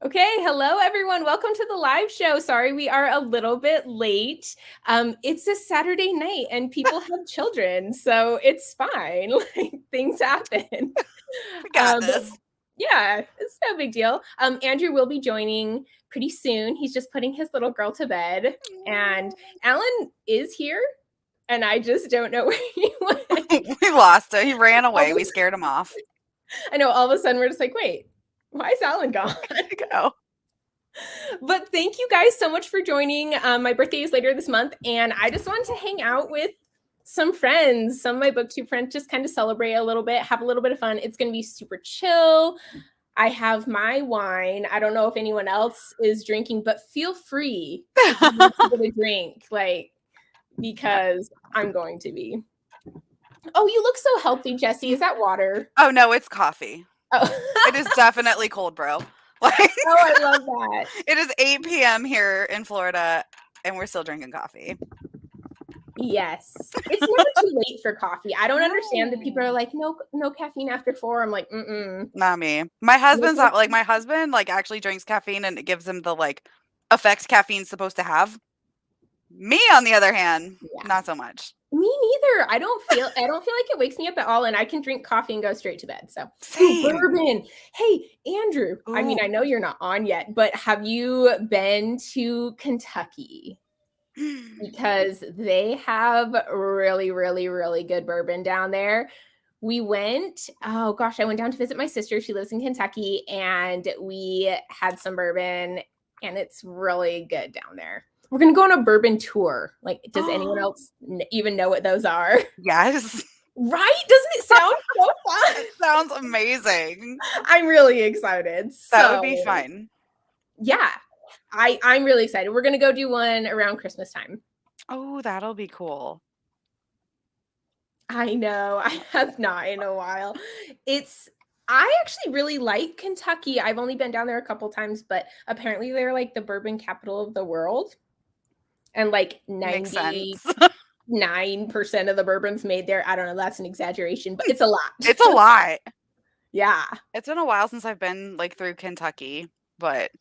Okay, hello everyone. Welcome to the live show. Sorry we are a little bit late. It's a Saturday night and people have children, so it's fine. Like things happen. We got But this. yeah, it's no big deal. Andrew will be joining pretty soon. He's just putting his little girl to bed, and Alan is here, and I just don't know where he went. We lost it. He ran away. We scared him off. I know. All of a sudden, we're just like, wait, why is Alan gone? Go. But thank you guys so much for joining. My birthday is later this month, and I just wanted to hang out with some friends, some of my booktube friends, just kind of celebrate a little bit, have a little bit of fun. It's going to be super chill. I have my wine. I don't know if anyone else is drinking, but feel free if you need to get a drink, because I'm going to be. Oh, you look so healthy, Jessie. Is that water? Oh, no, it's coffee. Oh. It is definitely cold, bro. Oh, I love that. It is 8 p.m. here in Florida, and we're still drinking coffee. Yes. It's never too late for coffee. I don't understand that people are like, no caffeine after 4. I'm like, Not me. My husband's not like, my husband actually drinks caffeine and it gives him the effects caffeine's supposed to have. Me, on the other hand, not so much. Me neither. I don't feel like it wakes me up at all, and I can drink coffee and go straight to bed. So bourbon. Hey, Andrew. Ooh. I mean, I know you're not on yet, but have you been to Kentucky? Because they have really, really, really good bourbon down there. We went, I went down to visit my sister. She lives in Kentucky, and we had some bourbon, and it's really good down there. We're going to go on a bourbon tour. Does anyone else even know what those are? Yes. Right? Doesn't it sound so fun? It sounds amazing. I'm really excited. That would be fun. Yeah. I'm really excited. We're going to go do one around Christmas time. Oh, that'll be cool. I know. I have not in a while. I actually really like Kentucky. I've only been down there a couple times, but apparently they're like the bourbon capital of the world. And 99% of the bourbon's made there. I don't know. That's an exaggeration, but it's a lot. It's a lot. Yeah. It's been a while since I've been through Kentucky, but.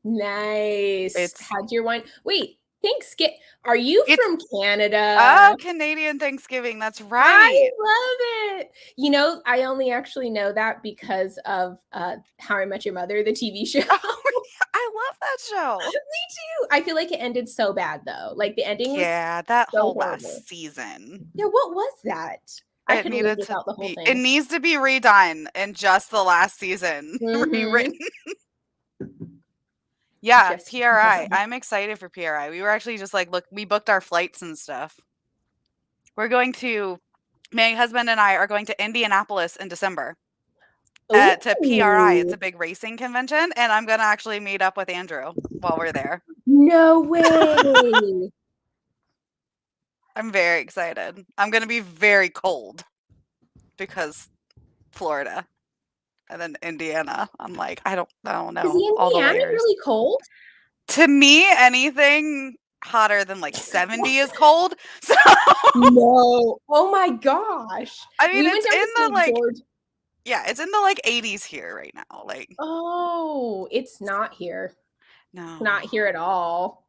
Nice. How'd your wine? Wait, Thanksgiving. Are you from Canada? Oh, Canadian Thanksgiving. That's right. I love it. You know, I only actually know that because of How I Met Your Mother, the TV show. Oh, I love that show. Me too. I feel like it ended so bad though. The ending was that so whole horrible. Last season. Yeah, what was that? I couldn't live without the whole thing. It needs to be redone in just the last season. Rewritten. Yeah, PRI. I'm excited for PRI. We were actually just we booked our flights and stuff. My husband and I are going to Indianapolis in December to PRI. It's a big racing convention, and I'm going to actually meet up with Andrew while we're there. No way. I'm very excited. I'm going to be very cold because Florida. And then Indiana, I'm like, I don't know. Is Indiana really cold? To me, anything hotter than 70 is cold. So no. Oh my gosh. I mean, it's in the it's in the 80s here right now. Oh, it's not here. No, not here at all.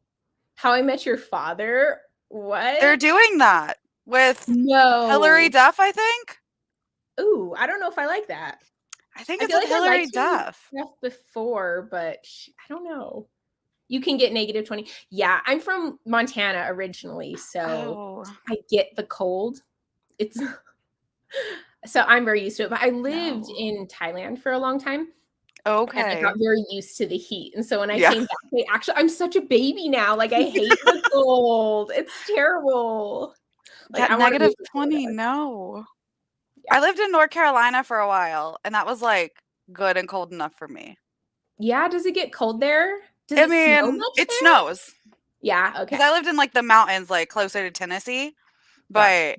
How I Met Your Father. What? They're doing that with Hilary Duff, I think. Ooh, I don't know if I like that. I think it's with Hilary Duff. Before, but I don't know. You can get -20. Yeah, I'm from Montana originally, so I get the cold. So I'm very used to it. But I lived in Thailand for a long time. Okay. And I got very used to the heat. And so when I came back, I'm such a baby now. I hate the cold. It's terrible. -20, no. Yeah. I lived in North Carolina for a while, and that was good and cold enough for me. Yeah, does it get cold there? Does snow much there? Snows. Yeah, okay. Because I lived in the mountains, closer to Tennessee, but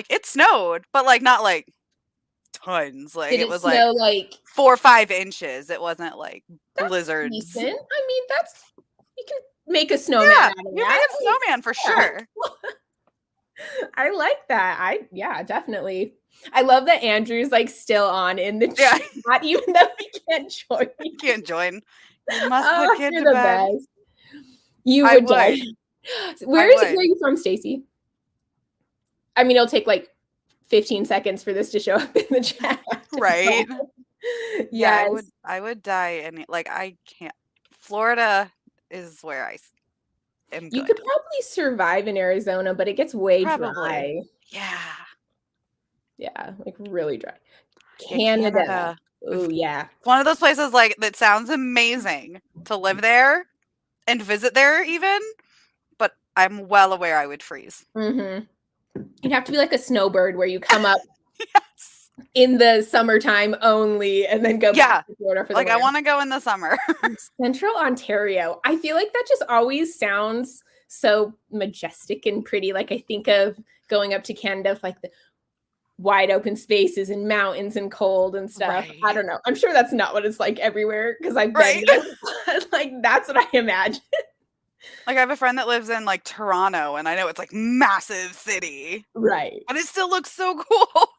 it snowed, but not tons. It was snow 4 or 5 inches. It wasn't blizzards. Decent. I mean, you can make a snowman out of that. You make a snowman for sure. I like that. Definitely. I love that Andrew's still on in the chat, even though he can't join. He can't join. You must put kid You're to the bed. best. You I would die. would. Where I are you from, Stacy? I mean, it'll take like 15 seconds for this to show up in the chat. Right? Yeah, Yes. I would die like I can't. Florida is where I am You good. could probably survive in Arizona, but it gets way dry. Yeah. Yeah, like really dry. Yeah, Canada. Oh, yeah. One of those places like that sounds amazing to live there and visit there even, but I'm well aware I would freeze. Mm-hmm. You'd have to be like a snowbird where you come up Yes. in the summertime only and then go back to Florida for the winter. I want to go in the summer. Central Ontario. I feel like that just always sounds so majestic and pretty. Like I think of going up to Canada with like the wide open spaces and mountains and cold and stuff. Right. I don't know. I'm sure that's not what it's like everywhere because I've been there. Like that's what I imagine. Like I have a friend that lives in like Toronto and I know it's like massive city. Right. But it still looks so cool.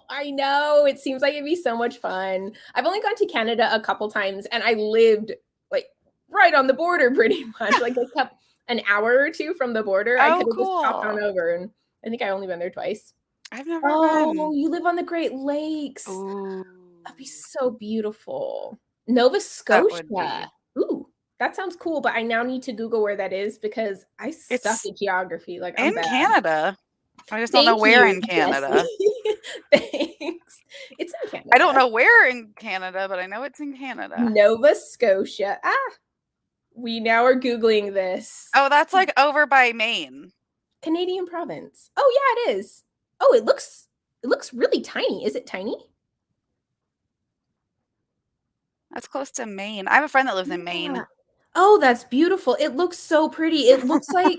I know. It seems like it'd be so much fun. I've only gone to Canada a couple times and I lived like right on the border pretty much. Like I kept an hour or two from the border. I could have just popped on over and I think I only been there twice. I've never been. Oh, you live on the Great Lakes. Ooh. That'd be so beautiful. Nova Scotia. Ooh, that sounds cool, but I now need to Google where that is because I suck at geography. Like I'm in bad. Canada. I just don't know where in Canada. Thanks. It's in Canada. I don't know where in Canada, but I know it's in Canada. Nova Scotia. We now are Googling this. Oh, that's like over by Maine. Canadian province. Oh yeah, it is. Oh, it looks really tiny. Is it tiny? That's close to Maine. I have a friend that lives in Maine. Oh, that's beautiful. It looks so pretty. It looks like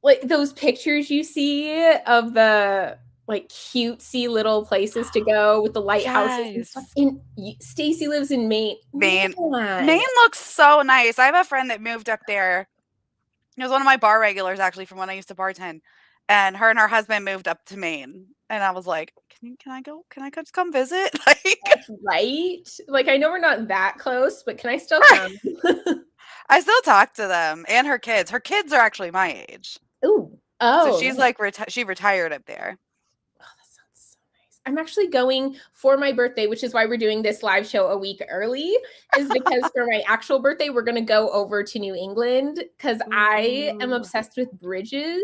like those pictures you see of the like cutesy little places to go with the lighthouses. Yes. Stacy lives in Maine. Maine looks so nice. I have a friend that moved up there. It was one of my bar regulars actually from when I used to bartend. And her husband moved up to Maine. And I was like, can I go? Can I just come visit? Like, that's right. Like, I know we're not that close, but can I still come? I still talk to them and her kids. Her kids are actually my age. Ooh. Oh. So she's like, she retired up there. Oh, that sounds so nice. I'm actually going for my birthday, which is why we're doing this live show a week early, is because for my actual birthday, we're going to go over to New England because I am obsessed with bridges.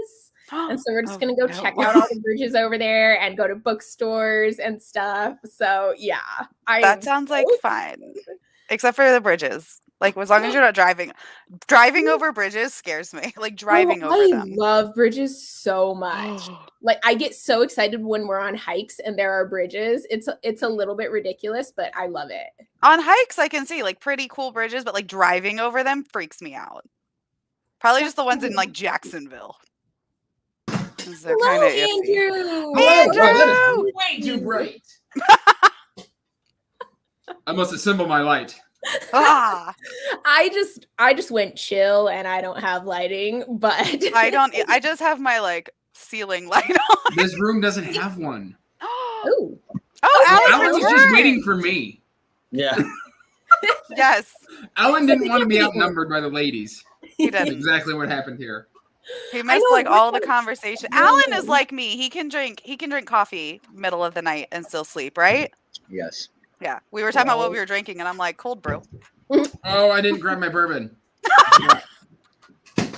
And so we're just going to go check out all the bridges over there and go to bookstores and stuff. So yeah. That sounds like fun. Except for the bridges. Like as long as you're not driving. Driving over bridges scares me. Like driving over them. I love bridges so much. Like I get so excited when we're on hikes and there are bridges. It's a little bit ridiculous, but I love it. On hikes I can see like pretty cool bridges, but like driving over them freaks me out. Probably just the ones in like Jacksonville. Hello, Andrew. Andrew! Way too bright. I must assemble my light. I just went chill and I don't have lighting, but I just have my like ceiling light on. This room doesn't have one. Oh, Alan was just waiting for me. Yeah. Yes. Alan didn't want to be outnumbered by the ladies. He did. Exactly what happened here. He missed like all the conversation. Alan is like me. He can drink coffee middle of the night and still sleep, right? Yes. Yeah. We were talking about what we were drinking and I'm like, cold brew. Oh, I didn't grab my bourbon.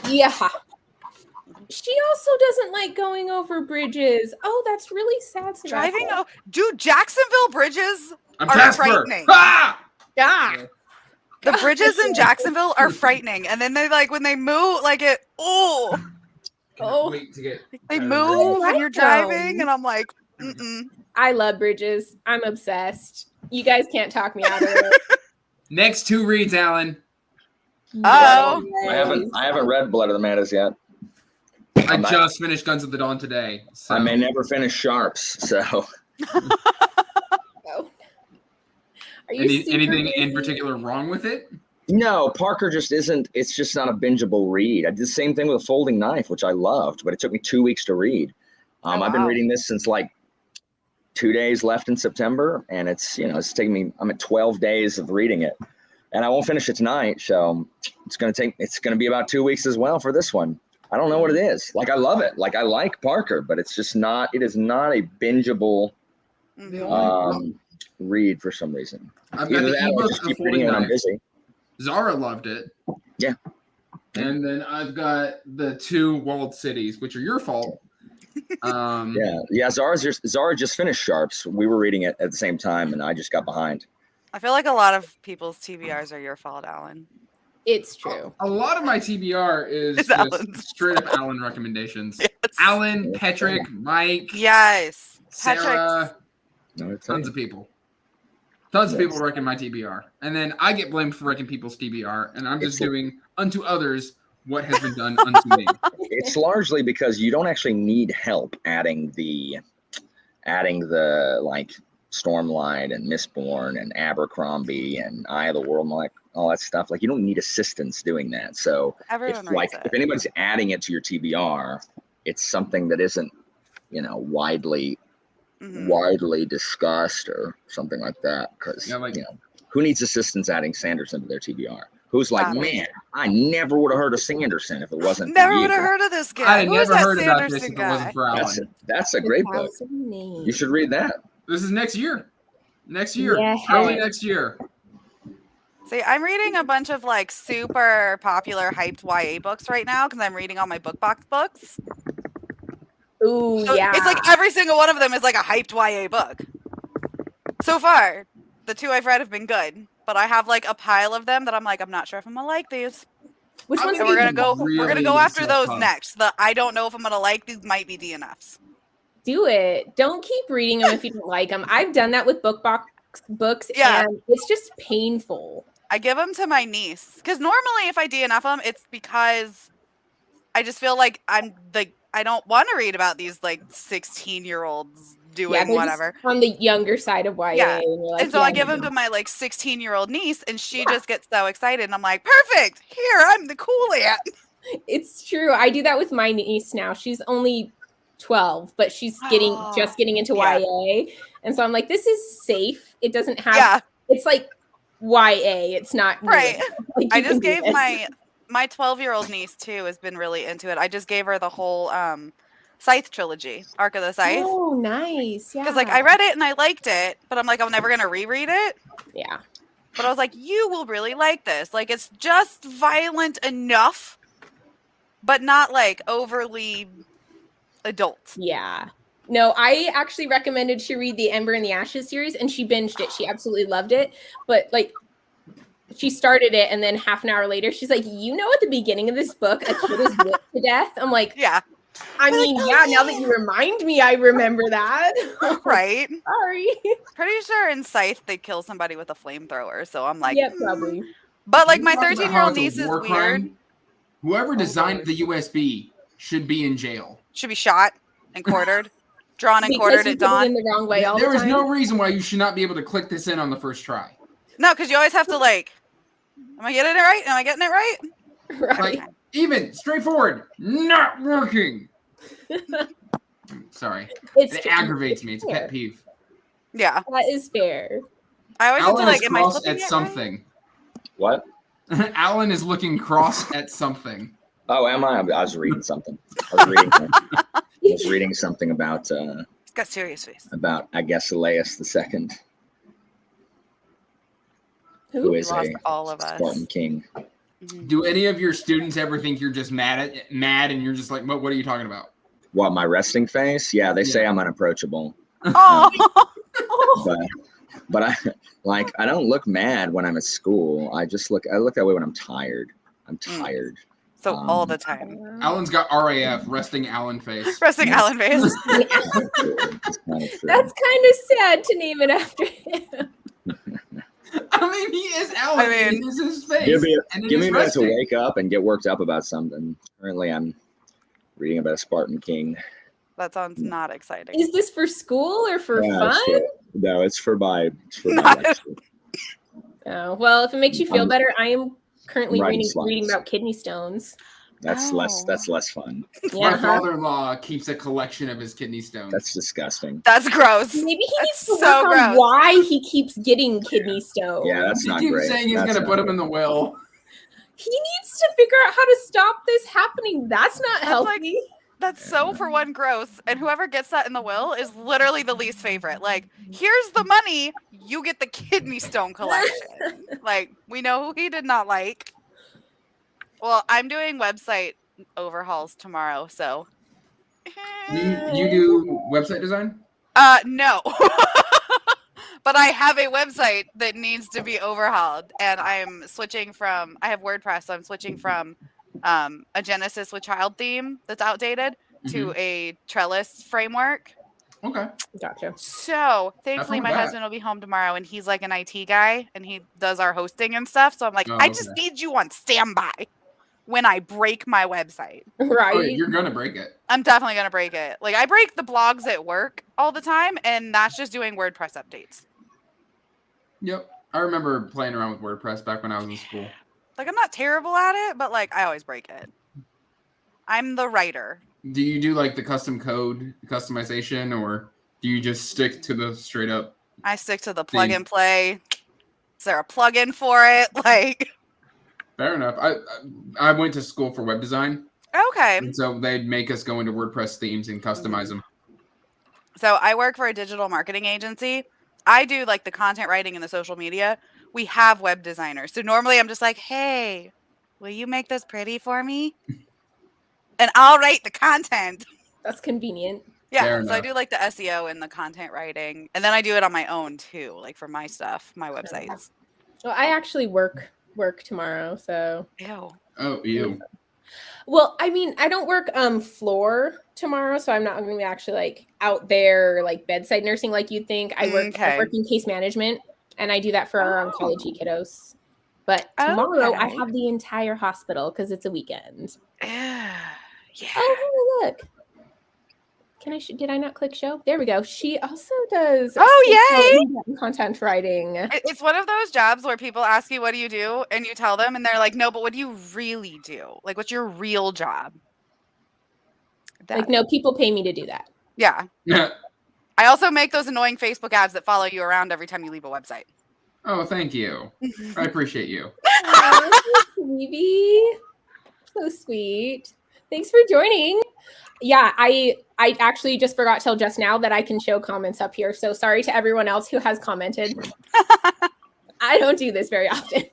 Yeah. She also doesn't like going over bridges. Oh, that's really sad. Driving dude, Jacksonville bridges are frightening. Yeah. The bridges in Jacksonville are frightening. And then they like when they move, like it wait to get they move and you're driving and I'm like, I love bridges. I'm obsessed. You guys can't talk me out of it. Next 2 reads, Alan. Oh. I haven't read Blood of the Mantis yet. I just finished Guns of the Dawn today. So. I may never finish Sharps, so. Anything in particular wrong with it? No, Parker just isn't. It's just not a bingeable read. I did the same thing with A Folding Knife, which I loved, but it took me 2 weeks to read. I've been reading this since like 2 days left in September, and it's taking me. I'm at 12 days of reading it. and I won't finish it tonight. So it's going to be about 2 weeks as well for this one. I don't know what it is. Like, I love it. Like, I like Parker, but it is not a bingeable read for some reason. I've got the ebook of Folding when I'm Knife. busy. Zara loved it. Yeah. And then I've got the 2 Walled Cities, which are your fault. Zara just finished Sharps. We were reading it at the same time, and I just got behind. I feel like a lot of people's TBRs are your fault, Alan. It's true. A lot of my TBR is just straight up Alan recommendations. Yes. Alan, Patrick, Mike. Yes. Sarah. Tons of people. Tons of people wrecking my TBR. And then I get blamed for wrecking people's TBR, and I'm just doing unto others what has been done unto me. It's largely because you don't actually need help adding the like Stormlight and Mistborn and Abercrombie and Eye of the World and all that stuff. Like, you don't need assistance doing that. So if anybody's adding it to your TBR, it's something that isn't, widely discussed or something like that. Because who needs assistance adding Sanderson to their TBR? Who's like, man, I never would have heard of Sanderson if it wasn't. Never would have heard of this guy. I never heard about this if it wasn't for Alan. That's a great book. You should read that. This is next year. Early next year. See, I'm reading a bunch of like super popular hyped YA books right now because I'm reading all my book box books. Ooh, so yeah. It's like every single one of them is like a hyped YA book. So far, the 2 I've read have been good, but I have like a pile of them that I'm like, I'm not sure if I'm gonna like these. Which ones? We're gonna go after those next. The I don't know if I'm gonna like these might be DNFs. Do it. Don't keep reading them if you don't like them. I've done that with book box books, and it's just painful. I give them to my niece because normally if I DNF them, it's because I just feel like I don't want to read about these like 16-year-olds doing whatever on the younger side of YA. Yeah. And so I give them to my like 16-year-old niece, and she just gets so excited, and I'm like, perfect. Here, I'm the cool aunt. It's true. I do that with my niece now. She's only 12, but she's just getting into YA, and so I'm like, this is safe. It doesn't have. It's like YA. It's not right. Like, I just gave my 12-year-old niece too has been really into it. I just gave her the whole Scythe trilogy, Arc of the Scythe. Oh, nice. Yeah. Because like I read it and I liked it, but I'm like, I'm never gonna reread it. Yeah. But I was like, you will really like this. Like, it's just violent enough, but not like overly adult. Yeah. No, I actually recommended she read the Ember and the Ashes series, and she binged it. She absolutely loved it. But like, she started it, and then half an hour later, she's like, at the beginning of this book, a kid is whipped to death. I'm like, yeah. I mean, now that you remind me, I remember that. Right. Sorry. Pretty sure in Scythe they kill somebody with a flamethrower, so I'm like, yeah, probably. But like my 13-year-old niece is weird. Crime? Whoever designed the USB should be in jail. Should be shot and quartered. Drawn and quartered at dawn. In the wrong way all there the is time. no reason why you should not be able to click this in on the first try. No, because you always have to like, am I getting it right? Am I getting it right? Right. Like, even straightforward, not working. Sorry, it aggravates me. It's a pet peeve. Yeah, that is fair. I always have to like, am I cross looking at something? Right? What? Alan is looking cross at something. Oh, am I? I was reading something. I was reading something about. It's got serious face. About Agesilaus II, who is a Spartan king. Do any of your students ever think you're just mad and you're just like, what are you talking about? What, my resting face? Yeah, they say I'm unapproachable. Oh. But I don't look mad when I'm at school. I look that way when I'm tired. I'm tired. So all the time. Alan's got RAF, resting Alan face. Resting Alan face. That's kind of sad to name it after him. I mean, he is Alan. I mean, this is his face. Give me a minute to wake up and get worked up about something. Currently, I'm reading about a Spartan king. That sounds not exciting. Is this for school or for fun? It's for my Oh, well, if it makes you feel better, I am currently reading about kidney stones. That's less fun. My father-in-law keeps a collection of his kidney stones. That's disgusting. That's gross. Maybe he needs to so work on why he keeps getting kidney stones. Yeah, that's not keeps great. saying he's going to put them in the will. He needs to figure out how to stop this happening. That's not healthy. That's so for one gross. And whoever gets that in the will is literally the least favorite. Like, here's the money, you get the kidney stone collection. Like, we know who he did not like. Well, I'm doing website overhauls tomorrow, so. You do website design? No. But I have a website that needs to be overhauled, and I'm switching from, I have WordPress, so I'm switching from a Genesis with child theme that's outdated to a trellis framework. Okay. Gotcha. So thankfully my husband will be home tomorrow, and he's like an IT guy, and he does our hosting and stuff. So I'm like, I just need you on standby when I break my website. Right. Oh, you're going to break it. I'm definitely going to break it. Like, I break the blogs at work all the time, and that's just doing WordPress updates. Yep. I remember playing around with WordPress back when I was in school. Like, I'm not terrible at it, but like, I always break it. I'm the writer. Do you do like the custom code customization, or do you just stick to the straight up? I stick to the plug and play. Is there a plugin for it? Like, fair enough. I went to school for web design. Okay. And so they'd make us go into WordPress themes and customize them. So I work for a digital marketing agency. I do like the content writing and the social media. We have web designers. So normally I'm just like, hey, will you make this pretty for me? And I'll write the content. That's convenient. Yeah. So I do like the SEO and the content writing. And then I do it on my own too, like for my stuff, my websites. Well, I actually work tomorrow, so. Ew. Oh, ew. Well, I mean, I don't work floor tomorrow, so I'm not going to be actually like out there like bedside nursing like you'd think. I work in case management, and I do that for our oncology kiddos. But tomorrow I have the entire hospital because it's a weekend. Yeah. Oh, look. Did I not click show? There we go. She also does content writing. It's one of those jobs where people ask you, what do you do? And you tell them, and they're like, no, but what do you really do? Like, what's your real job? Like, no, people pay me to do that. Yeah. I also make those annoying Facebook ads that follow you around every time you leave a website. Oh, thank you. I appreciate you. Oh, baby. So sweet. Thanks for joining. Yeah, I actually just forgot till just now that I can show comments up here. So sorry to everyone else who has commented. I don't do this very often.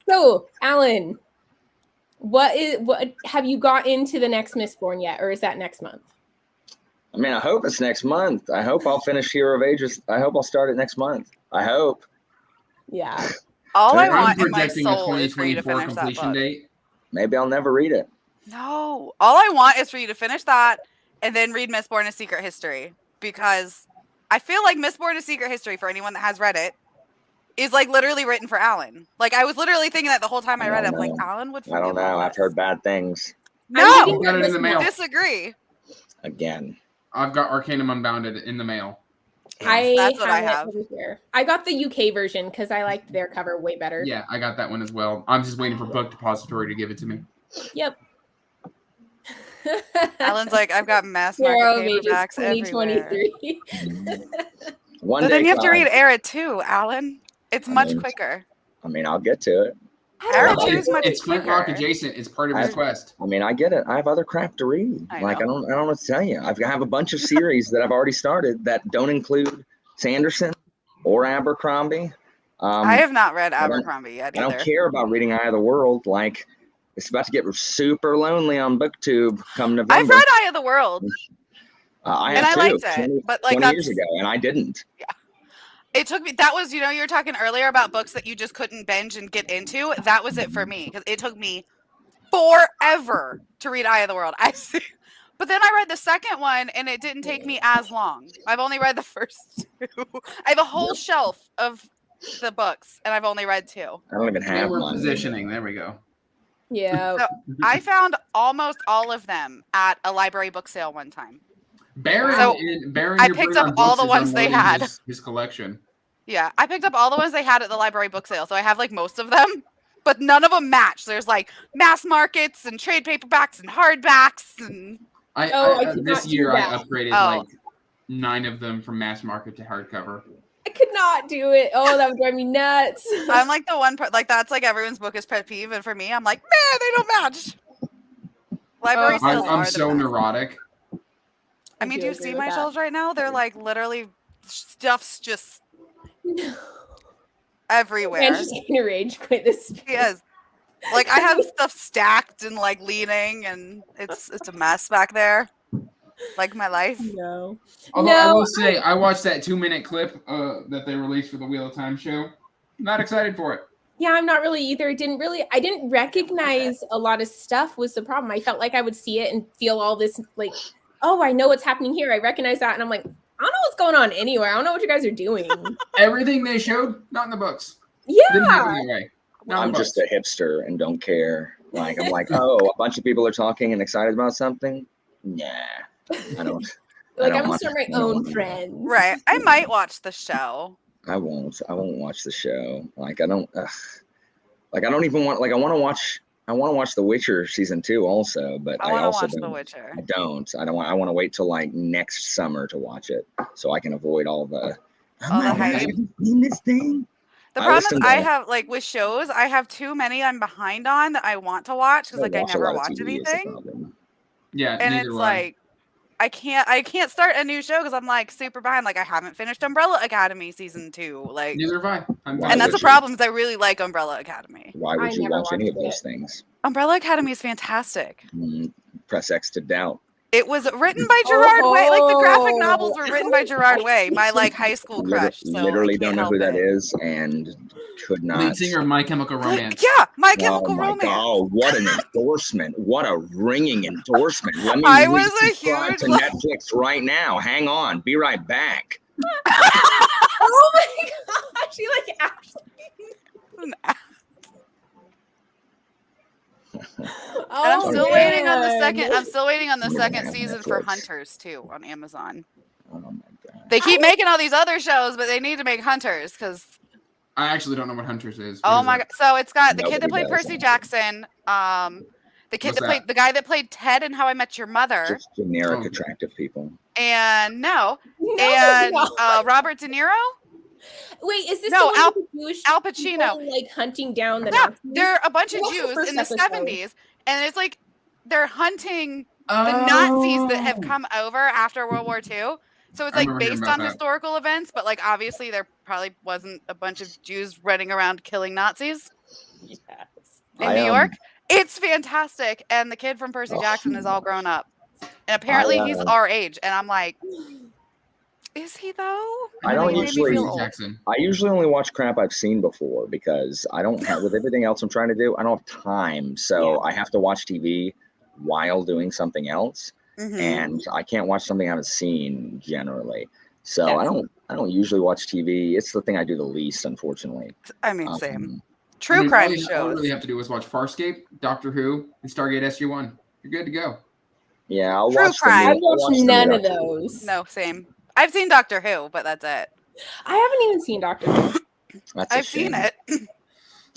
So, Alan, what have you got into the next Mistborn yet, or is that next month? I mean, I hope it's next month. I hope I'll finish Hero of Ages. I hope I'll start it next month. I hope. Yeah. All I want in my soul is for you to finish that book. Date. Maybe I'll never read it. No. All I want is for you to finish that and then read Mistborn: A Secret History, because I feel like Mistborn: A Secret History, for anyone that has read it, is like literally written for Alan. Like, I was literally thinking that the whole time I read it. I'm like, Alan would. I don't know. I've heard bad things. No, I got it in the mail. Disagree. Again. I've got Arcanum Unbounded in the mail. That's what I have. Over here. I got the UK version because I liked their cover way better. Yeah, I got that one as well. I'm just waiting for Book Depository to give it to me. Yep. Alan's like, I've got mass market paperbacks everywhere. One but day then you have to read Era 2, Alan. It's much quicker. I mean, I'll get to it. Era 2 is much It's Flintlock adjacent. It's part of his quest. I mean, I get it. I have other crap to read. I don't know what to tell you. I have a bunch of series that I've already started that don't include Sanderson or Abercrombie. I have not read Abercrombie yet either. I don't care about reading Eye of the World. Like, it's about to get super lonely on BookTube come November. I've read Eye of the World. I liked it, but like 20 years ago, and I didn't. Yeah. It took me, that was, you were talking earlier about books that you just couldn't binge and get into. That was it for me, because it took me forever to read Eye of the World. But then I read the second one, and it didn't take me as long. I've only read the first two. I have a whole shelf of the books, and I've only read 2. I don't even have one. Positioning. There we go. Yeah. So I found almost all of them at a library book sale one time. Baron, I picked up all the ones they had. His collection. Yeah, I picked up all the ones they had at the library book sale, so I have like most of them. but none of them match. There's like mass markets and trade paperbacks and hardbacks and. This year I upgraded like 9 of them from mass market to hardcover. I could not do it. Oh, that would drive me nuts. I'm like the one part, like that's like everyone's book is pet peeve, and for me, I'm like, man, they don't match. Library sales I'm are so neurotic. I mean, do you see my shelves right now? They're like literally stuff's just everywhere. And she's gonna rage quit this. She is. Like I have stuff stacked and like leaning, and it's a mess back there. Like my life. No. Although I will say, I watched that 2-minute clip that they released for the Wheel of Time show. Not excited for it. Yeah, I'm not really either. I didn't recognize a lot of stuff was the problem. I felt like I would see it and feel all this like, oh, I know what's happening here. I recognize that. And I'm like, I don't know what's going on anywhere. I don't know what you guys are doing. Everything they showed, not in the books. Yeah. Didn't happen anyway. I'm just a hipster and don't care. Like, I'm like, oh, a bunch of people are talking and excited about something. Nah, I don't. Like, I'm gonna start my own friends. Right. I might watch the show. I won't watch the show. Like, I don't. Like, I don't even want. Like, I want to watch The Witcher season 2 also, but I also watch don't. The Witcher. I don't. I want to wait till like next summer to watch it, so I can avoid all the. All the hype. Seen this thing. The problem is I have like with shows, I have too many I'm behind on that I want to watch because like I never watch anything. Yeah, and it's like I can't start a new show because I'm like super behind. Like I haven't finished Umbrella Academy season 2. Like neither have I. And that's the problem is I really like Umbrella Academy. Why would you watch any of those things? Umbrella Academy is fantastic. Press X to doubt. It was written by Gerard Way. Like the graphic novels were written by Gerard Way, my like high school crush. So literally don't know who that is and could not. Lead singer of My Chemical Romance. Yeah, My Chemical Romance. Oh, what an endorsement! What a ringing endorsement! Let me subscribe to Netflix right now. Hang on, be right back. Oh my gosh, she like actually. I'm still waiting on the second. I'm still waiting on the second season for Hunters too on Amazon. Oh my god! They keep making all these other shows, but they need to make Hunters because. I actually don't know what Hunters is. Oh my god! So it's got the kid that played Percy Jackson. The kid that played the guy that played Ted in How I Met Your Mother. Just generic attractive people. And Robert De Niro. Wait, is this Al Pacino like hunting down the Nazis? They're a bunch of Jews in the 70s, and it's like they're hunting the Nazis that have come over after World War II. So it's like based on historical events, but like obviously there probably wasn't a bunch of Jews running around killing Nazis in New York. It's fantastic, and the kid from Percy Jackson is all grown up, and apparently he's our age, and I'm like. Is he though? I usually only watch crap I've seen before because I don't have with everything else I'm trying to do. I don't have time, so I have to watch TV while doing something else, and I can't watch something I haven't seen generally. So I don't usually watch TV. It's the thing I do the least, unfortunately. I mean, same. True crime shows. All you really have to do is watch Farscape, Doctor Who, and Stargate SG-1. You're good to go. Yeah, I'll True watch. Crime. I've watched none of those. No, same. I've seen Doctor Who, but that's it. I haven't even seen Doctor Who. I've seen it.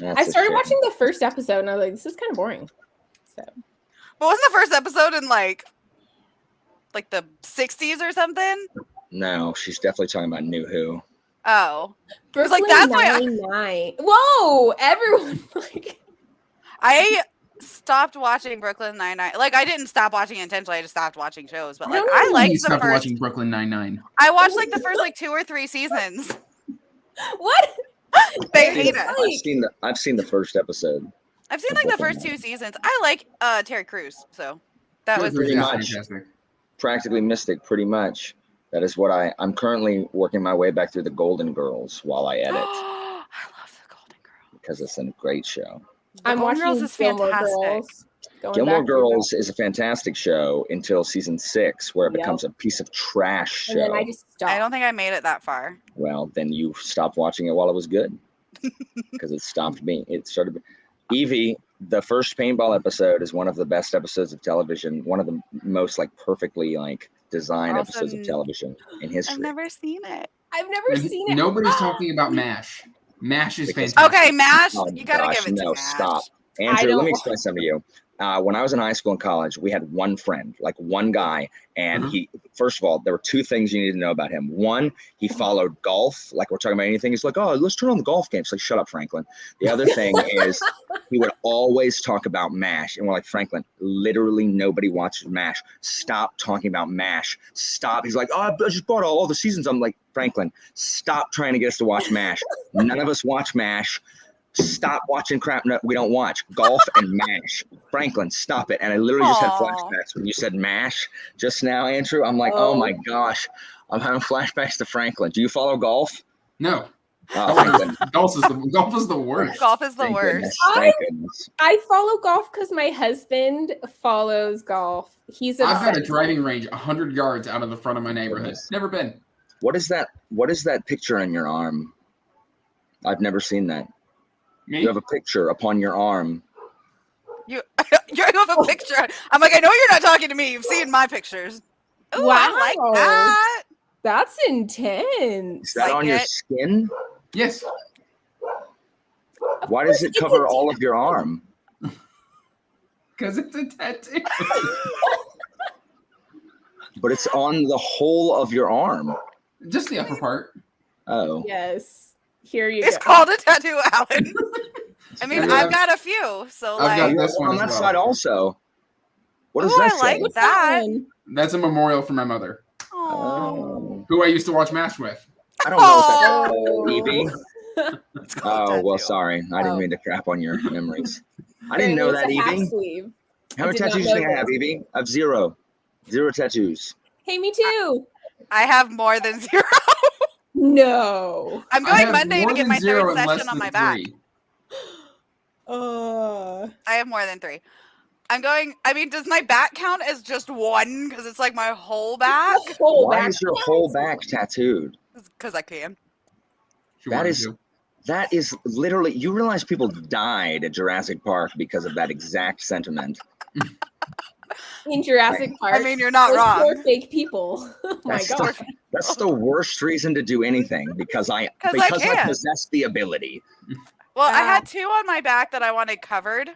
I started watching the first episode, and I was like, "This is kind of boring." So, but wasn't the first episode in like the 60s or something? No, she's definitely talking about New Who. Oh, Brooklyn Nine-Nine. Whoa, everyone like. I stopped watching Brooklyn Nine-Nine. Like I didn't stop watching it intentionally. I just stopped watching shows. But like I liked the first. Watching Brooklyn Nine-Nine. I watched like the first like 2 or 3 seasons. What? They hate it. I've seen the first episode. I've seen like the first 2 seasons. I like Terry Crews, so that was pretty much practically Mystic. Pretty much, that is what I'm currently working my way back through the Golden Girls while I edit. I love the Golden Girls because it's a great show. I'm watching Girls is fantastic. Gilmore Girls is a fantastic show until season 6, where it becomes a piece of trash show. And then I just stopped. I don't think I made it that far. Well, then you stopped watching it while it was good, because it stopped being. It started. Evie, the first paintball episode is one of the best episodes of television. One of the most perfectly designed episodes of television in history. I've never seen it. I've never seen it. Nobody's talking about MASH. MASH is Because- fantastic. Okay, MASH. Oh, You gotta gosh, give it to no, MASH. stop. I Andrew, let don't- me explain something to you. When I was in high school and college, we had one friend, like one guy, and he, first of all, there were two things you need to know about him. One, he followed golf, like we're talking about anything. He's like, oh, let's turn on the golf game. It's like, shut up, Franklin. The other thing is he would always talk about MASH. And we're like, Franklin, literally nobody watches MASH. Stop talking about MASH. Stop. He's like, oh, I just bought all the seasons. I'm like, Franklin, stop trying to get us to watch MASH. None of us watch MASH. Stop watching crap we don't watch. Golf and MASH. Franklin, stop it. And I literally just had flashbacks when you said MASH just now, Andrew. I'm like, oh my gosh. I'm having flashbacks to Franklin. Do you follow golf? No. Franklin. Golf is the worst. Golf is the Thank worst. goodness. Thank goodness. I follow golf because my husband follows golf. He's I've got a obsessed. driving range 100 yards out of the front of my neighborhood. Never been. What is that picture on your arm? I've never seen that. Me? You have a picture upon your arm. You have a picture. I'm like, I know you're not talking to me. You've seen my pictures. Ooh, Wow. I like that. That's intense. Is that Like on your it. skin? Yes. Why does it It's cover a all of your arm? Because it's a tattoo. But it's on the whole of your arm. Just the upper part. Oh. Yes. Here you It's go. called a tattoo, Alan. I mean, Yeah. I've got a few. So I've got like, this one on as that well. side also. What does Ooh, that I say? like What's that. one? That's a memorial for my mother, oh, who I used to watch MASH with. I don't know what that's Oh. called. Evie? it's called a Oh, well, tattoo. sorry. I didn't Oh. mean to crap on your memories. I didn't know Apparently that, it's a half Evie. sleeve. How I many did not tattoos do know you think I have, this. Evie? I have zero. Zero tattoos. Hey, me too. I have more than 0. No. I'm I going have Monday more to get than my zero third and less session on than my back. 3. I have more than 3. I'm going. I mean, does my back count as just 1? Because it's like my whole back. Whole Why back is your pads? whole back tattooed? Because I can. She That wanted is- to. That is literally, you realize people died at Jurassic Park because of that exact sentiment. In Jurassic Park. I mean, you're not Those wrong. poor fake people. Oh my That's god. That's the worst reason to do anything because I 'Cause I can. possess the ability. Well, I Ah. had 2 on my back that I wanted covered.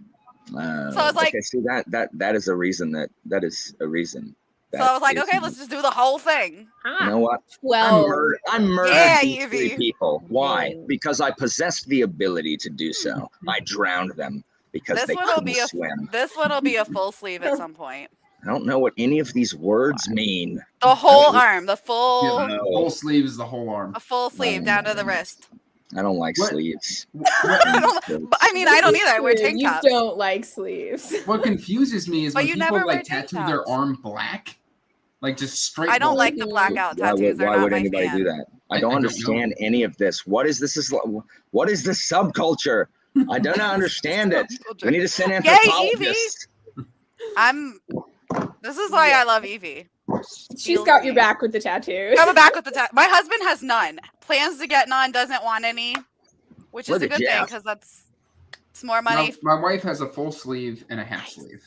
So I was like- okay, see that is a reason that is a reason. So I was like, is- okay, let's just do the whole thing. You know what? 12. I murdered Yeah, these 3 Evie. people. Why? Mm. Because I possessed the ability to do so. I drowned them because This they one will couldn't be a swim. this one will be a full sleeve at some point. I don't know what any of these words mean. The whole Oh. arm, the full Yeah, the whole sleeve is the whole arm. a full sleeve Oh down my to the goodness. wrist. I don't like What- sleeves. But I mean, I don't either. I wear tank You tops. don't like sleeves. What confuses me is But when you people never wear like tank tattoo their tops. arm black, like just straight. I don't black. like the blackout Why tattoos. They're why not would my anybody fan. do that? I I don't don't understand any of this. What is this? What is this subculture? I don't understand it. We need to send Yay, anthropologists. This is why I love Evie. She's got your back with the tattoos. I'm back with the tattoo. My husband has none. Plans to get none. Doesn't want any, which is Look a at good thing Jeff. because it's more money. My wife has a full sleeve and a half sleeve.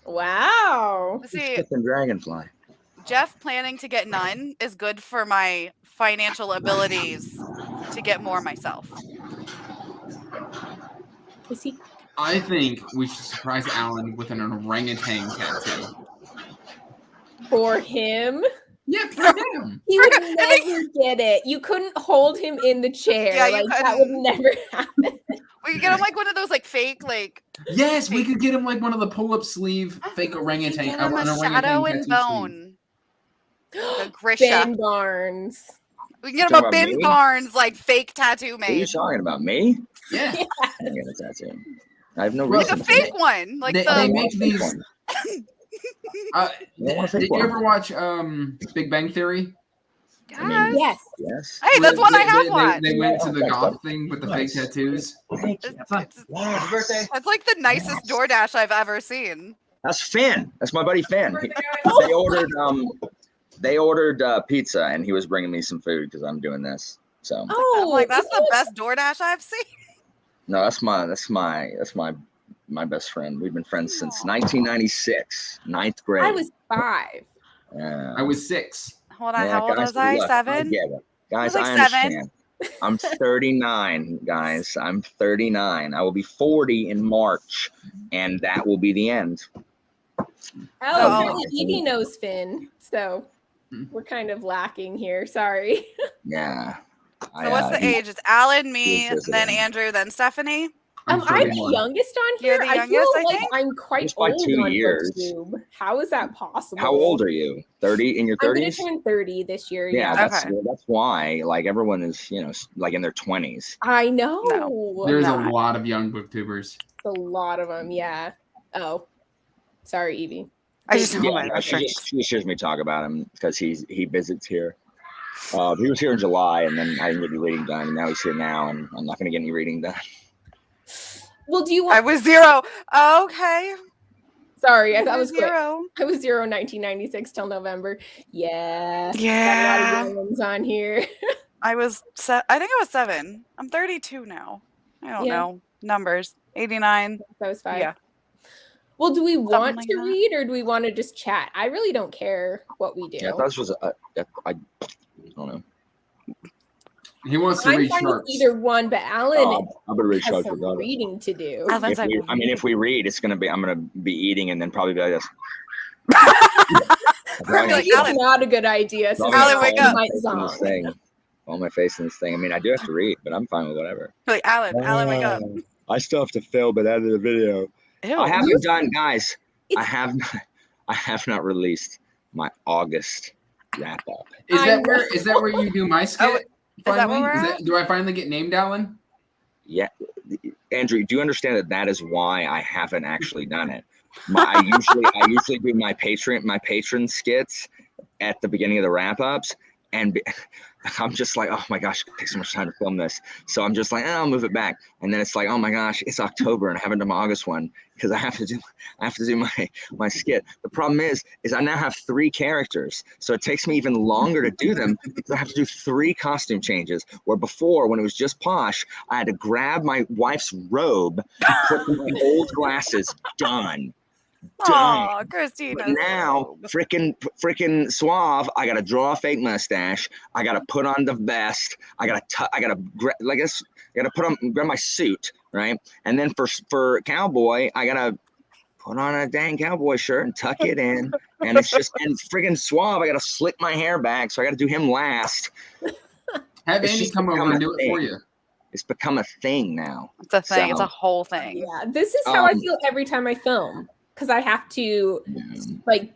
Wow. See, Fucking dragonfly. Jeff planning to get none is good for my financial abilities to get more myself. Is he? I think we should surprise Alan with an orangutan tattoo. For him? Yeah, for him. He would never get it. You couldn't hold him in the chair. Yeah, you like that would couldn't. never happen. We could get him like one of those like fake like Yes, we could get him like one of the pull-up sleeve fake orangutan. get him a an orangutan shadow and tattoo sleeve. bone. The Grisha. Ben Barnes. We can get him Talking a about Ben me? Barnes like fake tattoo What are you made. talking about? Me? Yeah. I don't get a tattoo. I have no Well, Like reason a to. fake one. Like they the make these. You want a fake Did you one? ever watch Big Bang Theory? Yes. Yes. Yes. Hey, that's one I have They watched. went to the Okay, goth thing with the fake tattoos. Thank you. Happy birthday. That's like the nicest DoorDash I've ever seen. That's Finn. That's my buddy Finn. They ordered pizza, and he was bringing me some food because I'm doing this. So I'm Oh, like, that's is the that- best DoorDash I've seen. no, that's my best friend. We've been friends since 1996, ninth grade. I was 5. I was 6. Hold on, Yeah, how old guys, was I? look, 7? get it. Guys, like I 7. understand. I'm 39, guys. I'm 39. I will be 40 in March, and that will be the end. Apparently Evie knows Finn, so we're kind of lacking here. Sorry. Yeah. So what's the age? It's Alan, me, then Andrew, then Stephanie. I'm the youngest on here. You're the youngest, I feel like I'm quite old on Booktube. How is that possible? How old are you? 30 in your 30s? I'm going to turn 30 this year. Yeah, that's why. Like everyone is, like in their 20s. I know. No, there's a lot of young booktubers. A lot of them, yeah. Oh, sorry, Evie. I just she hears me talk about him because he visits here. He was here in July, and then I didn't get any reading done, and now he's here now, and I'm not going to get any reading done. Well, do you want... I was 0. Okay. Sorry, I was 0. I was 0 1996 till November. Yeah. Yeah. Got a lot of young ones on here. I think I was 7. I'm 32 now. I don't know. Numbers. 89. That was 5. Yeah. Well, do we want to read or do we want to just chat? I really don't care what we do. Yeah, that was I don't know. He wants to read Sharks. Either one, but Alan I'm gonna read has some reading to do. If we read, it's gonna be I'm gonna be eating and then probably be like this. It's not a good idea. So Alan, wake up. All my face in this thing. I mean, I do have to read, but I'm fine with whatever. Like Alan, wake up. I still have to film it out of the video. Ew. I haven't done, guys. I have not released my August wrap up. Is that where you do my skit? Finally? Do I finally get named Alan? Yeah, Andrew, do you understand that is why I haven't actually done it? I usually do my patron skits at the beginning of the wrap ups, and I'm just like, oh my gosh, it takes so much time to film this. So I'm just like, I'll move it back. And then it's like, oh my gosh, it's October and I haven't done my August one because I have to do my skit. The problem is I now have 3 characters. So it takes me even longer to do them because I have to do 3 costume changes. Where before, when it was just Posh, I had to grab my wife's robe, put my old glasses, done. Oh, Christina. But now, freaking suave. I gotta draw a fake mustache. I gotta put on the vest. I gotta grab my suit, right? And then for cowboy, I gotta put on a dang cowboy shirt and tuck it in. And it's just freaking suave. I gotta slick my hair back, so I gotta do him last. Have Andy come over and do it for you. It's become a thing now. It's a thing. It's a whole thing. Yeah, this is how I feel every time I film. Because I have to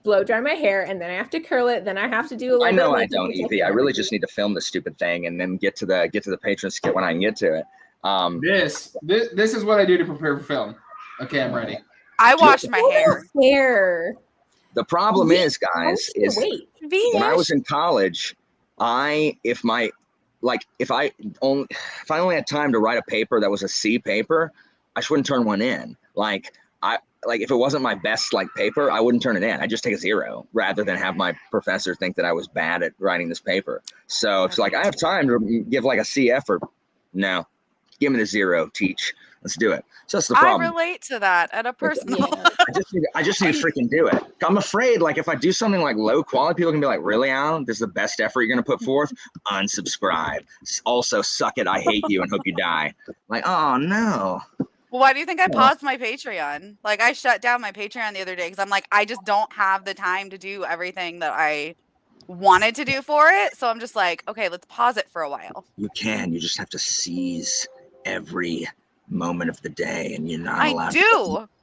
blow dry my hair and then I have to curl it. Then I have to do a little bit. I don't, Evie. I really just need to film the stupid thing and then get to the patron skit when I can get to it. This is what I do to prepare for film. Okay, I'm ready. I wash my hair. The problem is, guys, when I was in college, if I only had time to write a paper that was a C paper, I just wouldn't turn one in. If it wasn't my best paper, I wouldn't turn it in. I just take a 0 rather than have my professor think that I was bad at writing this paper. So it's I have time to give a C effort. No, give me the 0. Teach. Let's do it. So that's the problem. I relate to that at a personal. I just need to freaking do it. I'm afraid if I do something low quality, people can be like, really, Alan? This is the best effort you're gonna put forth? Unsubscribe. Also, suck it. I hate you and hope you die. Oh no. Well, why do you think I paused my Patreon? I shut down my Patreon the other day because I'm I just don't have the time to do everything that I wanted to do for it. So I'm just okay, let's pause it for a while. You can. You just have to seize every moment of the day, and you're not allowed.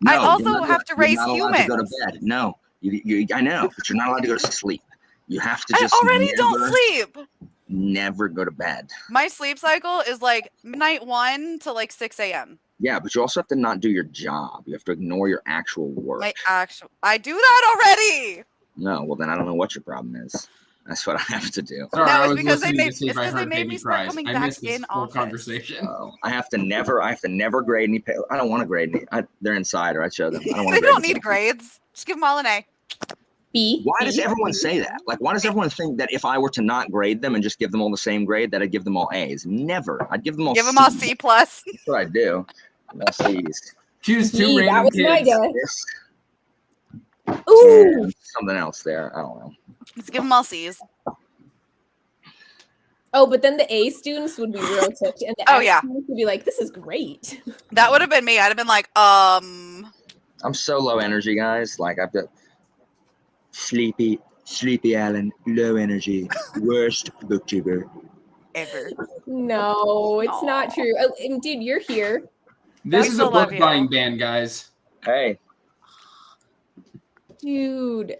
I also have to raise humans. To go to bed. No, I know, but you're not allowed to go to sleep. You have to just. I already don't sleep. Never go to bed. My sleep cycle is midnight 1 to 6 a.m. Yeah, but you also have to not do your job. You have to ignore your actual work. I do that already. No, well then I don't know what your problem is. That's what I have to do. Sorry, no, it's because they made me start coming back in office. Conversation. I have to never grade any. I don't want to grade any. They're insider. I show them. I don't want to. They don't need grades. Just give them all an A. B. Why does everyone say that? Why does everyone think that if I were to not grade them and just give them all the same grade, that I'd give them all A's? Never. I'd give them all. Give them all C+. That's what I do. No C's. Choose 2 random kids. Ooh. Something else there. I don't know. Let's give them all C's. Oh, but then the A students would be real ticked, and the F students would be like, "This is great." That would have been me. I'd have been like, I'm so low energy, guys. Like I've got sleepy Alan, low energy, worst booktuber ever. No, it's not true. Oh, and dude, you're here. This is a book buying ban, guys. Hey. Dude.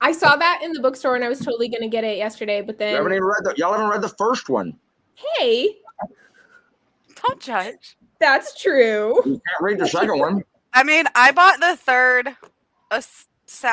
I saw that in the bookstore and I was totally going to get it yesterday, but then... Y'all haven't read the first one. Hey. Don't judge. That's true. You can't read the second one. I mean, I bought the third,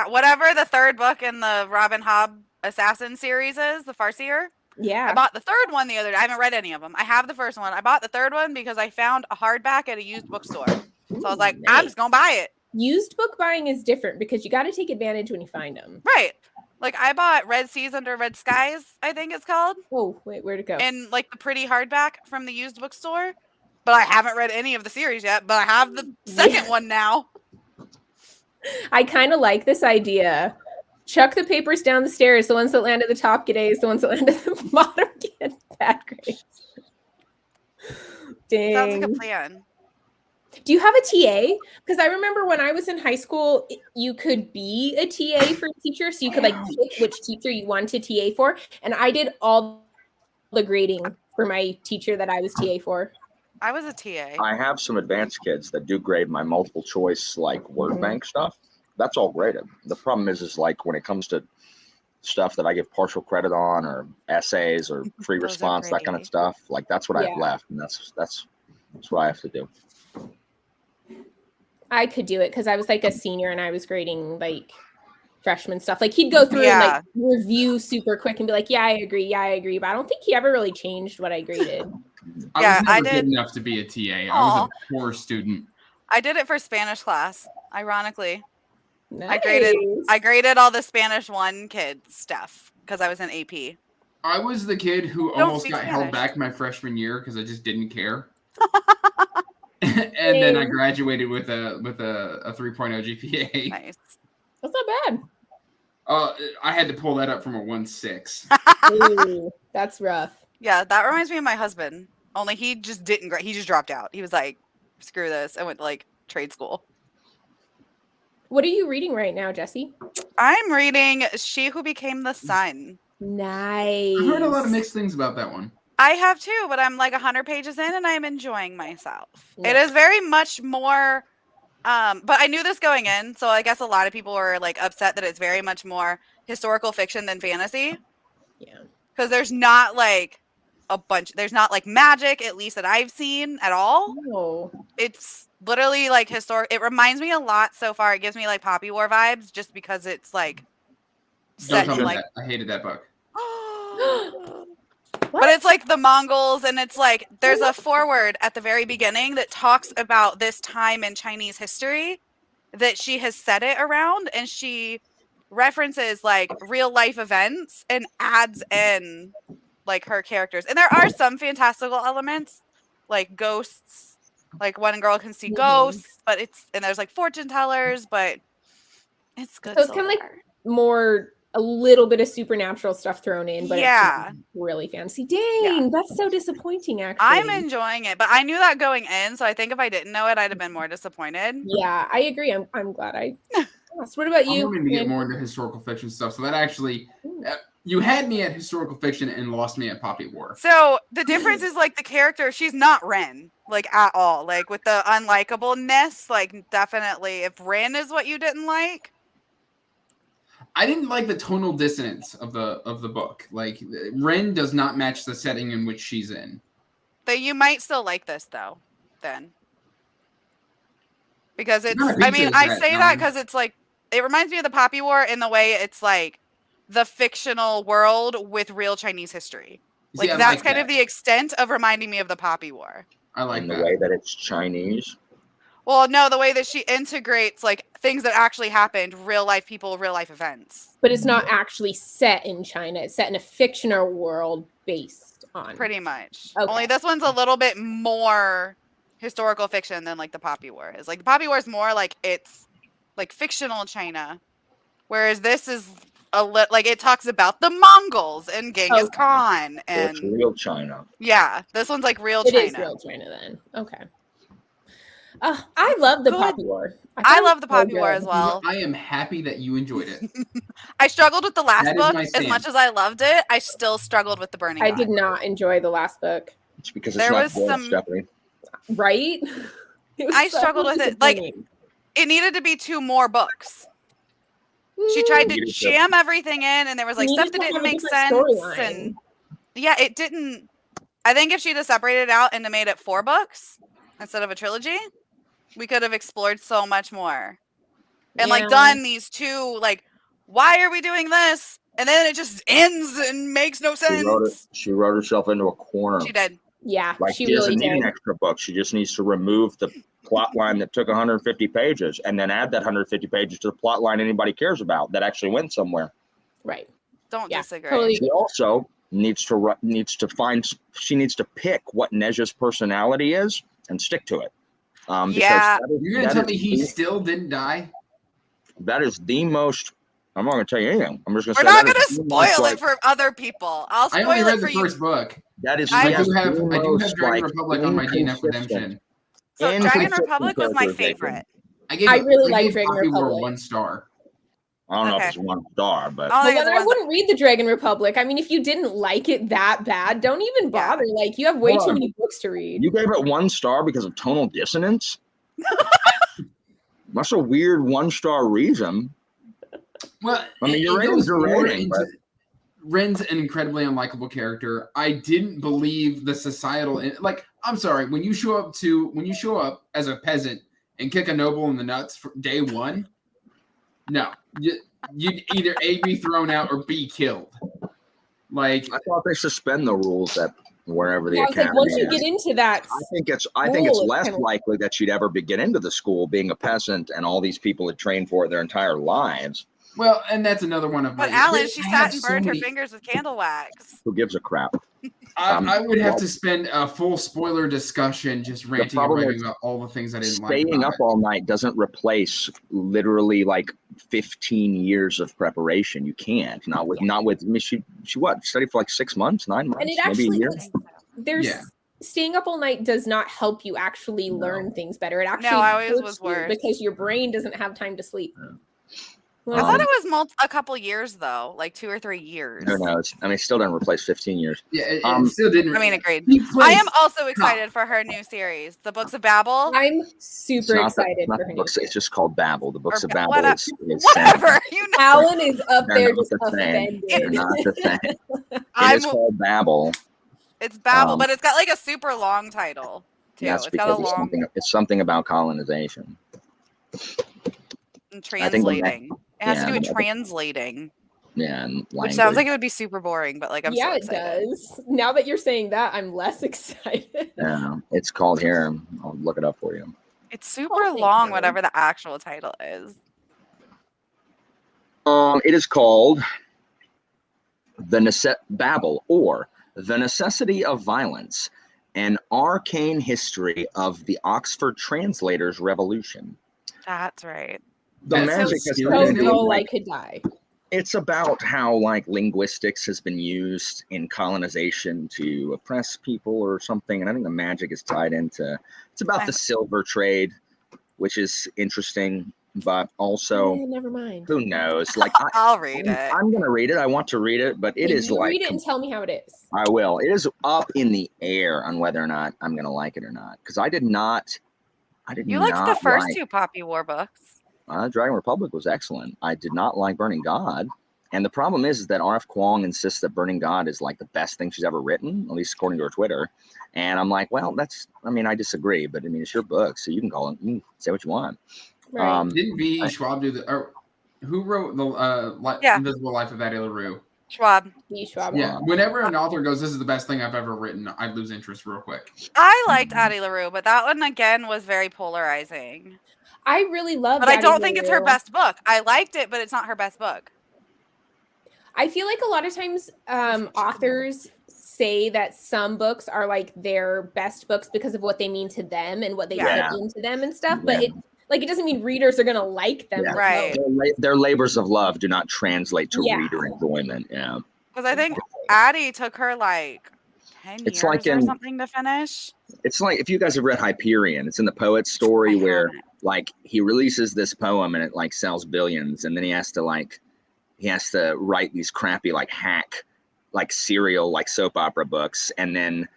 whatever the third book in the Robin Hobb Assassin series is, the Farseer. Yeah. I bought the third one the other day. I haven't read any of them. I have the first one. I bought the third one because I found a hardback at a used bookstore. So I was like, I'm just going to buy it. Used book buying is different because you got to take advantage when you find them. Right. Like I bought Red Seas Under Red Skies, I think it's called. Oh, wait, where'd it go? And like the pretty hardback from the used bookstore. But I haven't read any of the series yet, but I have the second one now. I kind of like this idea. Chuck the papers down the stairs. The ones that land at the top get A's. The ones that land at the bottom get bad grades. Dang. Sounds like a plan. Do you have a TA? Because I remember when I was in high school, you could be a TA for a teacher. So you could like pick which teacher you wanted to TA for. And I did all the grading for my teacher that I was TA for. I was a TA. I have some advanced kids that do grade my multiple choice, like word bank stuff. That's all graded. The problem is like when it comes to stuff that I give partial credit on or essays or free response, that kind of stuff, like that's what I've left. And that's what I have to do. I could do it because I was like a senior and I was grading like freshman stuff. Like he'd go through and like review super quick and be like, yeah, I agree. But I don't think he ever really changed what I graded. I was never good enough to be a TA. I was a poor student. I did it for Spanish class, ironically. Nice. I graded all the Spanish 1 kids stuff because I was in AP. I was the kid who almost got held back my freshman year because I just didn't care. And then I graduated with a 3.0 GPA. Nice. That's not bad. I had to pull that up from a 1.6. Ooh, that's rough. Yeah, that reminds me of my husband. Only he just didn't. He just dropped out. He was like, "Screw this." I went to like trade school. What are you reading right now, Jesse? I'm reading She Who Became the Sun. Nice. I've heard a lot of mixed things about that one. I have too, but I'm like 100 pages in and I'm enjoying myself. Yeah. It is very much more, but I knew this going in, so I guess a lot of people were like upset that it's very much more historical fiction than fantasy. Yeah. Because there's not like there's not like magic, at least that I've seen at all. No. It's literally like historic. It reminds me a lot so far. It gives me like Poppy War vibes just because it's like set in like. I hated that book. But it's like the Mongols, and it's like there's a foreword at the very beginning that talks about this time in Chinese history that she has set it around, and she references like real life events and adds in like her characters. And there are some fantastical elements, like ghosts, like one girl can see ghosts, but and there's like fortune tellers, but it's good. So it's kind of like more a little bit of supernatural stuff thrown in, but it's really fancy. Dang, that's so disappointing, actually. I'm enjoying it, but I knew that going in, so I think if I didn't know it, I'd have been more disappointed. Yeah, I agree. I'm glad I asked. What about you? I'm going to get more into historical fiction stuff, so that actually... you had me at historical fiction and lost me at Poppy War. So the difference is like the character, she's not Ren, like at all. Like with the unlikableness, like definitely if Ren is what you didn't like. I didn't like the tonal dissonance of the book. Like Ren does not match the setting in which she's in. But you might still like this though, then. Because it's I say that because it's like it reminds me of the Poppy War in the way it's like the fictional world with real Chinese history. Like that's kind of the extent of reminding me of the Poppy War. I like the way that it's Chinese. Well, no, the way that she integrates like things that actually happened, real life people, real life events. But it's not actually set in China. It's set in a fictional world based on. Pretty much. Okay. Only this one's a little bit more historical fiction than like the Poppy War is. Like the Poppy War is more like it's like fictional China, whereas this is like it talks about the Mongols and Genghis Khan, and it's real China. Yeah, this one's like real It China. is real China then. Okay. I love the Poppy War. I love the Poppy War as well. I am happy that you enjoyed it. I struggled with the last book as much as I loved it. I still struggled with the Burning God. I did not enjoy the last book. It's because it's not good, Stephanie. Right? I struggled with it. Like, it needed to be 2 more books. She tried to jam everything in, and there was like stuff that didn't make sense. And yeah, it didn't. I think if she'd have separated it out and made it 4 books instead of a trilogy, we could have explored so much more. And like done these 2, like, why are we doing this? And then it just ends and makes no sense. She wrote herself into a corner. She did. Yeah, like she doesn't need an extra book. She just needs to remove the plot line that took 150 pages and then add that 150 pages to the plot line anybody cares about that actually went somewhere. Right. Don't disagree. Totally. She also needs to pick what Neja's personality is and stick to it. You're gonna tell me he still didn't die? That is the most. I'm not gonna tell you anything. I'm just gonna. We're not gonna spoil it for other people. I'll spoil it for you. I only read the first book. That is. I do have Dragon Republic on my DNF Redemption. So Dragon Republic was my favorite. I really like Dragon Poppy Republic. War 1 star. I don't know if it's 1 star, but I wouldn't read the Dragon Republic. I mean, if you didn't like it that bad, don't even bother. Like, you have way too many books to read. You gave it 1 star because of tonal dissonance? That's a weird 1-star reason. Well, I mean, your ratings are rating. Ren's an incredibly unlikable character. I didn't believe the societal like. I'm sorry, when you show up as a peasant and kick a noble in the nuts for day 1, no, you'd either A, be thrown out or B, killed. Like, I thought they suspend the rules at wherever the academy. Like, once you get into that, I think it's less likely that she'd ever get into the school being a peasant and all these people had trained for it their entire lives. Well, and that's another one of my. But Alan, she sat and burned her fingers with candle wax. Who gives a crap? I would have to spend a full spoiler discussion just ranting and raving about all the things I didn't like. Staying up all night doesn't replace literally like 15 years of preparation. You can't. Not with. I mean, she studied for like 6 months, 9 months, and it maybe actually, a year. Staying up all night does not help you actually learn things better. It actually always was worse because your brain doesn't have time to sleep. I thought it was a couple years though, like 2 or 3 years. No, I mean, it still didn't replace 15 years. Yeah, it still didn't. I mean, agreed. I am also excited for her new series, The Books of Babel. I'm super excited for her new series. It's just called Babel. The Books of Babel is whatever. Alan is up there just offended. They're not the same. It's called Babel. It's Babel, but it's got like a super long title too. That's it's got a long. It's something about colonization. And translating. It has to do with translating. Yeah, and language. Which sounds like it would be super boring, but like I'm so excited. It does. Now that you're saying that, I'm less excited. Yeah, it's called here. I'll look it up for you. It's super long, whatever the actual title is. It is called Babel, or The Necessity of Violence, an arcane history of the Oxford Translators' Revolution. That's right. The magic has I could die. It's about how like linguistics has been used in colonization to oppress people or something, and I think the magic is tied into. It's about the silver trade, which is interesting, but also never mind. Who knows? Like I'll read it. I'm gonna read it. I want to read it, but it is like read it and tell me how it is. I will. It is up in the air on whether or not I'm gonna like it or not, because I did not. You liked the first 2 Poppy War books. Dragon Republic was excellent. I did not like Burning God. And the problem is that R.F. Kuang insists that Burning God is like the best thing she's ever written, at least according to her Twitter. And I'm like, well, I disagree, but I mean, it's your book, so you can call it, you can say what you want. Right. Didn't V. Schwab do who wrote the Invisible Life of Addie LaRue? Schwab. Yeah. Whenever an author goes, this is the best thing I've ever written, I lose interest real quick. I liked Addie LaRue, but that one again was very polarizing. I really love But I don't think it's her best book. I liked it, but it's not her best book. I feel like a lot of times authors say that some books are like their best books because of what they mean to them and what they put into them and stuff. But Like, it doesn't mean readers are going to like them. Yeah. Right. Their labors of love do not translate to reader enjoyment. Yeah. Because I think Addie took her like 10 years or something to finish. It's like, if you guys have read Hyperion, it's in the poet's story where like he releases this poem and it like sells billions, and then he has to write these crappy like hack like serial like soap opera books, and then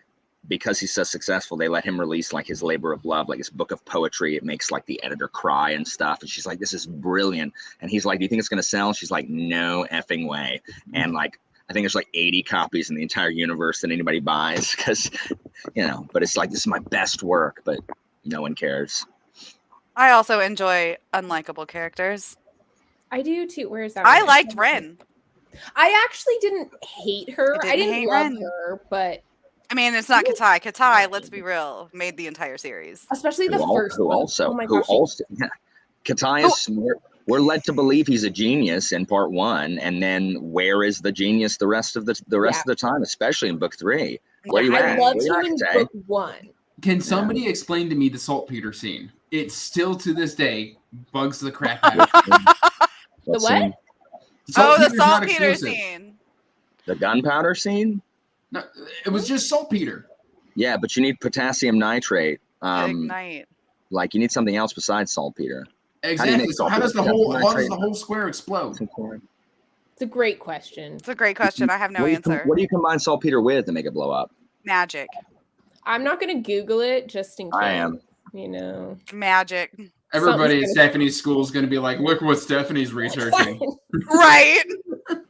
because he's so successful, they let him release like his labor of love, like his book of poetry. It makes like the editor cry and stuff. And she's like, this is brilliant. And he's like, do you think it's going to sell? And she's like, no effing way. And like, I think there's like 80 copies in the entire universe that anybody buys because, but it's like, this is my best work, but no one cares. I also enjoy unlikable characters. I do too. Where is that? I liked Ren. I actually didn't hate her. I didn't love Ren. her, but I mean, it's not Katai. Katai, let's be real, made the entire series. Especially the first one. Katai is smart. We're led to believe he's a genius in part 1, and then where is the genius the rest of the time, especially in book 3? Where you at? I loved him in book 1. Can somebody explain to me the saltpeter scene? It still to this day bugs the crap out of me. The what? The saltpeter scene. The gunpowder scene? No, it was just saltpeter. Yeah, but you need potassium nitrate. Ignite. Like you need something else besides saltpeter. Exactly. So how does the whole square explode? It's a great question. It's a great question. I have no answer. What do you combine saltpeter with to make it blow up? Magic. I'm not going to Google it just in case. I am. Magic. Everybody at Stephanie's school is going to be like, look what Stephanie's researching. Right.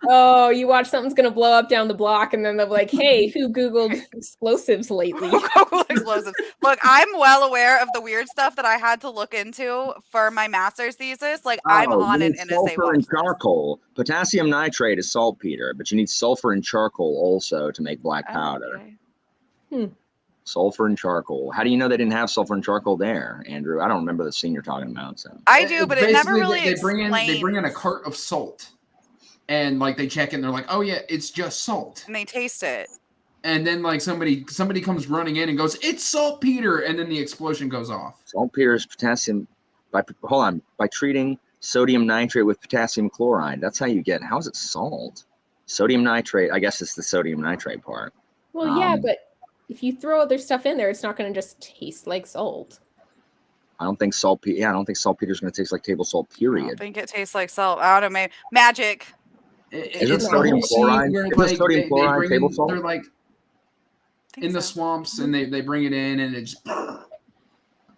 Oh, you watch something's going to blow up down the block, and then they'll be like, hey, who Googled explosives lately? Google explosives. Look, I'm well aware of the weird stuff that I had to look into for my master's thesis. Like, I'm on an NSA sulfur and charcoal. Potassium nitrate is saltpeter, but you need sulfur and charcoal also to make black powder. Okay. Sulfur and charcoal. How do you know they didn't have sulfur and charcoal there, Andrew? I don't remember the scene you're talking about. So I do, but it never really they bring in a cart of salt, and like they check it and they're like, oh yeah, it's just salt, and they taste it, and then like somebody comes running in and goes, it's saltpeter, and then the explosion goes off. Saltpeter is potassium by treating sodium nitrate with potassium chloride. That's how you get. How is it salt? Sodium nitrate. I guess it's the sodium nitrate part. Well, yeah, but if you throw other stuff in there, it's not going to just taste like salt. I don't think saltpeter. Yeah, I don't think saltpeter is going to taste like table salt. Period. I don't think it tastes like salt. I don't know. Maybe magic. Is it sodium chloride? Is it sodium chloride table salt? They're like in the swamps, and they bring it in, and it's.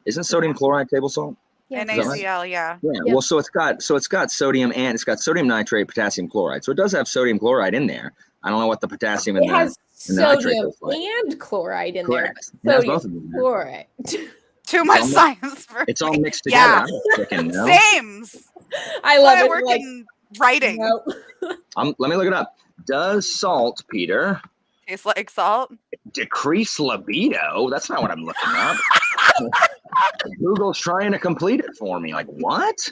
Isn't sodium chloride table salt? Yeah. NaCl, yeah. Well, so it's got sodium and it's got sodium nitrate, potassium chloride. So it does have sodium chloride in there. I don't know what the potassium in there. Sodium and chloride in there. Sodium chloride. Too much science for it's all mixed together. Yeah. Sames. I love it. I work in writing. Let me look it up. Does saltpeter taste like salt? Decrease libido? That's not what I'm looking up. Google's trying to complete it for me. Like what?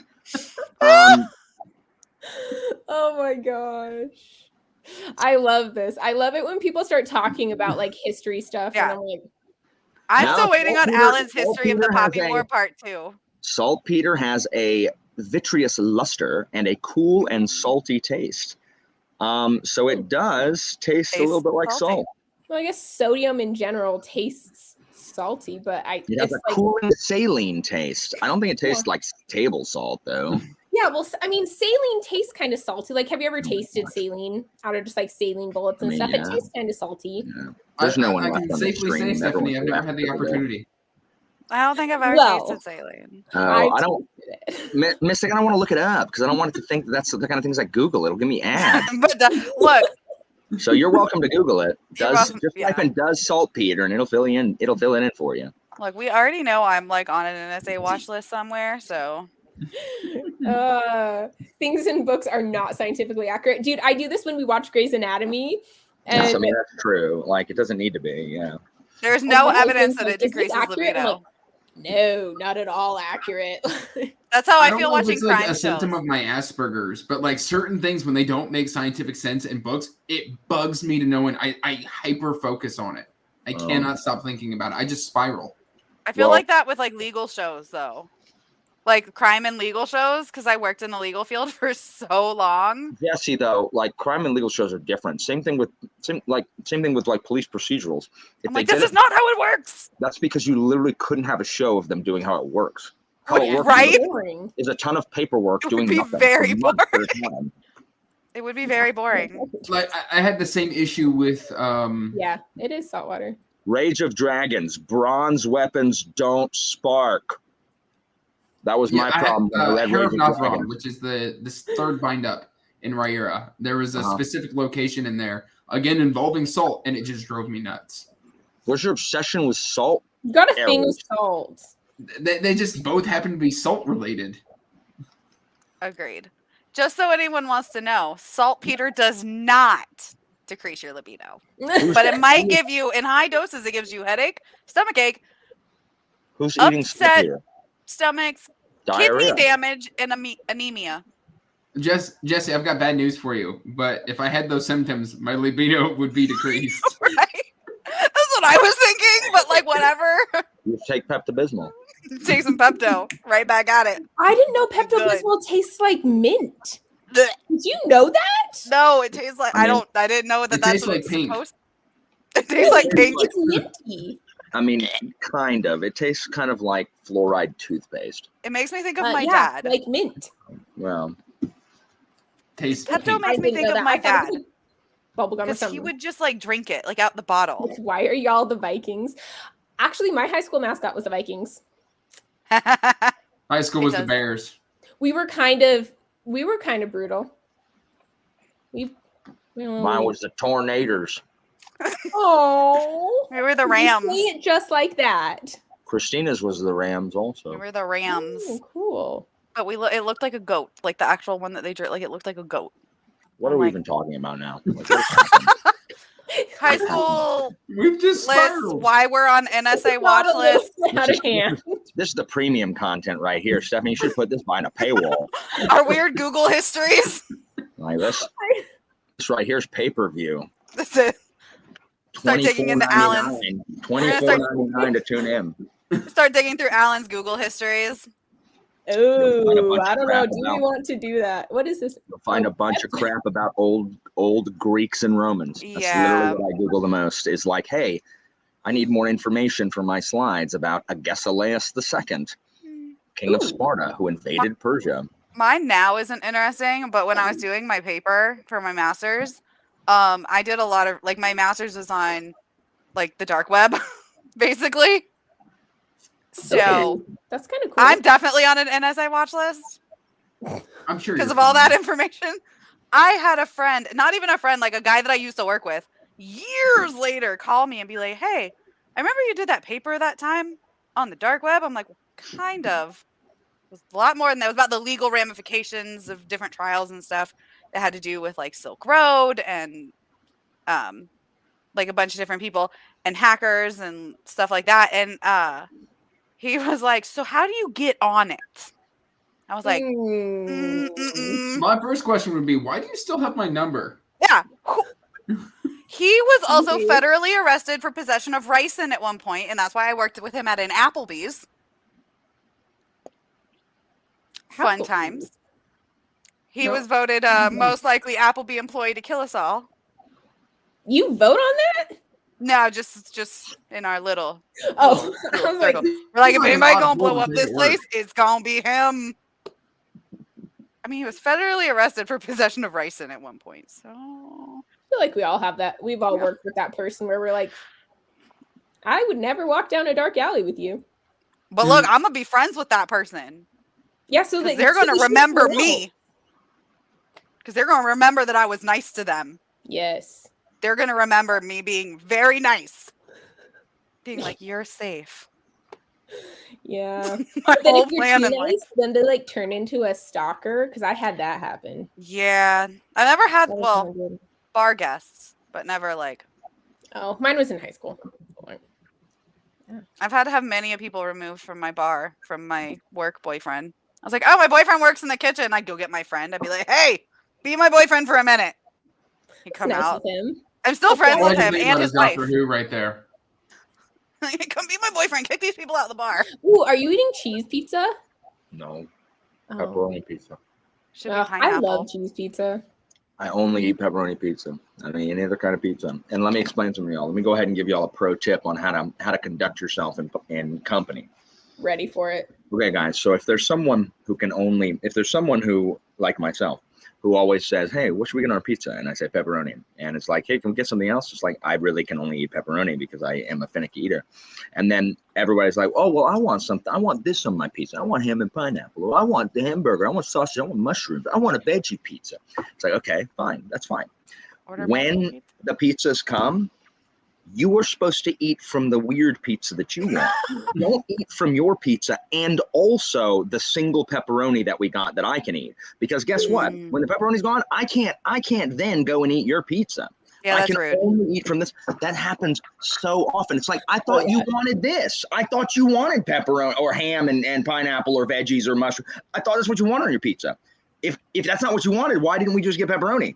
Oh my gosh. I love this. I love it when people start talking about like history stuff. Yeah. And I'm like, I'm still waiting on Alan's history of the Poppy War Part 2. Saltpeter has a vitreous luster and a cool and salty taste. So it does taste a little bit like salt. Well, I guess sodium in general tastes salty, but it has a cooling saline taste. I don't think it tastes like table salt though. Yeah, well, I mean, saline tastes kind of salty. Like, have you ever tasted saline out of just like saline bullets and stuff? Yeah. It tastes kind of salty. Yeah. There's no one I left can on safely the say, Stephanie, I've never had the opportunity. I don't think I've ever tasted saline. I don't, Mystic, I don't want to look it up because I don't want it to think that's the kind of things I Google. It'll give me ads. But look. So you're welcome to Google it. Just type in "does saltpeter" and it'll fill it in for you. Look, we already know I'm like on an NSA watch list somewhere, so. Things in books are not scientifically accurate. Dude, I do this when we watch Grey's Anatomy. And yes, I mean, that's true. Like, it doesn't need to be, yeah. There's no evidence that it decreases libido. Like, no, not at all accurate. That's how I feel watching crime shows. A symptom of my Asperger's, but like certain things, when they don't make scientific sense in books, it bugs me to know, and I hyper focus on it. I cannot stop thinking about it. I just spiral. I feel like that with like legal shows, though. like crime and legal shows because I worked in the legal field for so long. Jesse, though, like crime and legal shows are different. Same thing with like police procedurals. I'm like, this is not how it works. That's because you literally couldn't have a show of them doing how it works. How it works right? is a ton of paperwork doing nothing. Very boring. It would be very boring. Like I had the same issue with yeah, it is saltwater. Rage of Dragons, bronze weapons don't spark. That was my problem. Hair of Nazron, which is this third bind up in Rhaenyra. There was a specific location in there, again involving salt, and it just drove me nuts. What's your obsession with salt? You got a thing with salt. They just both happen to be salt related. Agreed. Just so anyone wants to know, saltpeter does not decrease your libido, but it might give you, in high doses, it gives you headache, stomach ache, who's eating saltpeter? Stomachs, Diarrhea. kidney damage, and anemia. Jesse, I've got bad news for you. But if I had those symptoms, my libido would be decreased. Right? That's what I was thinking, but like whatever. You take Pepto-Bismol. Take some Pepto. Right back at it. I didn't know Pepto-Bismol tastes like mint. Did you know that? No, it tastes like I didn't know that that's what it's supposed. It tastes like pink. It's minty. I mean, kind of. It tastes kind of like fluoride toothpaste. It makes me think of my dad. Like mint. Well, Pepto makes me think of my dad. Bubblegum because he would just like drink it like out the bottle. Why are y'all the Vikings? Actually, my high school mascot was the Vikings. High school was the Bears. We were kind of brutal. Mine was the Tornadoes. Oh, we were the Rams. You say it just like that. Christina's was the Rams also. We were the Rams. Oh, cool. But it looked like a goat, like the actual one that they drew. Like it looked like a goat. What are we even talking about now? High school. We've just list why we're on NSA watch list. This is the premium content right here, Stephanie. You should put this behind a paywall. Our weird Google histories. Like this right here's pay-per-view. That's it. Start digging into Alan's. $24.99 to tune in. Start digging through Alan's Google histories. Oh, I don't know. Do we want to do that? What is this? You'll find a bunch of crap about old Greeks and Romans. That's literally what I Google the most. Is like, hey, I need more information for my slides about Agesilaus II, king of Sparta, who invaded Persia. Mine now isn't interesting, but when I was doing my paper for my master's, I did a lot of like my master's was on like the dark web, basically. So that's kind of cool. I'm definitely on an NSA watch list. I'm sure because of all that information. I had a friend, not even a friend, like a guy that I used to work with, years later, call me and be like, "Hey, I remember you did that paper that time on the dark web." I'm like, kind of. It was a lot more than that. It was about the legal ramifications of different trials and stuff. It had to do with like Silk Road and like a bunch of different people and hackers and stuff like that. And he was like, "So how do you get on it?" I was like, My first question would be, why do you still have my number? Yeah. He was also federally arrested for possession of ricin at one point, and that's why I worked with him at an Applebee's. Fun times. He was voted most likely Applebee employee to kill us all. You vote on that? No, just in our little. Oh, I was like, we're like, if anybody gonna blow up this place, it's gonna be him. I mean, he was federally arrested for possession of ricin at one point. So I feel like we all have that. We've all worked with that person where we're like, I would never walk down a dark alley with you. But look, I'm gonna be friends with that person. Yeah, so they're gonna remember me. Because they're gonna remember that I was nice to them. Yes. They're going to remember me being very nice. Being like, you're safe. Yeah. My then whole if you're plan too in nice, then they like turn into a stalker. Because I had that happen. Yeah. I never had, bar guests. But never like. Oh, mine was in high school. Yeah. I've had to have many people removed from my bar. From my work boyfriend. I was like, oh, my boyfriend works in the kitchen. I'd go get my friend. I'd be like, hey, be my boyfriend for a minute. He'd come out. I'm still friends with him and his wife. Doctor Who right there. Come be my boyfriend. Kick these people out of the bar. Ooh, are you eating cheese pizza? No, Oh. pepperoni pizza. Should be I pineapple. love cheese pizza. I only eat pepperoni pizza. I mean, any other kind of pizza. And let me explain something to y'all. Let me go ahead and give y'all a pro tip on how to conduct yourself in company. Ready for it. Okay, guys. So if there's someone who, like myself, who always says, "Hey, what should we get on our pizza?" and I say pepperoni, and it's like, "Hey, can we get something else?" It's like, I really can only eat pepperoni because I am a finicky eater. And then everybody's like, "Oh, well, I want something. I want this on my pizza. I want ham and pineapple. Or I want the hamburger. I want sausage. I want mushrooms. I want a veggie pizza." It's like, okay, fine, that's fine. When the pizzas come, you are supposed to eat from the weird pizza that you want. Don't eat from your pizza and also the single pepperoni that we got that I can eat. Because guess what? When the pepperoni's gone, I can't then go and eat your pizza. Yeah, I can only eat from this. That happens so often. It's like, I thought you wanted this. I thought you wanted pepperoni or ham and pineapple or veggies or mushroom. I thought that's what you wanted on your pizza. If that's not what you wanted, why didn't we just get pepperoni?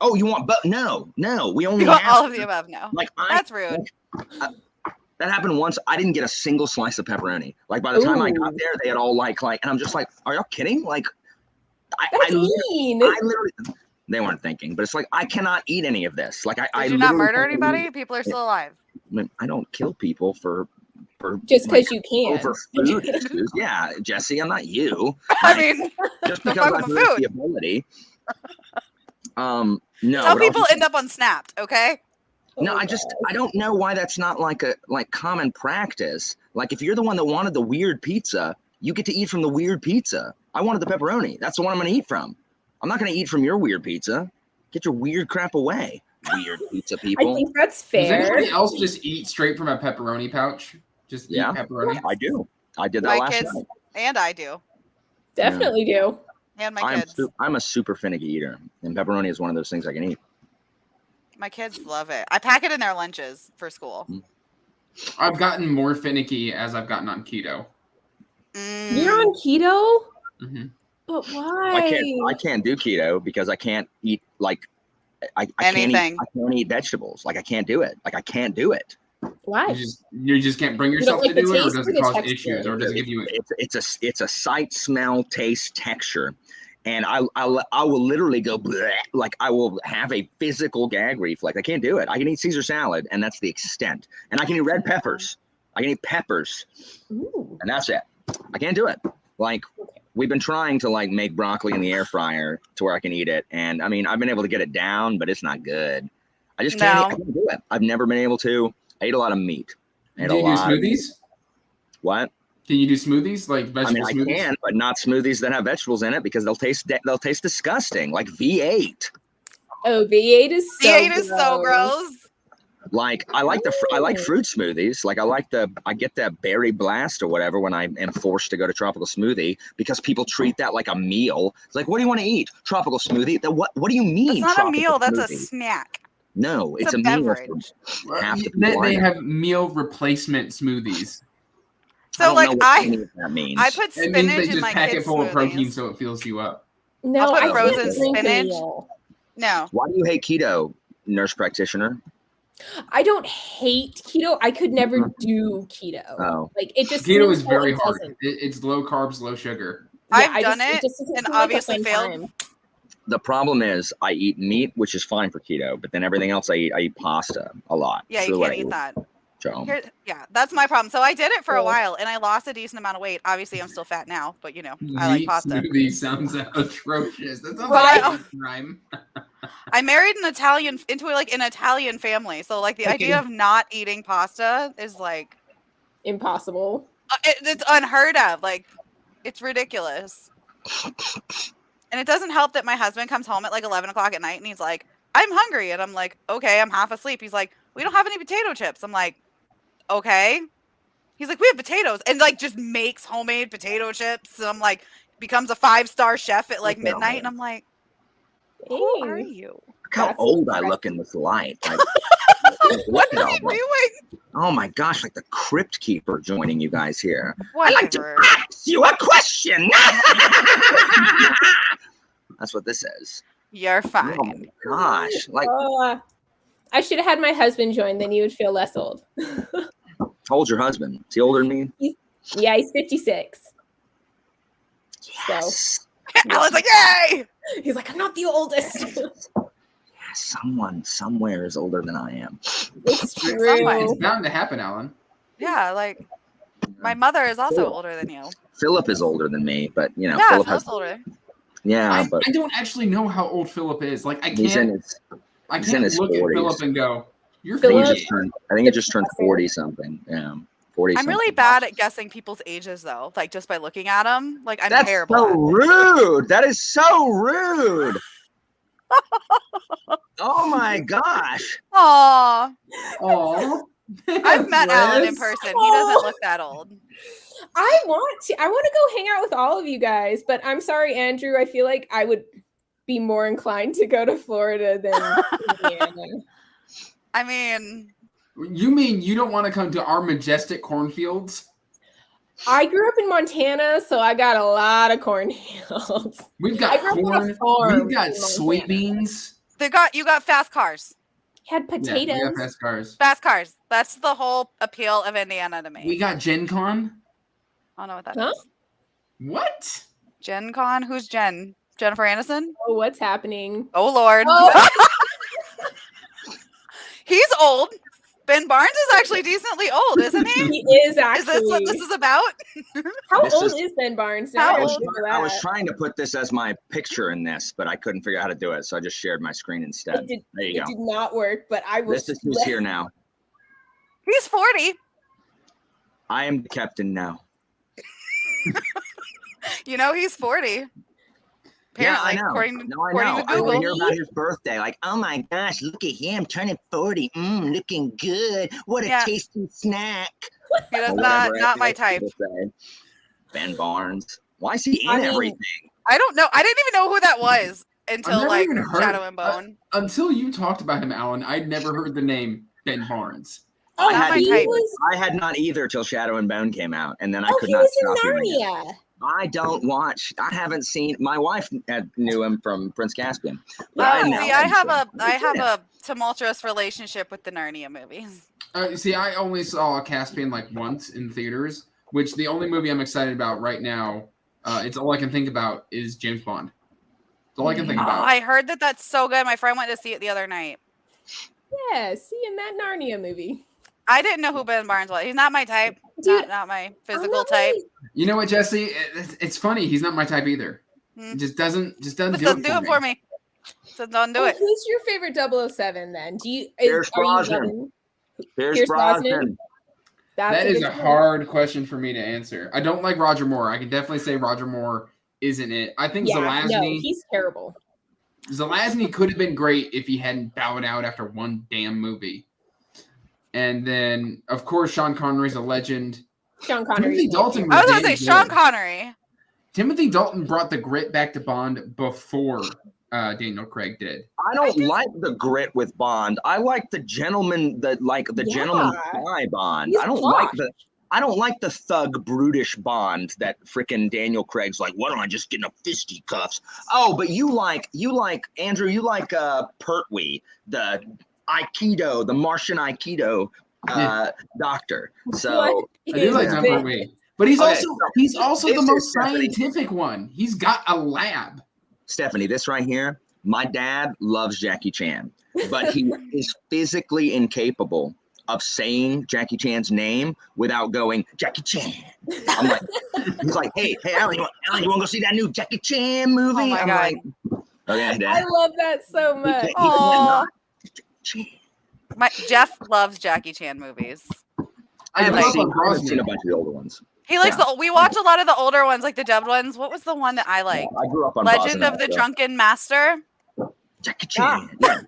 Oh, you want, but no, we only have all of the above. No, like that's rude. That happened once. I didn't get a single slice of pepperoni. Like by the time I got there, they had all like, and I'm just like, are y'all kidding? Like, I literally, they weren't thinking, but it's like, I cannot eat any of this. Like, Did you not murder anybody? People are still alive. I don't kill people for just because you can. Over food issues. Yeah, Jesse, I'm not you. I mean, just because I have the ability. No. Some people end up on Snapped, okay? No, I don't know why that's not like common practice. Like if you're the one that wanted the weird pizza, you get to eat from the weird pizza. I wanted the pepperoni. That's the one I'm going to eat from. I'm not going to eat from your weird pizza. Get your weird crap away. Weird pizza people. I think that's fair. Does anybody else just eat straight from a pepperoni pouch? Just eat pepperoni? I do. I did that last night. And I do. Definitely do. And my kids. I'm a super finicky eater, and pepperoni is one of those things I can eat. My kids love it. I pack it in their lunches for school. I've gotten more finicky as I've gotten on keto. You're on keto? Mm-hmm. But why? I can't do keto because I can't eat I can't eat vegetables. Like I can't do it. Why? You just can't bring yourself to do it, or does it cause issues, or does it give you? It's a sight, smell, taste, texture. And I will literally go bleh, like I will have a physical gag reflex. I can't do it. I can eat Caesar salad, and that's the extent. And I can eat red peppers. I can eat peppers, and that's it. I can't do it. Like we've been trying to make broccoli in the air fryer to where I can eat it, and I mean I've been able to get it down, but it's not good. I just can't. I can't do it. I've never been able to. I eat a lot of meat. Do you do smoothies? What? Can you do smoothies like vegetable smoothies? I can, but not smoothies that have vegetables in it because they'll taste disgusting, like V8. Oh, V8 is so gross. Like I like fruit smoothies. Like I get that berry blast or whatever when I am forced to go to tropical smoothie because people treat that like a meal. It's like, what do you want to eat? Tropical smoothie? What do you mean? It's not a meal. That's a snack. No, it's a beverage. Meal. They have meal replacement smoothies. So that means. I put spinach in my kids' pack it full of protein so it fills you up. No, I put frozen spinach. No. Why do you hate keto, nurse practitioner? I don't hate keto. I could never do keto. Oh. Like it just keto is very hard. It's low carbs, low sugar. I've done it and obviously failed. The problem is I eat meat, which is fine for keto, but then everything else I eat pasta a lot. Yeah, you can't eat that. That's my problem. So I did it for a while and I lost a decent amount of weight. Obviously, I'm still fat now, but I like pasta. Smoothie sounds atrocious. That sounds like a crime. I married an Italian family, so the idea of not eating pasta is impossible. It's unheard of. It's ridiculous. And it doesn't help that my husband comes home at 11 o'clock at night and he's like, "I'm hungry," and I'm like, "Okay, I'm half asleep." He's like, "We don't have any potato chips." I'm like, "Okay." He's like, "We have potatoes," and just makes homemade potato chips. And I'm like, becomes a 5-star chef at midnight, and I'm like, "Who are you?" Look how old I look in this light. What are you doing? Oh my gosh, the crypt keeper joining you guys here. Whatever. I'd like to ask you a question. That's what this is. You're fine. Oh my gosh. I should have had my husband join, then you would feel less old. How old's your husband? Is he older than me? He's 56. Yes. So Alan's like, yay! He's like, I'm not the oldest. Someone somewhere is older than I am. It's true. It's bound to happen, Alan. Yeah, like my mother is also older than you. Philip is older than me, but Yeah, Philip's older. Yeah, I don't actually know how old Philip is. Like, I he's can't in his look 40s. at Philip and go, "You're Philip- 40." I think he just turned 40 something. Yeah, 40. I'm really bad at guessing people's ages though, like just by looking at them. Like I'm That's terrible. so at it. rude. That is so rude. Oh my gosh. Aw, Oh, I've met Alan in person. He doesn't look that old. I want to go hang out with all of you guys, but I'm sorry, Andrew. I feel like I would be more inclined to go to Florida than Indiana. I mean, You mean you don't want to come to our majestic cornfields? I grew up in Montana, so I got a lot of cornfields. We've I got grew up on a corn. farm We've got in soybeans. you got fast cars. Had Yeah, potatoes. we got fast cars. Fast cars. That's the whole appeal of Indiana to me. We got Gen Con. I don't know what that Huh? is. What? Gen Con? Who's Jen? Jennifer Aniston? Oh, what's happening? Oh Lord. Oh. He's old. Ben Barnes is actually decently old, isn't he? He is actually. Is this what this is about? How This old is- is Ben Barnes? How Now I old- gotta Google I was that. trying to put this as my picture in this, but I couldn't figure out how to do it, so I just shared my screen instead. It There you go. did not work, but I was. This is who's here now. He's 40. I am the captain now. You know he's 40. Yeah, I Apparently, know. according No, I according know. to I want to Google. hear about his birthday. Like, oh my gosh, look at him turning 40. Looking good. What a Yeah. tasty snack. He does Or not whatever my else type. people say. Ben Barnes. Why is he I in mean, everything? I don't know. I didn't even know who that was until never like even heard- Shadow and Bone. Until you talked about him, Alan, I'd never heard the name Ben Barnes. Oh, Not my he type. was. I had not either till Shadow and Bone came out, and then I Oh, could he not was stop hearing in it. Narnia. I don't watch. I haven't seen. My wife knew him from Prince Caspian. But I Yeah. know See, I him have from- I have a tumultuous relationship with the Narnia movies. See, I only saw Caspian like once in theaters, which the only movie I'm excited about right now, it's all I can think about is James Bond. That's all I can think Oh, about. I heard that that's so good. My friend went to see it the other night. Yeah, see in that Narnia movie. I didn't know who Ben Barnes was. He's not my type. Dude, not my I'm physical not type. really- You know what, Jesse? It's funny. He's not my type either. Hmm. It just doesn't Just do doesn't do it for me. So don't do Oh, it. who's your favorite 007 then? Do you? Pierce are you Brosnan. loving- Pierce Pierce Brosnan? Brosnan. That's That is good a one. hard question for me to answer. I don't like Roger Moore. I can definitely say Roger Moore isn't it. I think Yeah, no, Zelazny he's terrible. could have been great if he hadn't bowed out after one damn movie. And then, of course, Sean Connery's a legend. Sean Connery. Timothy Dalton I was gonna damn say Sean good. Connery. Timothy Dalton brought the grit back to Bond before Daniel Craig did. I don't like the grit with Bond. I like the gentleman, gentleman spy Bond. He's I don't like the thug brutish Bond that frickin' Daniel Craig's like, why don't I just get in a fisticuffs? Oh, but you like Andrew, you like Pertwee, the Aikido, the Martian Aikido doctor. So What I do like is John this? Pertwee. But he's Okay, also this the is most Stephanie. scientific one. He's got a lab. Stephanie, this right here, my dad loves Jackie Chan, but he is physically incapable of saying Jackie Chan's name without going, Jackie Chan. I'm like, he's like, hey, Alan, you want to go see that new Jackie Chan movie? Oh my I'm God. like, okay, I Dad. love that so much. Aw. Chan. Jeff loves Jackie Chan movies. I haven't love seen Brosnan. a bunch of the older ones. He likes Yeah. we watch a lot of the older ones, like the dubbed ones. What was the one that I liked? I grew up on Legend Brosnan, of the so- Drunken Master. Jackie Chan. Yeah.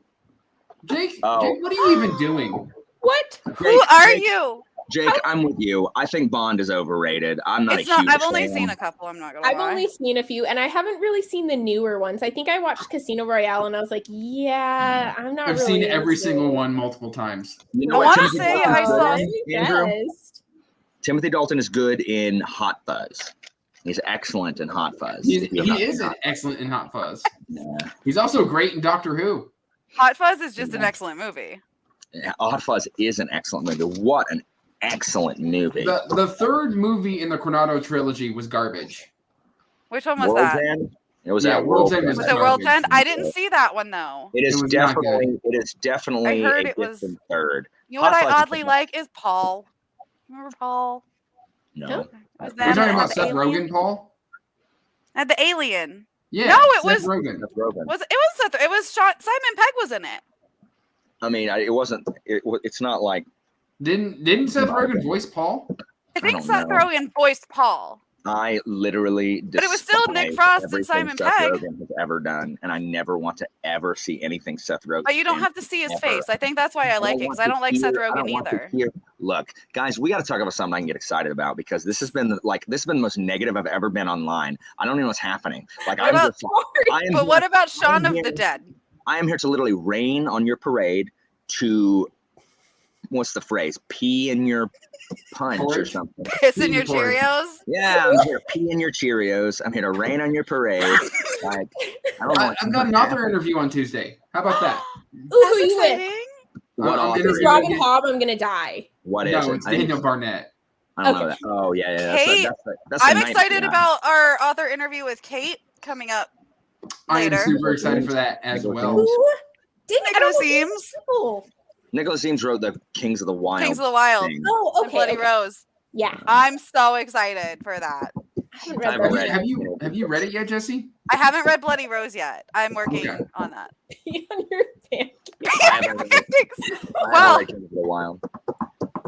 Jake, Oh. Jake, what are you even doing? What? Who are you? Jake, I'm with you. I think Bond is overrated. I'm not It's a not. huge I've only fan. seen a couple. I'm not gonna I've lie. only seen a few, and I haven't really seen the newer ones. I think I watched Casino Royale, and I was like, "Yeah, I'm not." I've really seen every into single it. one multiple times. You I know what wanna Timothy say Dalton I is saw- good in, Andrew? Yes. Timothy Dalton is good in Hot Fuzz. He's excellent in Hot Fuzz. He If you have not is seen Hot excellent in Hot Fuzz. Yeah. He's also great in Doctor Who. Hot Fuzz is just an excellent movie. Hot Fuzz is an excellent movie. What an excellent movie. The third movie in the Coronado trilogy was garbage. Which one was World's that? End. It was Yeah, at World's World's End End. was Was it World's garbage. End? I didn't see that one though. It is was not good. definitely. It is definitely. I heard a it was- distant third. You know what Hot I Fuzz is oddly the like is Paul. Remember Paul? No. No. Was Are you them talking and about the Seth alien? Rogen, Paul? And the alien. Yeah. No, it Seth was- Rogen. That's Rogan. It was Simon Pegg was in it. I mean, it wasn't. It's not like. Didn't Seth Rogen voice Paul? I think don't Seth know. Rogen voiced Paul. I literally. But it was still Nick despise Frost and everything Simon Seth Pegg. Rogen has ever done, and I never want to ever see anything Seth Rogen. But you don't in have to see his ever. face. I think that's why I like it, because I don't like Seth Rogen either. Look, guys, we got to talk about something I can get excited about, because this has been the most negative I've ever been online. I don't even know what's happening. Like, What about- But what about Shaun of here- the Dead? I am here to literally rain on your parade, to what's the phrase? Pee in your punch or Porridge? something. Piss in your Porridge. Cheerios? Yeah, I'm here to pee in your Cheerios. I'm here to rain on your parade. Like, I don't know. I've got an author interview on Tuesday. How about that? Ooh, That's who you with? exciting. What I'm author If it's is Robin it? Hobb, I'm gonna die. What is No, it? it's Daniel Barnett. I don't know Okay. that. Oh yeah. Kate, That's the I'm night excited behind. about our author interview with Kate coming up I am later. super excited for that as well. Ooh, dang it, I don't Nicholas know these Eames. people. Nicholas Eames wrote the Kings of the Wild. Kings of the Wild. thing. Oh, And okay. Bloody okay. Rose. Yeah, I'm so excited for that. I haven't I read haven't those read yet. it. Have you read it yet, Jesse? I haven't read Bloody Rose yet. I'm working Okay. on that. On your fan. I haven't read Well, Kings of the Wild.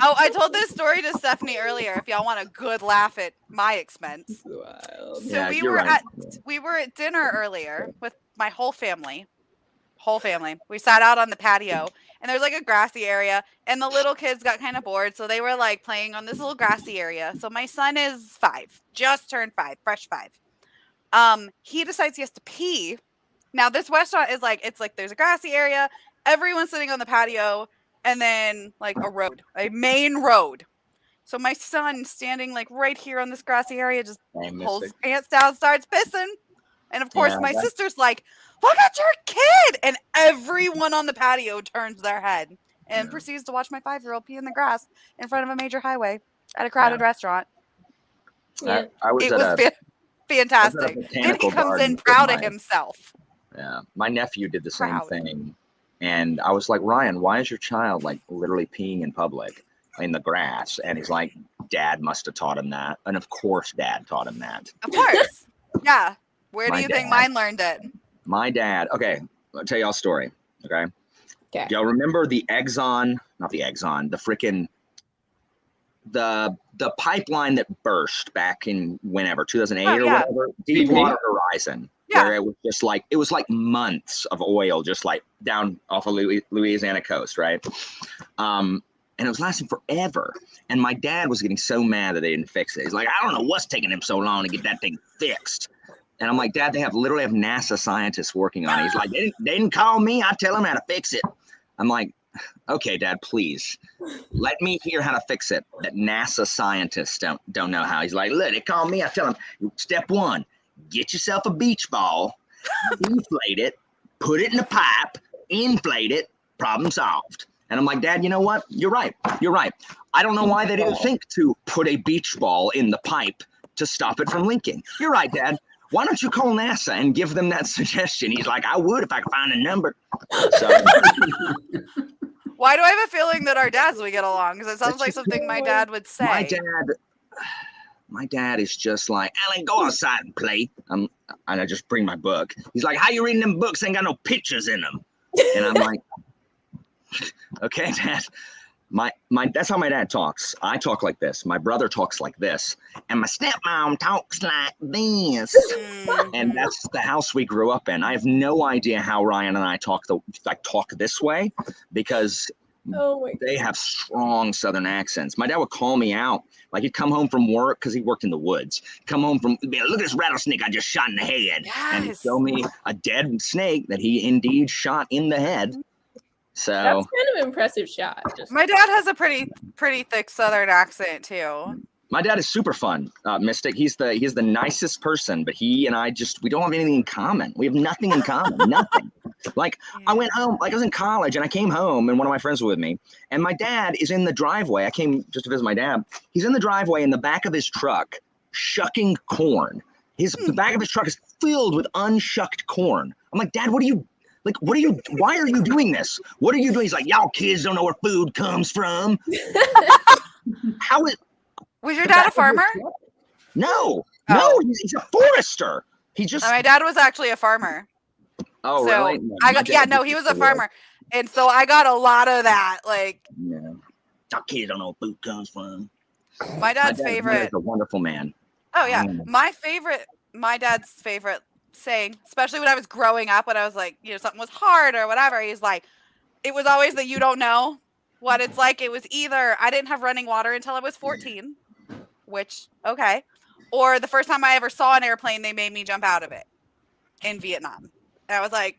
oh, I told this story to Stephanie earlier. If y'all want a good laugh at my expense. Wild. So Yeah, we you're were right. we were at dinner earlier with my whole family. We sat out on the patio, and there's like a grassy area, and the little kids got kind of bored, so they were like playing on this little grassy area. So my son is 5, just turned 5, fresh 5. He decides he has to pee. Now this restaurant is like, it's like there's a grassy area, everyone's sitting on the patio, and then like a main road. So my son, standing like right here on this grassy area, just pulls his pants down, starts pissing. And of course, my sister's like, "Look at your kid!" And everyone on the patio turns their head and proceeds to watch my 5-year-old pee in the grass in front of a major highway at a crowded restaurant. Yeah. I was It at was a fantastic. Then botanical he comes garden in with proud of my- himself. Yeah, my nephew did the same Proud. thing, and I was like, Ryan, why is your child like literally peeing in public in the grass? And he's like, Dad must have taught him that, and of course, Dad taught him that. Of course. Yeah. Where do My you think dad. mine learned it? My dad. Okay, I'll tell y'all a story. Okay. Okay. Y'all remember the the pipeline that burst back in whenever 2008 Oh, or yeah. whatever, BP? Deepwater Horizon, Yeah. where it was like months of oil just like down off of Louisiana coast, right? And it was lasting forever. And my dad was getting so mad that they didn't fix it. He's like, I don't know what's taking him so long to get that thing fixed. And I'm like, Dad, they literally have NASA scientists working on it. He's like, they didn't call me. I tell them how to fix it. I'm like, okay, Dad, please let me hear how to fix it. That NASA scientists don't know how. He's like, look, they call me. I tell them, step 1, get yourself a beach ball, inflate it, put it in a pipe, inflate it, problem solved. And I'm like, Dad, you know what? You're right. I don't know why they didn't think to put a beach ball in the pipe to stop it from leaking. You're right, Dad. Why don't you call NASA and give them that suggestion? He's like, I would if I could find a number. So Why do I have a feeling that our dads would get along? Because it sounds like something my dad would say. my dad is just like, Alan, go outside and play. And I just bring my book. He's like, how you reading them books? Ain't got no pictures in them. And I'm like, okay, Dad. That's how my dad talks. I talk like this. My brother talks like this. And my stepmom talks like this. And that's the house we grew up in. I have no idea how Ryan and I talk this way, because they have strong Southern accents. My dad would call me out. Like, he'd come home from work, because he worked in the woods. Come home from, look at this rattlesnake I just shot in the head. Yes. And he'd show me a dead snake that he indeed shot in the head. So That's kind of an impressive shot. My dad has a pretty thick Southern accent too. my dad is super fun, Mystic. He's the nicest person, but he and I we don't have anything in common. We have nothing in common, nothing. Like, I went home, like I was in college, and I came home, and one of my friends was with me, and my dad is in the driveway. I came just to visit my dad. He's in the driveway in the back of his truck, shucking corn. The back of his truck is filled with unshucked corn. I'm like, Dad, why are you doing this? What are you doing? He's like, y'all kids don't know where food comes from. Was your dad a farmer? No, he's a forester. My dad was actually a farmer. Oh, so really? He was a farmer. And so I got a lot of that. Like, y'all kids don't know where food comes from. My dad's favorite is a wonderful man. Oh yeah. My dad's favorite saying, especially when I was growing up, when I was like, something was hard or whatever, he's like, it was always that you don't know what it's like. It was either I didn't have running water until I was 14, which, okay. Or the first time I ever saw an airplane, they made me jump out of it in Vietnam. And I was like,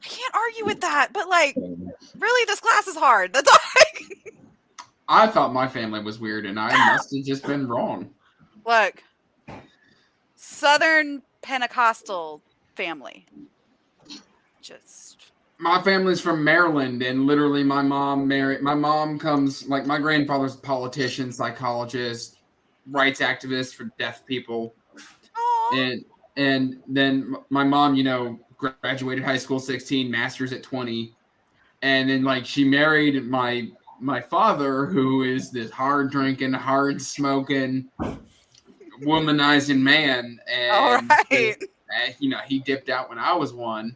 I can't argue with that, but like, really, this class is hard. That's all. I thought my family was weird, and I must have just been wrong. Look, Southern Pentecostal family. My family's from Maryland, and literally my mom comes, like, my grandfather's a politician, psychologist, rights activist for deaf people. Aww. And then my mom, graduated high school 16, master's at 20. And then, like, she married my father, who is this hard drinking, hard smoking, womanizing man. And all right. He dipped out when I was 1.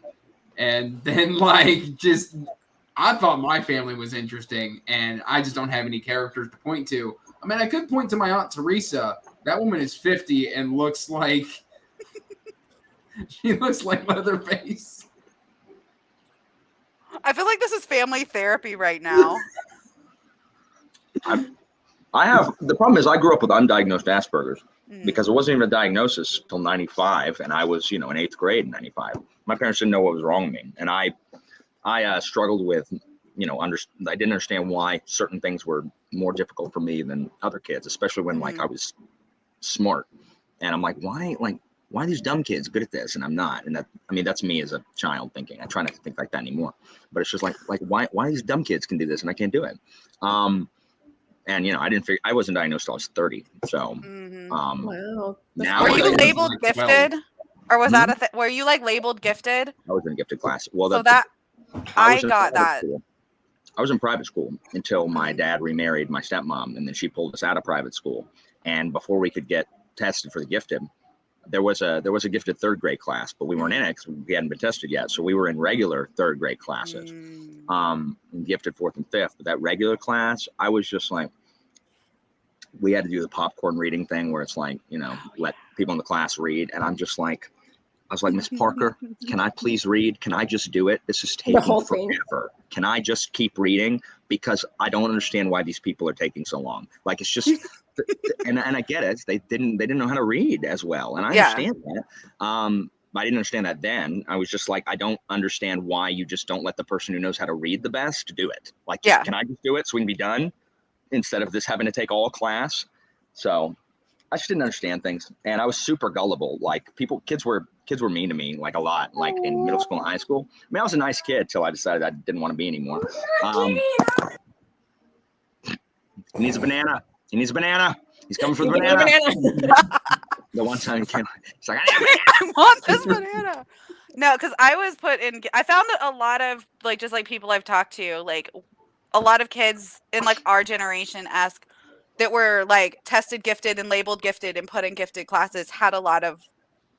And then, I thought my family was interesting, and I just don't have any characters to point to. I mean, I could point to my Aunt Teresa. That woman is 50 and looks like she looks like Leatherface. I feel like this is family therapy right now. The problem is I grew up with undiagnosed Asperger's because it wasn't even a diagnosis till 95, and I was, in 8th grade in 95. My parents didn't know what was wrong with me, and I struggled with, I didn't understand why certain things were more difficult for me than other kids, especially when I was smart, and I'm like, why are these dumb kids good at this and I'm not? And that's me as a child thinking. I try not to think like that anymore, but it's just like why these dumb kids can do this and I can't do it. And I wasn't diagnosed till I was 30. So wow. Now were you labeled gifted? Or was that a thing? Were you labeled gifted? I was in a gifted class. Well, I got that. I was in private school until my dad remarried my stepmom, and then she pulled us out of private school. And before we could get tested for the gifted, there was a gifted 3rd grade class, but we weren't in it because we hadn't been tested yet. So we were in regular 3rd grade classes, and gifted 4th and 5th. But that regular class, I was just like, we had to do the popcorn reading thing where it's like, let people in the class read. And I was like, Miss Parker, can I please read? Can I just do it? This is taking forever. Can I just keep reading? Because I don't understand why these people are taking so long. Like, it's just, and I get it. They didn't know how to read as well. And I understand that. I didn't understand that then. I was just like, I don't understand why you just don't let the person who knows how to read the best do it. Like, can I just do it so we can be done instead of this having to take all class? So I just didn't understand things. And I was super gullible. Like, kids were mean to me, like, a lot, like in middle school and high school. I mean, I was a nice kid till I decided I didn't want to be anymore. He needs a banana. He's coming for the banana. The one time he came, he's like, I want this banana. No, because I found that a lot of people I've talked to, a lot of kids in our generation that were tested gifted and labeled gifted and put in gifted classes had a lot of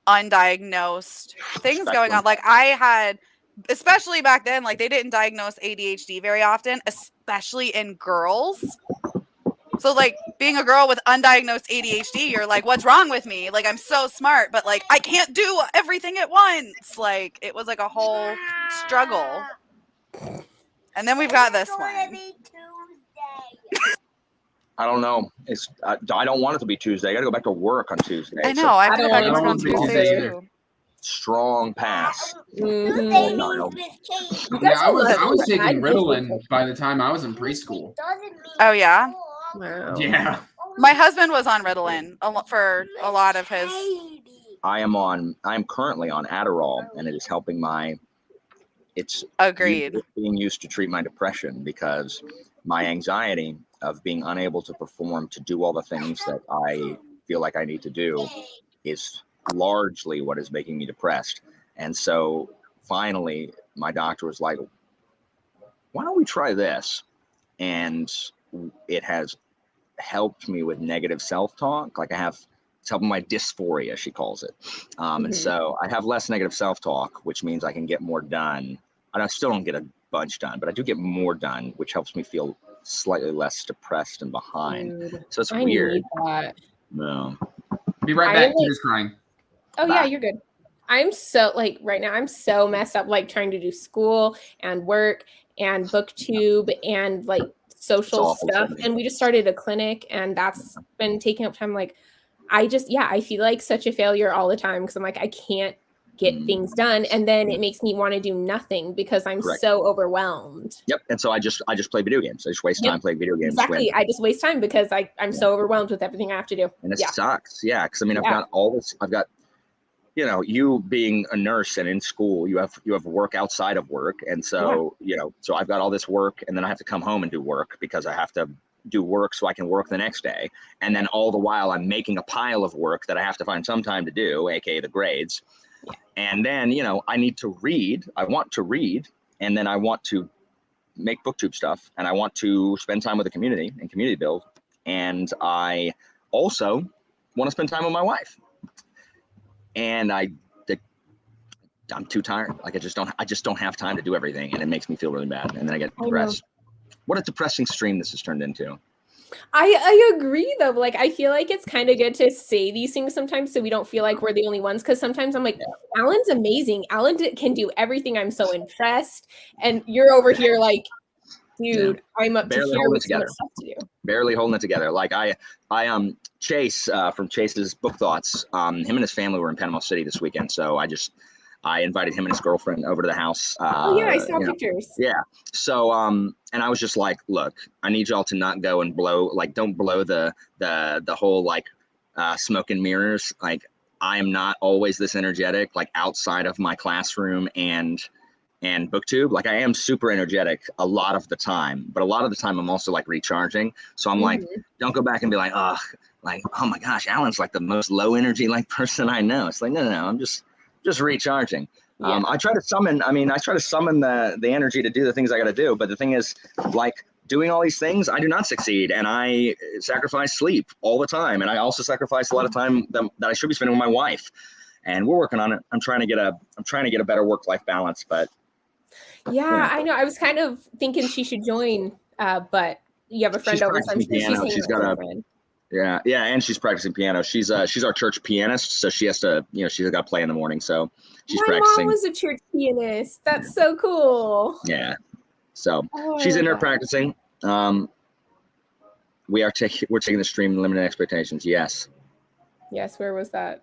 undiagnosed things going on. Like, I had, especially back then, they didn't diagnose ADHD very often, especially in girls. So being a girl with undiagnosed ADHD, you're like, what's wrong with me? I'm so smart, but I can't do everything at once. It was a whole struggle. And then we've got this one. I don't know. I don't want it to be Tuesday. I got to go back to work on Tuesday. I know. I have to go back to work on Tuesday too. Strong pass. Mm-hmm. Yeah, I was taking Ritalin by the time I was in preschool. Oh yeah. Wow. Yeah. My husband was on Ritalin for a lot of his. I am currently on Adderall, and it is helping it's agreed being used to treat my depression, because my anxiety of being unable to perform, to do all the things that I feel like I need to do, is largely what is making me depressed. And so finally, my doctor was like, why don't we try this? And it has helped me with negative self-talk. Like it's helping my dysphoria, she calls it. And so I have less negative self-talk, which means I can get more done. And I still don't get a bunch done, but I do get more done, which helps me feel slightly less depressed and behind. Dude, so it's I weird. need that. No. Be right back. Peter's crying. Oh, bye. Yeah, you're good. I'm so like right now, I'm so messed up, like trying to do school and work and booktube and like social stuff. And we just started a clinic and that's been taking up time. Like, I feel like such a failure all the time because I'm like, I can't get things done. And then it makes me want to do nothing because I'm so overwhelmed. Yep. And so I just play video games. I just waste time playing video games. Exactly. I just waste time because I'm so overwhelmed with everything I have to do. And it sucks. Yeah. Because I mean, I've got all this, you know, you being a nurse and in school, you have work outside of work. And so, you know, so I've got all this work and then I have to come home and do work because I have to do work so I can work the next day. And then all the while I'm making a pile of work that I have to find some time to do, aka the grades. And then, you know, I need to read. I want to read. And then I want to make booktube stuff. And I want to spend time with the community and community build. And I also want to spend time with my wife. And I'm too tired. Like I just don't have time to do everything. And it makes me feel really bad. And then I get depressed. What a depressing stream this has turned into. I agree though. Like, I feel like it's kind of good to say these things sometimes so we don't feel like we're the only ones. Cause sometimes I'm like, Alan's amazing. Alan can do everything. I'm so impressed. And you're over here like, dude, I'm up barely to here with so much stuff to do. Barely holding it together. Like I Chase from Chase's Book Thoughts, him and his family were in Panama City this weekend. So I invited him and his girlfriend over to the house. I saw pictures. Yeah. So, and I was just like, look, I need y'all to not go and don't blow the whole like smoke and mirrors. Like I am not always this energetic, like outside of my classroom and booktube. Like I am super energetic a lot of the time, but a lot of the time I'm also like recharging. So I'm like, don't go back and be like, oh my gosh, Alan's like the most low energy like person I know. It's like, no, I'm just recharging. I try to summon the energy to do the things I got to do. But the thing is, like doing all these things, I do not succeed. And I sacrifice sleep all the time. And I also sacrifice a lot of time that I should be spending with my wife. And we're working on it. I'm trying to get a better work-life balance, but I know. I was kind of thinking she should join, but you have a friend over. So she's got a friend. Yeah, and she's practicing piano. She's our church pianist, so she has to, she's got to play in the morning. So she's practicing. My mom was a church pianist. That's so cool. Yeah, so she's in there practicing. We're taking the stream Limited Expectations. Yes. Where was that?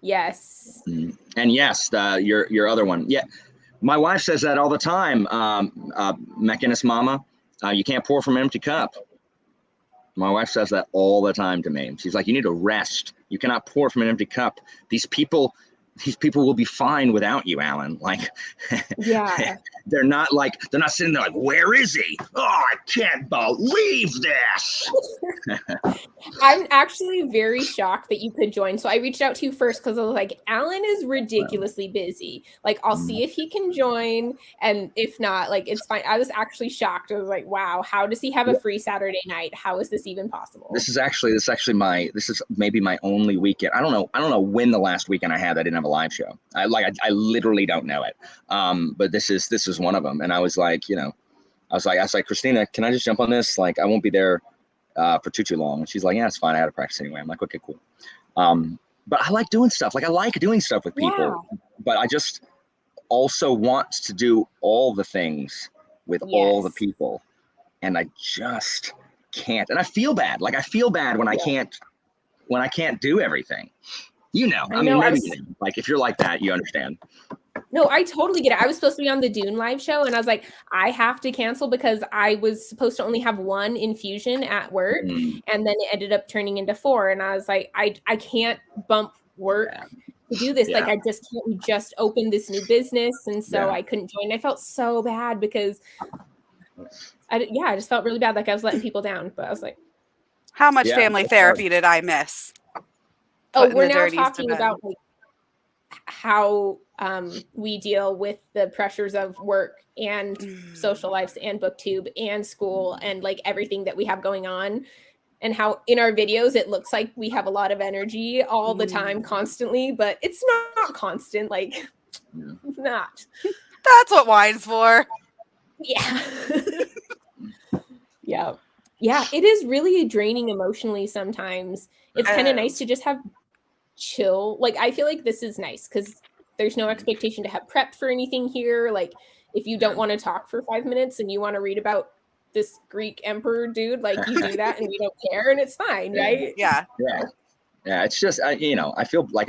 Yes. And yes, your other one. Yeah, my wife says that all the time. McInnes Mama, you can't pour from an empty cup. My wife says that all the time to me. She's like, you need to rest. You cannot pour from an empty cup. These people will be fine without you, Alan. Like, they're not sitting there like, where is he? Oh, I can't believe this. I'm actually very shocked that you could join. So I reached out to you first because I was like, Alan is ridiculously busy. Like, I'll see if he can join. And if not, like, it's fine. I was actually shocked. I was like, wow, how does he have a free Saturday night? How is this even possible? This is maybe my only weekend. I don't know when the last weekend I had I didn't have a live show. I literally don't know it. But this is one of them. And I was like, I was like, Christina, can I just jump on this? Like, I won't be there for too long. And she's like, yeah, it's fine. I had to practice anyway. I'm like, okay, cool. But I like doing stuff. Like I like doing stuff with people, but I just also want to do all the things with all the people. And I just can't. And I feel bad. Like I feel bad when I can't do everything. Like if you're like that, you understand. No, I totally get it. I was supposed to be on the Dune live show and I was like, I have to cancel because I was supposed to only have one infusion at work. And then it ended up turning into 4. And I was like, I can't bump work to do this. Like, I just can't. We just opened this new business. And so I couldn't join. I felt so bad because I just felt really bad. Like I was letting people down, but I was like, how much family therapy did I miss? Oh, we're now talking about like how we deal with the pressures of work and social lives and booktube and school and like everything that we have going on, and how in our videos it looks like we have a lot of energy all the time constantly, but it's not constant, like not. That's what wine's for. Yeah. Yeah, it is really draining emotionally sometimes. It's kind of nice to just have chill. Like I feel like this is nice because there's no expectation to have prep for anything here. Like if you don't want to talk for 5 minutes and you want to read about this Greek emperor dude, like you do that and we don't care and it's fine, right? Yeah. It's just I feel like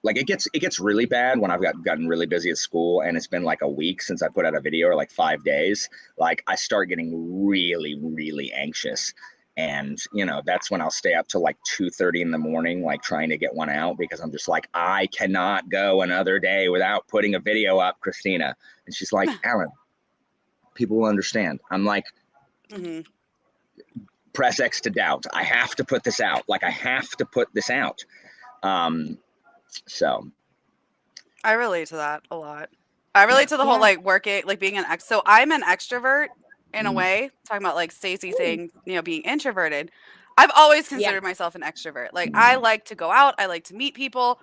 it gets really bad when I've gotten really busy at school and it's been like a week since I put out a video, or like 5 days. Like I start getting really, really anxious. And, that's when I'll stay up till like 2:30 in the morning, like trying to get one out, because I'm just like, I cannot go another day without putting a video up, Christina. And she's like, Alan, people will understand. I'm like, press X to doubt. I have to put this out. Like I have to put this out. So I relate to that a lot. I relate to the whole like working, like being so I'm an extrovert in a way, talking about like Stacey saying, being introverted. I've always considered myself an extrovert. Like I like to go out, I like to meet people,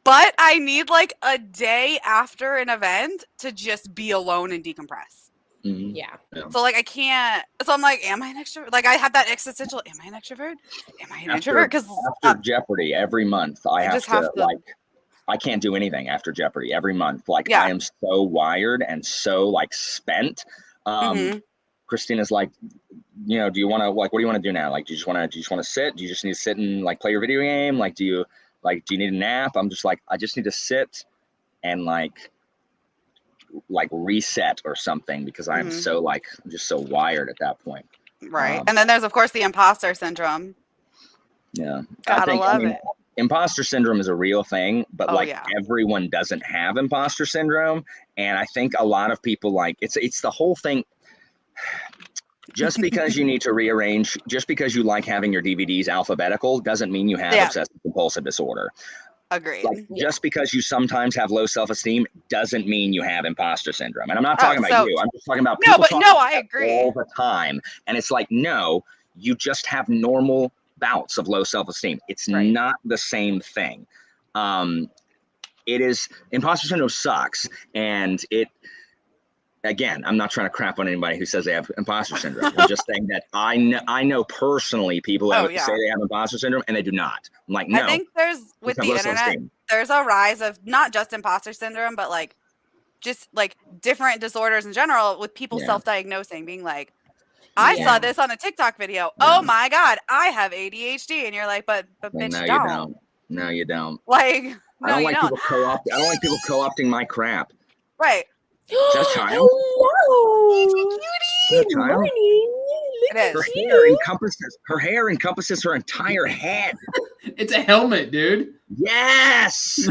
but I need like a day after an event to just be alone and decompress. Yeah. So like I can't. So I'm like, am I an extrovert? Like I had that existential. Am I an extrovert? Am I an introvert? Because after Jeopardy every month, I have to like. I can't do anything after Jeopardy every month. Like I am so wired and so like spent. Christina's like, do you want to like? What do you want to do now? Like, do you just want to sit? Do you just need to sit and like play your video game? Like, do you need a nap? I'm just like, I just need to sit and like reset or something, because I'm so like I'm just so wired at that point. Right. And then there's of course the imposter syndrome. Yeah. Gotta love it. Imposter syndrome is a real thing, but everyone doesn't have imposter syndrome. And I think a lot of people like it's the whole thing. Just because you need to rearrange, just because you like having your DVDs alphabetical doesn't mean you have obsessive compulsive disorder. Agreed. Like just because you sometimes have low self-esteem doesn't mean you have imposter syndrome. And I'm not talking about you. I'm just talking about people I agree all the time. And it's like, no, you just have normal bouts of low self-esteem. It's not the same thing. It is, imposter syndrome sucks. And again, I'm not trying to crap on anybody who says they have imposter syndrome. I'm just saying that I know personally people who say they have imposter syndrome and they do not. I'm like, no. I think there's, with the internet, there's a rise of not just imposter syndrome, but like just like different disorders in general, with people self-diagnosing, being like, I saw this on a TikTok video. Oh my God, I have ADHD. And you're like, but bitch, no, you don't. No, you don't. Like, I don't like people co-opting my crap. Right. Is that a child? Hello. Good morning. It is. Her hair encompasses her entire head. It's a helmet, dude. Yes.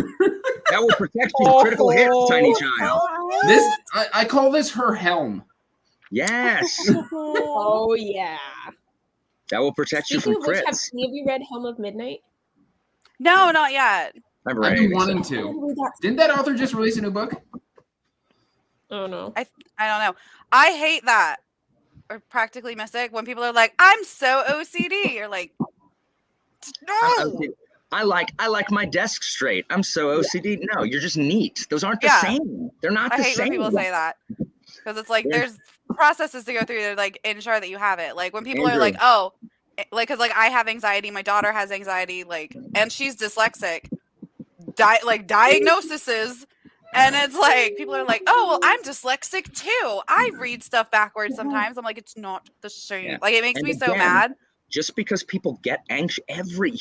That will protect you from critical hits, tiny child. I call this her helm. Yes. Oh yeah. That will protect you from crits. Have any of you read Helm of Midnight? No, not yet. I've been wanting to. Didn't that author just release a new book? Oh no. I don't know. I hate that. Or Practically Mystic, when people are like, I'm so OCD. You're like, no. I like my desk straight. I'm so OCD. No, you're just neat. Those aren't the same. They're not the same. I hate when people say that. Because it's like there's processes to go through to like ensure that you have it. Like when people are like, oh, like, because like I have anxiety, my daughter has anxiety, like, and she's dyslexic. Diagnoses. And it's like, people are like, oh, well, I'm dyslexic too. I read stuff backwards sometimes. I'm like, it's not the same. Yeah. Like, it makes me so mad. Just because people get anxious, everyone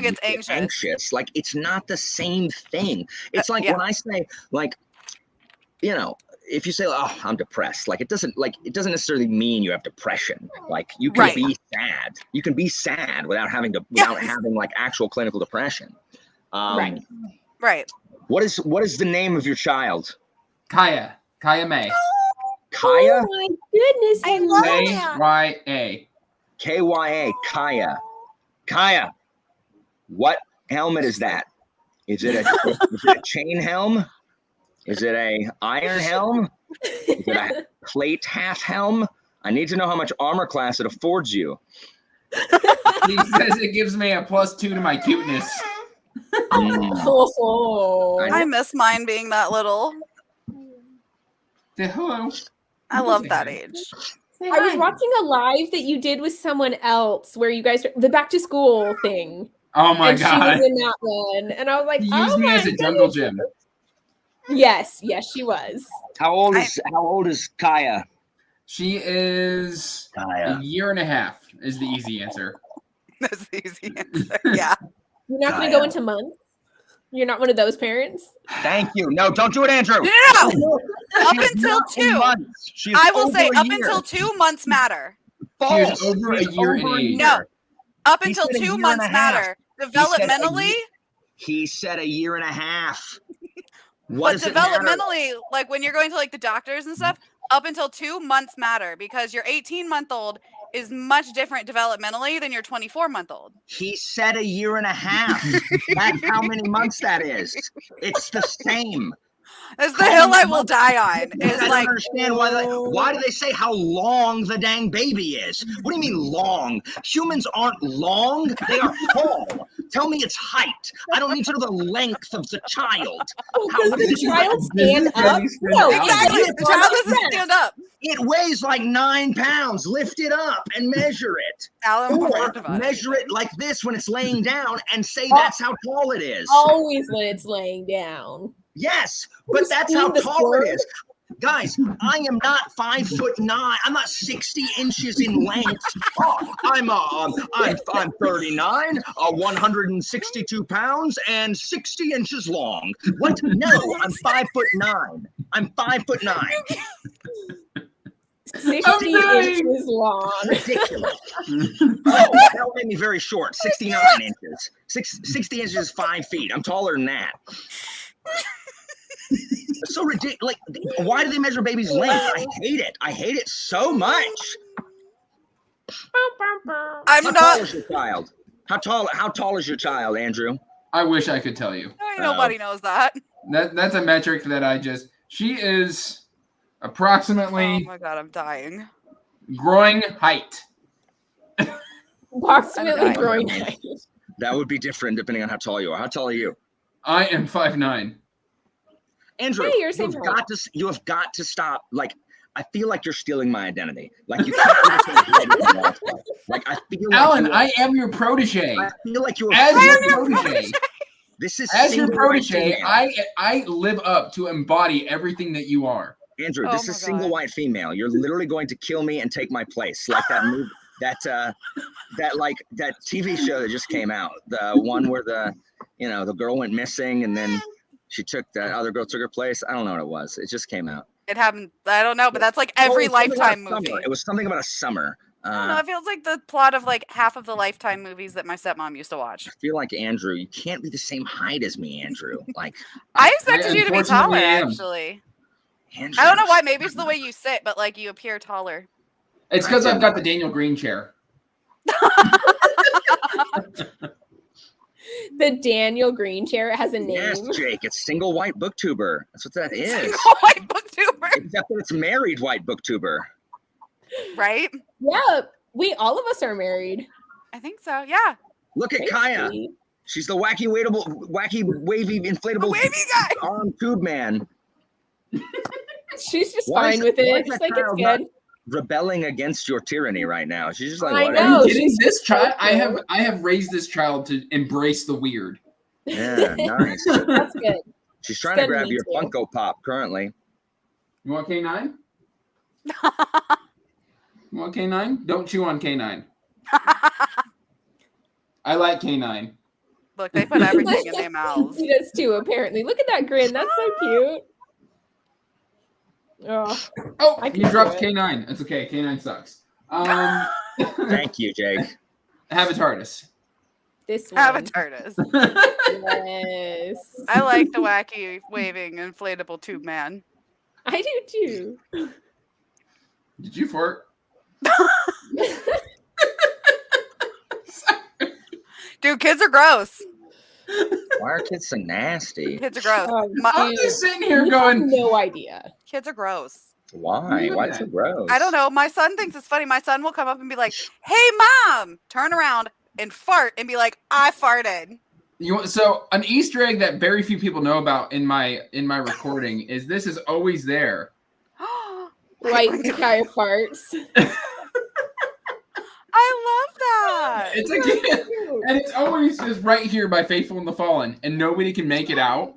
gets anxious. Like, it's not the same thing. It's like when I say, like, if you say, oh, I'm depressed, like, it doesn't necessarily mean you have depression. Like, you can be sad. You can be sad without having like actual clinical depression. Right. What is the name of your child? Kaya May. Kaya? Oh my goodness, I love that. Kya. Kya. Kaya. What helmet is that? Is it a chain helm? Is it a iron helm? Is it a plate half helm? I need to know how much armor class it affords you. He says it gives me a +2 to my cuteness. I miss mine being that little. Say hello. I love that age. I was watching a live that you did with someone else where you guys the back to school thing. Oh my God! She was in that one, and I was like, "You used me as a jungle gym." Yes, she was. How old is Kaya? She is Kaya. a year and a half. Is the easy answer. That's the easy answer. Yeah. You're not going to go into months. You're not one of those parents. Thank you. No, don't do it, Andrew. No. Up until 2 months. I will say up until 2 months matter. False. She was over a year in age. No. Up until 2 months matter. Developmentally. He said a year and a half. But developmentally, like when you're going to like the doctors and stuff, up until 2 months matter because your 18-month-old is much different developmentally than your 24-month-old. He said a year and a half. That's how many months that is. It's the same. It's the hill I will die on. I don't understand why do they say how long the dang baby is? What do you mean long? Humans aren't long. They are tall. Tell me its height. I don't need to know the length of the child. Does the child stand up? No, exactly. The child doesn't stand up. It weighs like 9 pounds. Lift it up and measure it. Or measure it like this when it's laying down and say that's how tall it is. Always when it's laying down. Yes, but that's how tall it is. Guys, I am not 5'9". I'm not 60 inches in length. Oh, I'm 39, 162 pounds, and 60 inches long. What? No, I'm 5'9". I'm 5'9". 60 inches long. Ridiculous. Oh, that made me very short. 69 inches. 60 inches is 5 feet. I'm taller than that. It's so ridiculous. Like, why do they measure babies' length? I hate it. I hate it so much. How tall is your child? How tall is your child, Andrew? I wish I could tell you. Nobody knows that. That's a metric that she is approximately. Oh my god, I'm dying. Growing height. Approximately growing height. That would be different depending on how tall you are. How tall are you? I am 5'9". Andrew, hey, you have got to stop. Like, I feel like you're stealing my identity. Like, you can't. Like, I feel like Alan, I am your protege. I feel like you're as your protege. This is as your protege. I live up to embody everything that you are. Andrew, this is single white female. You're literally going to kill me and take my place, like that movie, that TV show that just came out, the one where the girl went missing and then the other girl took her place. I don't know what it was. It just came out. It happened. I don't know, but that's like every Lifetime movie. It was something about a summer. I don't know. It feels like the plot of like half of the Lifetime movies that my stepmom used to watch. I feel like Andrew, you can't be the same height as me, Andrew. Like I expected you to be taller, actually. Andrew. I don't know why. Maybe it's the way you sit, but like you appear taller. It's because I've got the Daniel Green chair. The Daniel Green chair has a name. Yes, Jake. It's single white booktuber. That's what that is. Single white booktuber. Except that it's married white booktuber. Right? Yeah. All of us are married. I think so. Yeah. Look at Kaya. She's the wacky, wavy, inflatable wavy guy. Arm tube man. She's just fine with it. She's like, it's good. Rebelling against your tyranny right now. She's just like, I know. This child, I have raised this child to embrace the weird. Yeah, nice. That's good. She's trying to grab your Funko Pop currently. You want K9? You want K9? Don't chew on K9. I like K9. Look, they put everything in their mouths. He does too, apparently. Look at that grin. That's so cute. Oh, you dropped K9. It's okay. K9 sucks. Thank you, Jake. Have a TARDIS. This one. Have a TARDIS. Yes. I like the wacky, waving, inflatable tube man. I do too. Did you fart? Dude, kids are gross. Why are kids so nasty? Kids are gross. I'm just sitting here You going, have no idea. Kids are gross. Why? Why is it so gross? I don't know. My son thinks it's funny. My son will come up and be like, "Hey, mom," turn around and fart and be like, "I farted." So an Easter egg that very few people know about in my recording is this is always there. Like guy farts. I love that. It's again, and it's always just right here by Faithful and the Fallen, and nobody can make it out.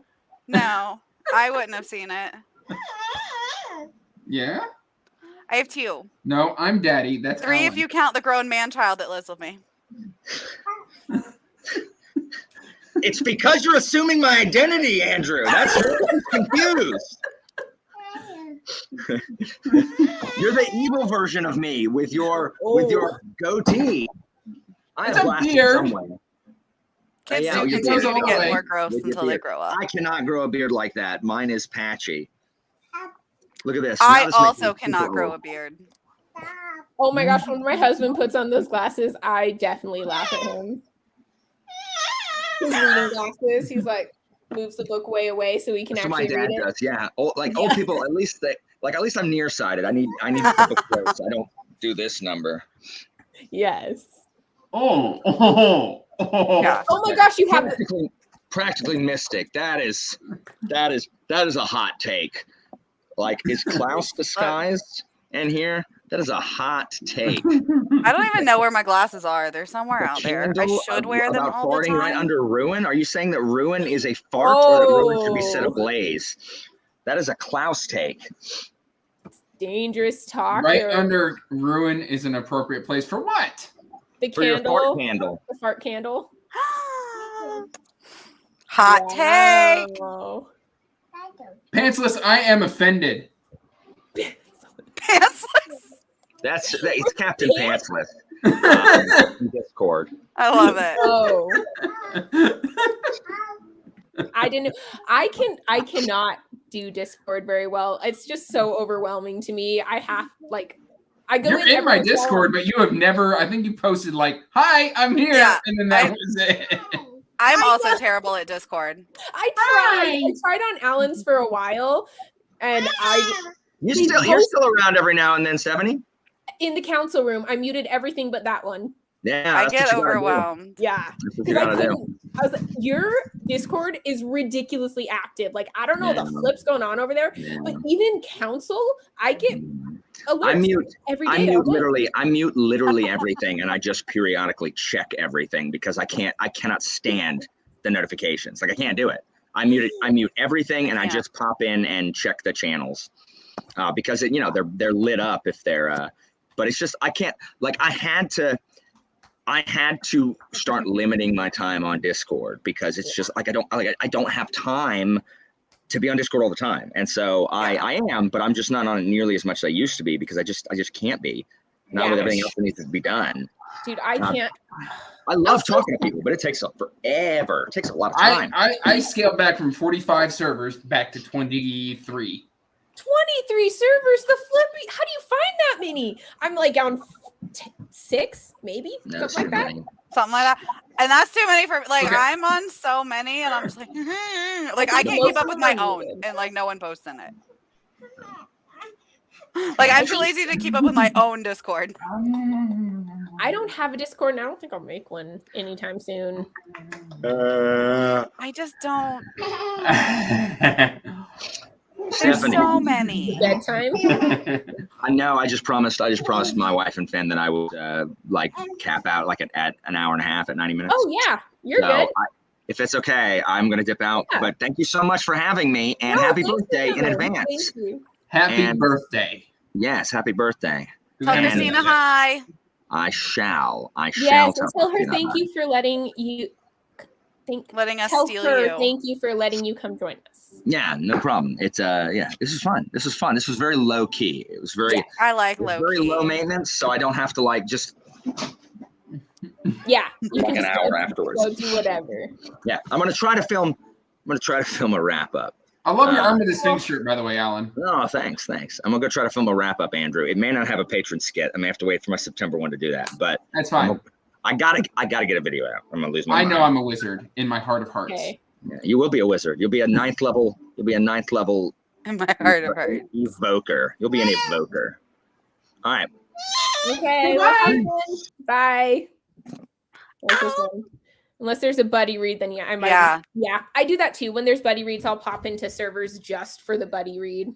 No, I wouldn't have seen it. Yeah. I have 2. No, I'm Daddy. That's 3 Alan. if you count the grown man child that lives with me. It's because you're assuming my identity, Andrew. That's I'm confused. You're the evil version of me with your goatee. I It's have a lasted beard. somewhere. Kids Yeah, do you continue did. to get Away. more gross With your until they beard. grow up. I cannot grow a beard like that. Mine is patchy. Look at this. I Now this makes also me cannot super grow old. a beard. Oh my gosh, when my husband puts on those glasses, I definitely laugh at him. His reading glasses, he's like moves the book way away so he can That's what actually my dad read it. does. Yeah, old Yeah. people. At least I'm nearsighted. I need to flip a close. I don't do this number. Yes. Oh. Yeah. Oh my gosh, you have Practically mystic. That is a hot take. Like, is Klaus disguised in here? That is a hot take. I don't even know where my glasses are. They're somewhere out there. I Candle should wear them about all the farting time. right under ruin. Are you saying that ruin is a fart or that ruin should be set Oh. ablaze? That is a Klaus take. dangerous talk. Right or under ruin is an appropriate place for what? the For your candle. fart candle. The fart candle. Hot take. Wow. Pantsless, I am offended. Pantsless. It's Captain Pantsless. In Discord. I love it. Oh. I cannot do Discord very well. It's just so overwhelming to me. I go You're in my Discord, but you have never. I think you posted like, "Hi, I'm here," Yeah, and then that was it. I'm also terrible at Discord. I tried on Alan's for a while, and You're still around every now and then, 70? in the council room, I muted everything but that one. Yeah, I that's get what you gotta do. overwhelmed. Yeah. That's what you Because I gotta do. couldn't. I was like, your Discord is ridiculously active. Like, I don't know Yeah. the flips going on over there, Yeah. but even council, I get alerts I mute every I day. mute literally everything, and I just periodically check everything because I cannot stand the notifications. Like, I can't do it. I mute everything, and I Yeah. just pop in and check the channels because they're lit up if they're. But it's just I can't. Like, I had to start limiting my time on Discord because it's just like I don't have time to be on Discord all the time, and so I am, but I'm just not on it nearly as much as I used to be because I just can't be. Not with everything else that needs to be done. Dude, I can't. I love talking to people, but it takes forever. It takes a lot of time. I scaled back from 45 servers back to 23. 23 servers, the flippy. How do you find that many? I'm like on 6, maybe? No, Something like that. Something like that. And that's too many for like Okay. I'm on so many and I'm just like like I can't keep up with my own and like no one posts in it. Like I'm too lazy to keep up with my own Discord. I don't have a Discord and I don't think I'll make one anytime soon. I just don't. There's Stephanie. so many. Bedtime? I know. I just promised my wife and Finn that I would cap out like at an hour and a half at 90 minutes. Oh yeah, you're So good. if it's okay, I'm gonna dip out. Yeah. But thank you so much for having me, and No, happy thank birthday you. in advance. Thank you. Happy And- birthday. Yes, happy birthday. Tell And- Christina hi. I shall. Yes, tell and tell her Christina thank hi. you for letting you. Letting us Tell steal her you. thank you for letting you come join us. Yeah, no problem. It's this is fun. This was very low key. It was very I like it was low very key. low maintenance, so I don't have to just Yeah, you like can an just hour go afterwards. do whatever. Yeah, I'm gonna try to film a wrap up. I love your Arm of the Sphinx shirt, by the way, Alan. Oh, thanks. I'm gonna go try to film a wrap up, Andrew. It may not have a patron skit. I may have to wait for my September one to do that, but That's fine. I gotta get a video out. I'm gonna lose my I mind. know I'm a wizard in my heart of hearts. Okay. Yeah, you will be a wizard. You'll be a ninth level. You'll be a ninth level In my heart of hearts. evoker. You'll be an evoker. All right. Okay. Bye. Bye. What's this one? Unless there's a buddy read, then yeah, I might. Yeah, I do that too. When there's buddy reads, I'll pop into servers just for the buddy read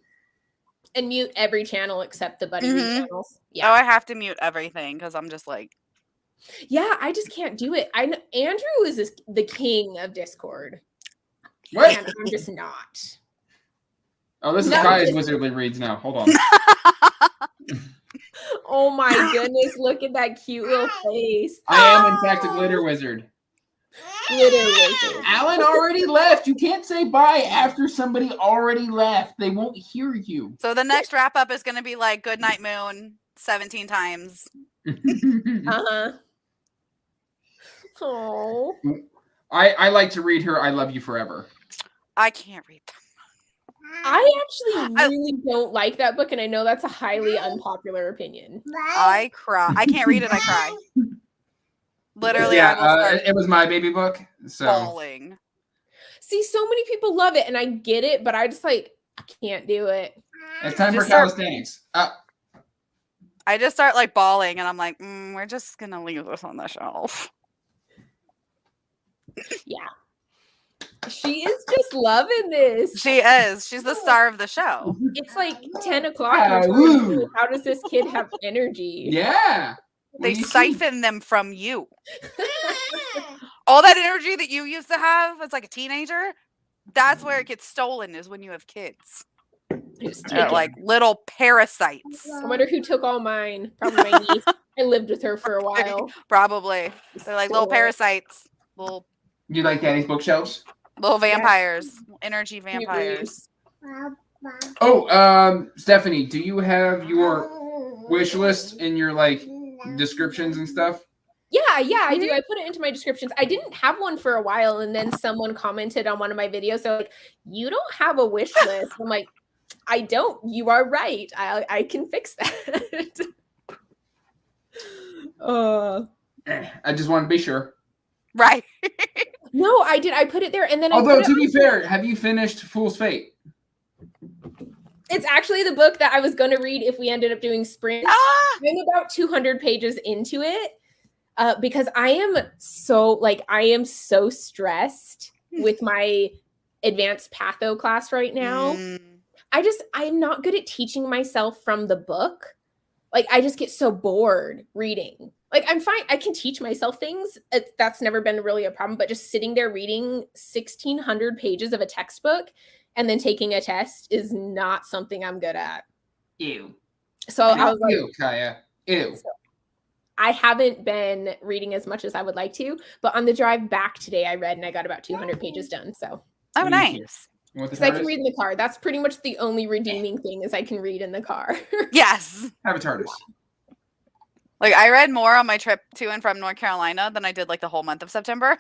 and mute every channel except the buddy read channels. Yeah. Oh, I have to mute everything because I'm just like. Yeah, I just can't do it. I know Andrew is the king of Discord. What? And I'm just not. Oh, this is Kai's wizardly reads now. Hold on. Oh my goodness, look at that cute little face. I am, in fact, a glitter wizard. Glitter wizard. Alan already left. You can't say bye after somebody already left. They won't hear you. So the next wrap up is going to be like Good Night Moon 17 times. Uh-huh. Oh. I like to read her I Love You Forever. I can't read them. I actually really don't like that book, and I know that's a highly unpopular opinion. I cry. I can't read it. I cry. Literally, yeah, it was my baby book. So bawling. See, so many people love it, and I get it, but I just I can't do it. It's time for calisthenics. I just start like bawling, and I'm like, we're just gonna leave this on the shelf. Yeah. She is just loving this. She is. She's the star of the show. It's like 10 o'clock. How does this kid have energy? Yeah. They siphon them from you. All that energy that you used to have as like a teenager, that's where it gets stolen, is when you have kids. They're like little parasites. I wonder who took all mine. Probably my niece. I lived with her for a while. Probably. They're like little parasites. Little. You like Daddy's bookshelves? Little vampires. Energy vampires. Oh, Stephanie, do you have your wish list in your descriptions and stuff? Yeah, I do. I put it into my descriptions. I didn't have one for a while, and then someone commented on one of my videos. So like, you don't have a wish list. I'm like, I don't. You are right. I can fix that. I just want to be sure. Right. No, I did. I put it there, and then although to be fair, have you finished Fool's Fate? It's actually the book that I was going to read if we ended up doing sprints. I'm about 200 pages into it because I am so stressed with my advanced patho class right now. I'm not good at teaching myself from the book. Like, I just get so bored reading. Like, I'm fine. I can teach myself things. That's never been really a problem. But just sitting there reading 1,600 pages of a textbook and then taking a test is not something I'm good at. Ew. So I was like, ew, Kaya. Ew. So I haven't been reading as much as I would like to. But on the drive back today, I read and I got about 200 pages done. So. Oh, nice. Because I can read in the car. That's pretty much the only redeeming thing is I can read in the car. Yes. Have a TARDIS. Like, I read more on my trip to and from North Carolina than I did like the whole month of September.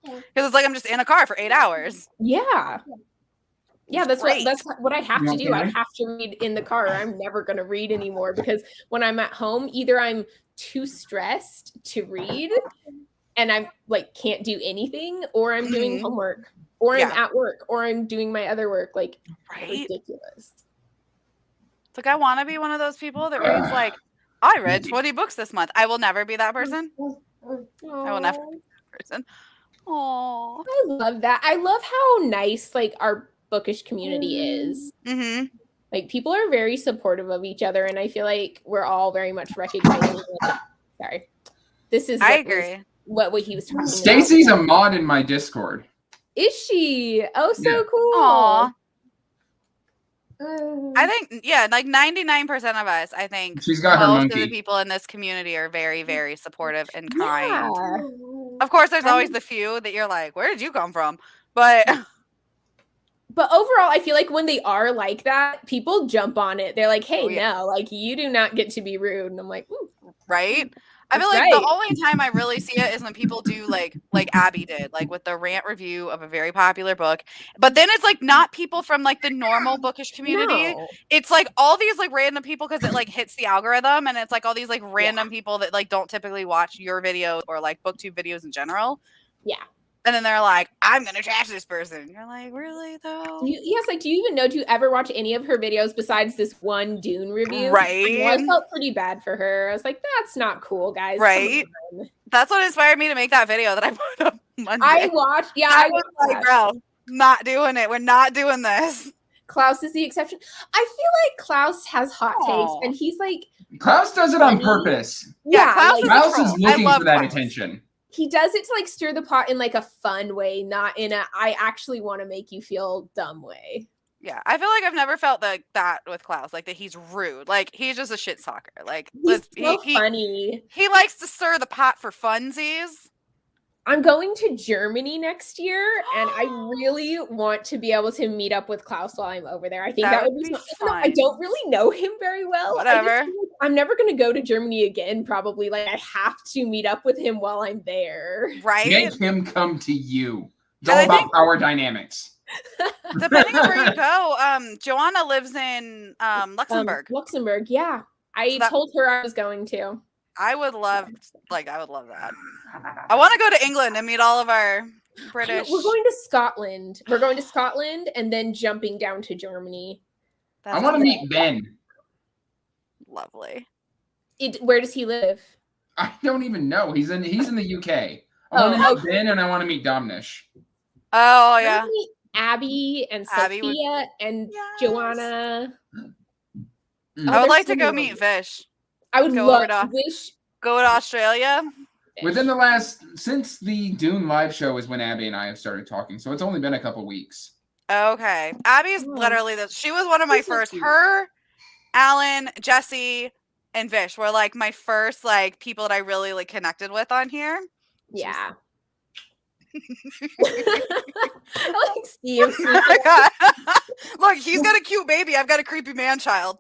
Because it's like I'm just in a car for 8 hours. Yeah. Yeah, that's what I have to do. I have to read in the car. I'm never going to read anymore because when I'm at home, either I'm too stressed to read and I'm like can't do anything, or I'm doing homework, or I'm at work, or I'm doing my other work. Like, ridiculous. It's like I want to be one of those people that reads like, I read 20 books this month. I will never be that person. I will never be that person. Aww. I love that. I love how nice like our bookish community is. Like, people are very supportive of each other, and I feel like we're all very much recognizing. Sorry, this is. I agree. What he was talking about. Stacy's a mod in my Discord. Is she? Oh, so cool. Aww. I think, like 99% of us, I think she's got her monkey. Most of the people in this community are very, very supportive and kind. Of course, there's always the few that you're like, where did you come from? But overall, I feel like when they are like that, people jump on it. They're like, hey, no, like, you do not get to be rude. And I'm like, ooh. Right? I feel like the only time I really see it is when people do like Abby did, like with the rant review of a very popular book. But then it's like not people from like the normal bookish community. No. It's like all these like random people because it like hits the algorithm, and it's like all these like random people that like don't typically watch your videos or like booktube videos in general. Yeah. And then they're like, I'm going to trash this person. You're like, really, though? Yes, like, do you even know, do you ever watch any of her videos besides this one Dune review? Right. I felt pretty bad for her. I was like, that's not cool, guys. Right. That's what inspired me to make that video that I put up Monday. I watched, I was like, bro, not doing it. We're not doing this. Klaus is the exception. I feel like Klaus has hot takes, and he's like... Klaus does it on purpose. Yeah, Klaus is looking for that attention. He does it to like stir the pot in like a fun way, not in a I actually want to make you feel dumb way. Yeah, I feel like I've never felt that with Klaus, like that he's rude. Like he's just a shit talker. Like he's so funny. He likes to stir the pot for funsies. I'm going to Germany next year, and I really want to be able to meet up with Klaus while I'm over there. I think that would be fun. I don't really know him very well. Whatever. I'm never going to go to Germany again, probably. Like, I have to meet up with him while I'm there. Right? Make him come to you. It's all about power dynamics. Depending on where you go, Joanna lives in Luxembourg. Luxembourg, yeah. I told her I was going to. I would love that. I want to go to England and meet all of our British. We're going to Scotland. We're going to Scotland and then jumping down to Germany. I want to meet Ben. Lovely. Where does he live? I don't even know. He's in the UK. I want to meet Ben, and I want to meet Domnish. Oh yeah. I want to meet Abby and Sophia and Joanna. I would like to go meet Vish. I would love to go to Australia. Within since the Dune live show is when Abby and I have started talking, so it's only been a couple weeks. Okay, Abby's literally she was one of my first. Her, Alan, Jesse, and Vish were like my first like people that I really like connected with on here. Yeah. I like Steve. Look, he's got a cute baby. I've got a creepy man child.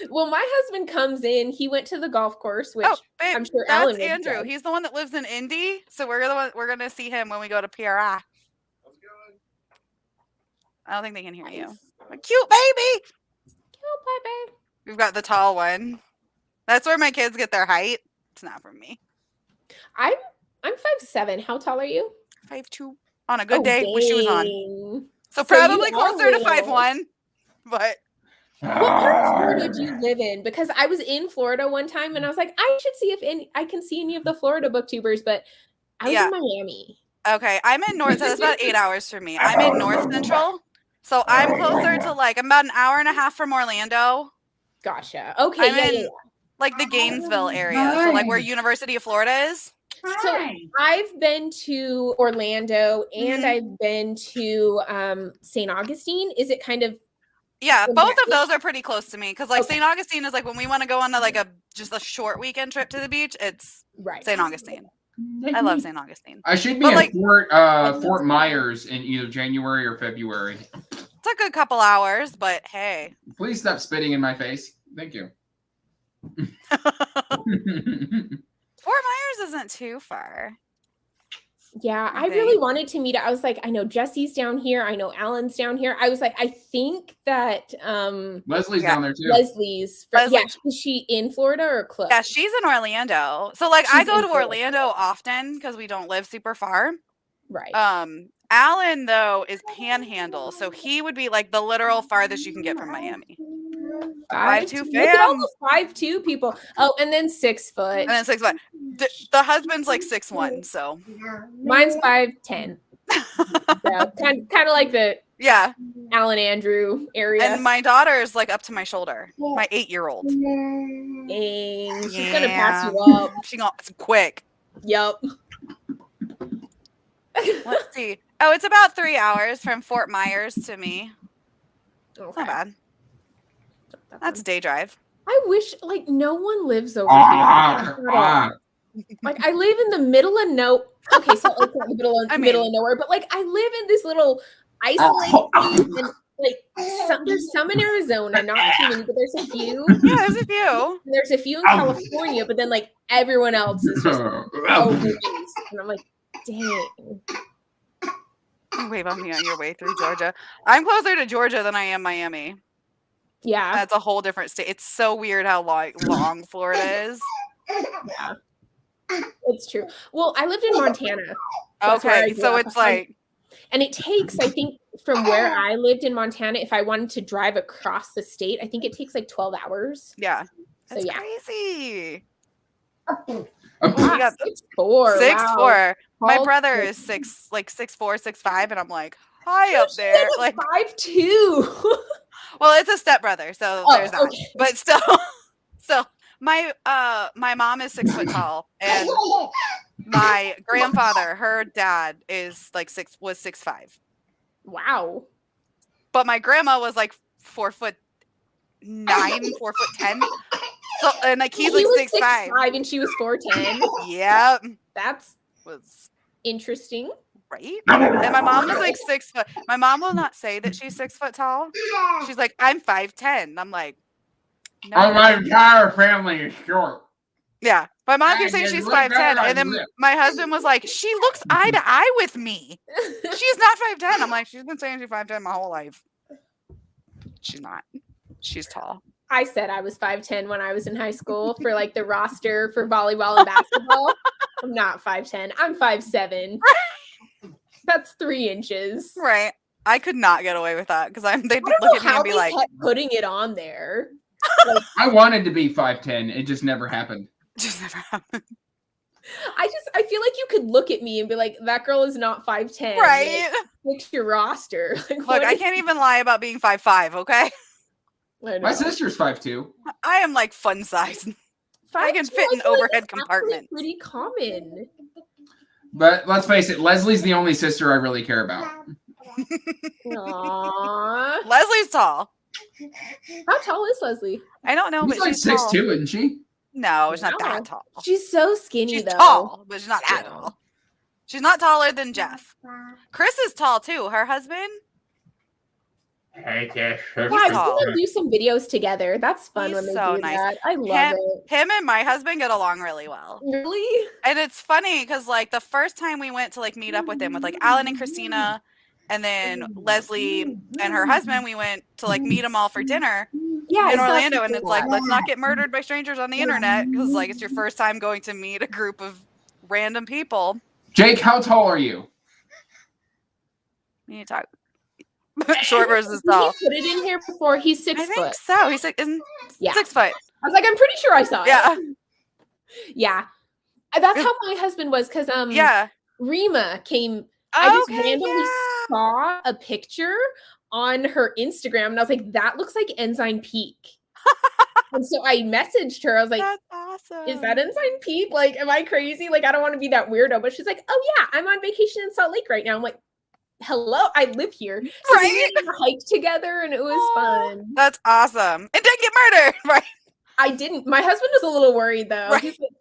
Well, my husband comes in. He went to the golf course, which babe, I'm sure that's Alan Andrew. does. He's the one that lives in Indy. So we're gonna see him when we go to PRI. I don't think they can hear you. A cute baby. Cute baby. We've got the tall one. That's where my kids get their height. It's not from me. I'm 5'7". How tall are you? 5'2". On a good day with shoes on. So probably closer to 5'1". But what part of Florida do you live in? Because I was in Florida one time and I was like, I should see if I can see any of the Florida booktubers, but I was in Miami. Okay, I'm in North. So it's about 8 hours for me. I'm in North Central, so I'm closer to I'm about an hour and a half from Orlando. Gotcha. Okay, I'm in like the Gainesville area, so like where University of Florida is. So I've been to Orlando and I've been to St. Augustine. Is it kind of both of those are pretty close to me because like St. Augustine is like when we want to go on like just a short weekend trip to the beach, it's St. Augustine. I love St. Augustine. I should be at Fort Myers in either January or February. It's a good couple hours, but hey. Please stop spitting in my face. Thank you. Fort Myers isn't too far. Yeah, I really wanted to meet. I was like, I know Jesse's down here. I know Alan's down here. I was like, I think that Leslie's down there too. Leslie's. Is she in Florida or close? Yeah, she's in Orlando. So like I go to Orlando often because we don't live super far. Right. Alan though is Panhandle, so he would be like the literal farthest you can get from Miami. 5'2" fam. Look at all the 5'2" people. Oh, and then 6 foot. And then 6 foot. The husband's like 6'1", so mine's 5'10". So, kind of like the Alan Andrew area. And my daughter is like up to my shoulder. My 8-year-old. Dang, she's gonna pass you up. It's quick. Yep. Let's see. Oh, it's about 3 hours from Fort Myers to me. Okay. Not bad. That's a day drive. I wish like no one lives over here. Like I live in the middle of okay, so it's not the middle of nowhere, but like I live in this little isolated and Like there's some in Arizona, not too many, but there's a few. Yeah, there's a few. There's a few in California, but then like everyone else is just overseas. And I'm like, dang. Wave on me on your way through Georgia. I'm closer to Georgia than I am Miami. Yeah. That's a whole different state. It's so weird how long Florida is. Yeah. It's true. Well, I lived in Montana. Okay, so it's like... And it takes, I think, from where I lived in Montana, if I wanted to drive across the state, I think it takes like 12 hours. Yeah. That's crazy. We got 6'4". 6'4". Wow. My brother is 6'4", 6'5", and I'm like high up there. Like 5'2". Well, it's a stepbrother, so there's that. Okay. But still, my mom is 6 foot tall, and my grandfather, her dad, is like 6'5". Wow. But my grandma was like 4'9", 4'10". So, and like he's like 6'5", and she was 4'10". Yeah, was interesting, right? And my mom was like 6 foot. My mom will not say that she's 6 foot tall. She's like, I'm 5'10". I'm like, no. Oh, my entire family is short. Yeah, my mom keeps saying she's 5'10", and then my husband was like, she looks eye to eye with me. She's not 5'10". I'm like, she's been saying she's 5'10" my whole life. She's not. She's tall. I said I was 5'10" when I was in high school for like the roster for volleyball and basketball. I'm not 5'10". I'm 5'7". That's 3 inches. Right. I could not get away with that because they'd look at me and be like, kept putting it on there. Like, I wanted to be 5'10". It just never happened. Just never happened. I feel like you could look at me and be like, that girl is not 5'10". Right. Like, look your roster. Like, look, I can't even lie about being 5'5", okay? My sister's 5'2". I am like fun size. I can fit in overhead compartments. Pretty common. But let's face it, Leslie's the only sister I really care about. Aww. Leslie's tall. How tall is Leslie? I don't know, she's but like she's 6'2", isn't she? No, she's not that tall. She's so skinny, she's though. Tall, but she's not that tall. She's not taller than Jeff. Chris is tall too. Her husband. Hey, Jeff. Yeah, I want to do some videos together. That's fun when they do that. I love it. Him and my husband get along really well. Really? And it's funny because like the first time we went to like meet up with him with like Alan and Christina, and then Leslie and her husband, we went to like meet them all for dinner. Yeah, in Orlando, and it's like, let's not get murdered by strangers on the internet because like it's your first time going to meet a group of random people. Jake, how tall are you? We need to talk. Short versus tall. Did he put it in here before? He's 6 foot. I think so. He's like, 6 foot. I was like, I'm pretty sure I saw it. Yeah. Yeah. That's how my husband was because Rima came. I just randomly saw a picture on her Instagram and I was like, that looks like Ensign Peak. And so I messaged her. I was like, that's awesome. Is that Ensign Peak? Like, am I crazy? Like, I don't want to be that weirdo. But she's like, oh yeah, I'm on vacation in Salt Lake right now. I'm like, hello, I live here. So we went on a hike together and it was fun. That's awesome. It didn't get murdered, right? I didn't. My husband was a little worried though. Right. He's like,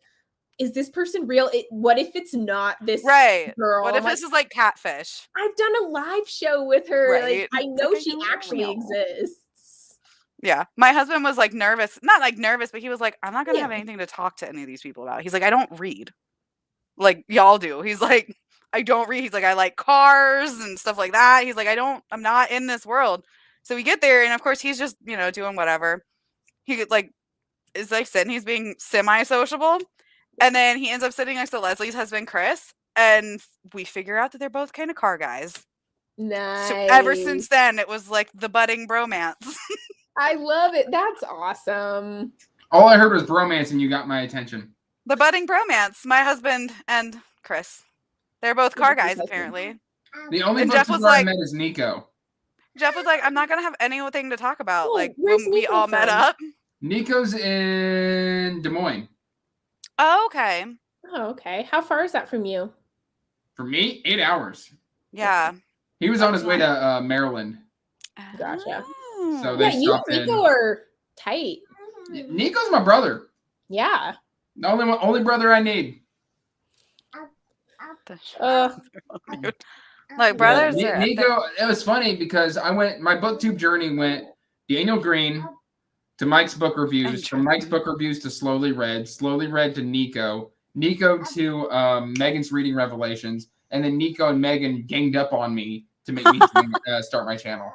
is this person real? What if it's not this girl? What if this is like catfish? I've done a live show with her. Right. Like, I know she actually exists. Yeah. My husband was like nervous. Not like nervous, but he was like, I'm not going to have anything to talk to any of these people about. He's like, I don't read. Like y'all do. He's like, I don't read. He's like, I like cars and stuff like that. He's like, I'm not in this world. So we get there, and of course he's just, doing whatever. He like is like sitting, he's being semi-sociable. And then he ends up sitting next to Leslie's husband, Chris, and we figure out that they're both kind of car guys. Nice. So ever since then, it was like the budding bromance. I love it. That's awesome. All I heard was bromance, and you got my attention. The budding bromance. My husband and Chris. They're both car guys, apparently. The only person I met is Nico. Jeff was like, I'm not going to have anything to talk about. Oh, like, when we all met up. Nico's in Des Moines. Oh, okay. Oh, okay. How far is that from you? For me, 8 hours. Yeah. He was on his way to Maryland. Gotcha. So they stopped you and Nico are tight. Nico's my brother. Yeah. The only brother I need. Like brothers. Nico, it was funny because my booktube journey went Daniel Green to Mike's book reviews, from Mike's book reviews to Slowly Read to Nico to Megan's reading revelations, and then Nico and Megan ganged up on me to make me start my channel.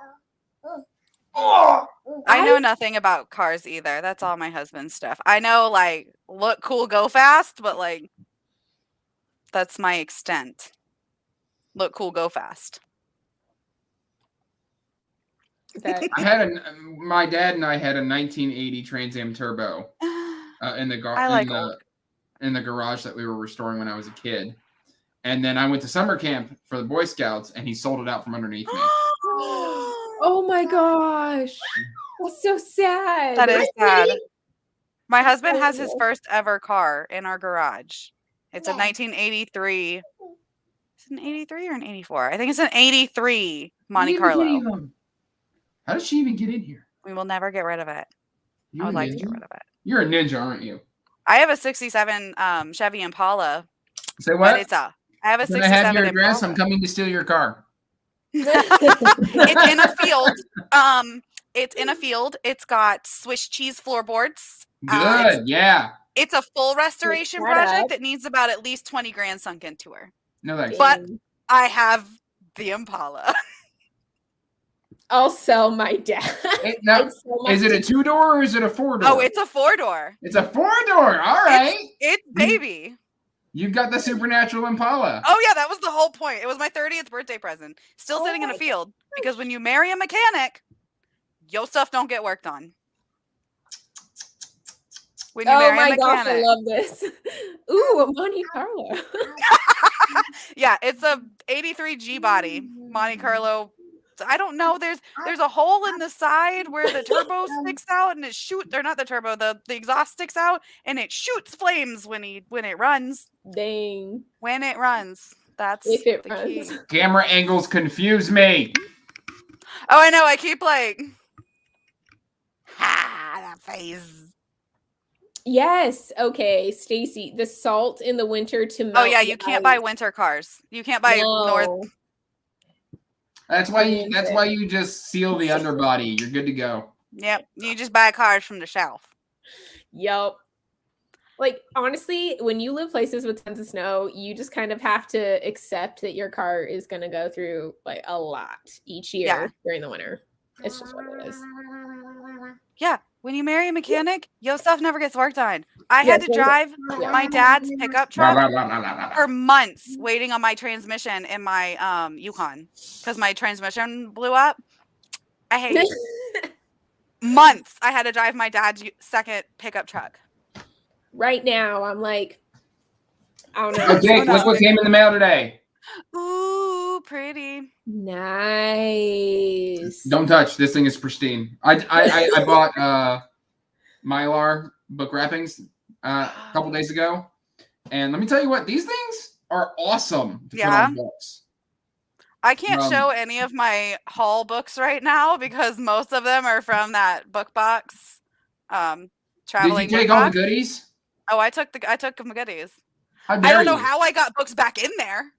I know nothing about cars either. That's all my husband's stuff. I know, like, look cool, go fast, but like, that's my extent. Look cool, go fast. My dad and I had a 1980 Trans Am Turbo in the garage that we were restoring when I was a kid, and then I went to summer camp for the Boy Scouts, and he sold it out from underneath me. Oh my gosh, that's so sad. That is sad. My husband has his first ever car in our garage. It's a 1983. Is it an 83 or an 84? I think it's an 83 Monte Carlo. How does she even get in here? We will never get rid of it. I would like to get rid of it. You're a ninja, aren't you? I have a 67 Chevy Impala. Say what? I have a 67 Impala. I have your address. Impala. I'm coming to steal your car. It's in a field. It's in a field. It's got Swiss cheese floorboards. Good, yeah. It's a full restoration project that needs about at least 20 grand sunk into her. No thanks. But I have the Impala. I'll sell my dad. Now, is it a 2-door or is it a 4-door? Oh, it's a 4-door. It's a 4-door. All right. It's baby. You've got the supernatural Impala. Oh, yeah, that was the whole point. It was my 30th birthday present. Still sitting in a field. Because when you marry a mechanic, your stuff don't get worked on. When you marry a mechanic. Gosh, I love this. Ooh, a Monte Carlo. Yeah, it's a 83 G body Monte Carlo. I don't know. There's a hole in the side where the turbo sticks out, and the exhaust sticks out, and it shoots flames when it runs. Dang. When it runs. That's if it the runs. key. Camera angles confuse me. Oh, I know. I keep like, that face. Yes. Okay, Stacy. The salt in the winter to melt. Oh yeah, you can't buy winter cars. You can't buy North. That's why you just seal the underbody. You're good to go. Yep. You just buy cars from the shelf. Yep. Like, honestly, when you live places with tons of snow, you just kind of have to accept that your car is going to go through like a lot each year during the winter. It's just what it is. Yeah. When you marry a mechanic, your stuff never gets worked on. I had to drive my dad's pickup truck for months waiting on my transmission in my Yukon because my transmission blew up. I hate it. Months I had to drive my dad's second pickup truck. Right now, I'm like, I don't know. Oh, Jake, look what came in the mail today. Ooh, pretty. Nice. Don't touch. This thing is pristine. I bought Mylar book wrappings a couple days ago, and let me tell you what, these things are awesome to put on books. I can't show any of my haul books right now because most of them are from that book box. Traveling. Did you take all the goodies? Oh, I took my goodies. I don't know how I got books back in there.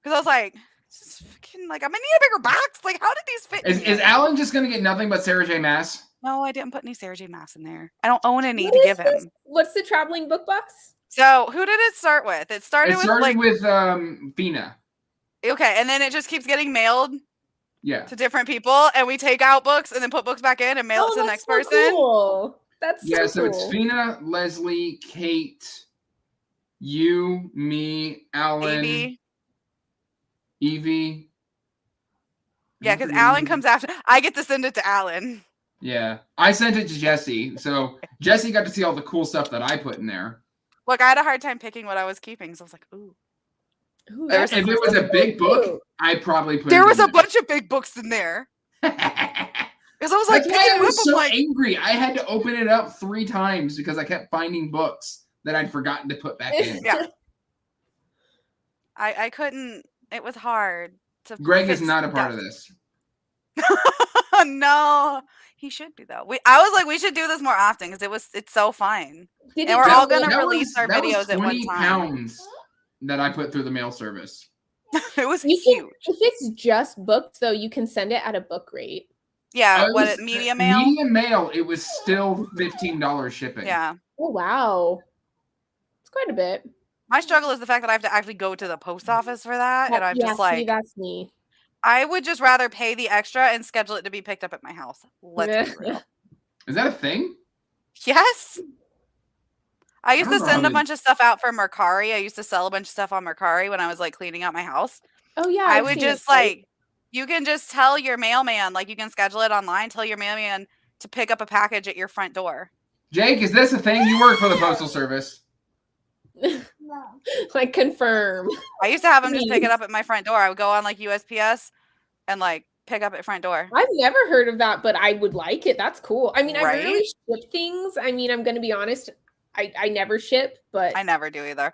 Because I was like, I'm gonna need a bigger box. Like, how did these fit? Is Alan just gonna get nothing but Sarah J. Maas? No, I didn't put any Sarah J. Maas in there. I don't own any to give him. What's the traveling book box? So who did it start with? It started with Fina. Okay, and then it just keeps getting mailed. Yeah. To different people, and we take out books and then put books back in and mail it to the next person. Cool. That's so it's Fina, Leslie, Kate, you, me, Alan, Evie. Yeah, because Alan comes after. I get to send it to Alan. Yeah, I sent it to Jesse. So Jesse got to see all the cool stuff that I put in there. Look, I had a hard time picking what I was keeping, so I was like, ooh. If it was a big book, I probably put. There was a bunch of big books in there. Because I was like, I was so angry. I had to open it up 3 times because I kept finding books that I'd forgotten to put back in. Yeah. I couldn't. It was hard to. Greg is not a part of this. No, he should be though. I was like, we should do this more often because it's so fun. And we're all gonna release our videos at one time. £20 that I put through the mail service. It was huge. If it's just books, though, you can send it at a book rate. Yeah, media mail? Media mail, it was still $15 shipping. Yeah. Oh, wow. It's quite a bit. My struggle is the fact that I have to actually go to the post office for that, and I'm just like, that's me. I would just rather pay the extra and schedule it to be picked up at my house. Let's be real. Is that a thing? Yes. I used to send a bunch of stuff out for Mercari. I used to sell a bunch of stuff on Mercari when I was like cleaning out my house. Oh yeah. I would just you can just tell your mailman, like you can schedule it online, tell your mailman to pick up a package at your front door. Jake, is this a thing? You work for the Postal Service. Like confirm. I used to have them just pick it up at my front door. I would go on like USPS and like pick up at front door. I've never heard of that, but I would like it. That's cool. I mean, I rarely ship things. I mean, I'm going to be honest. I never ship, but I never do either.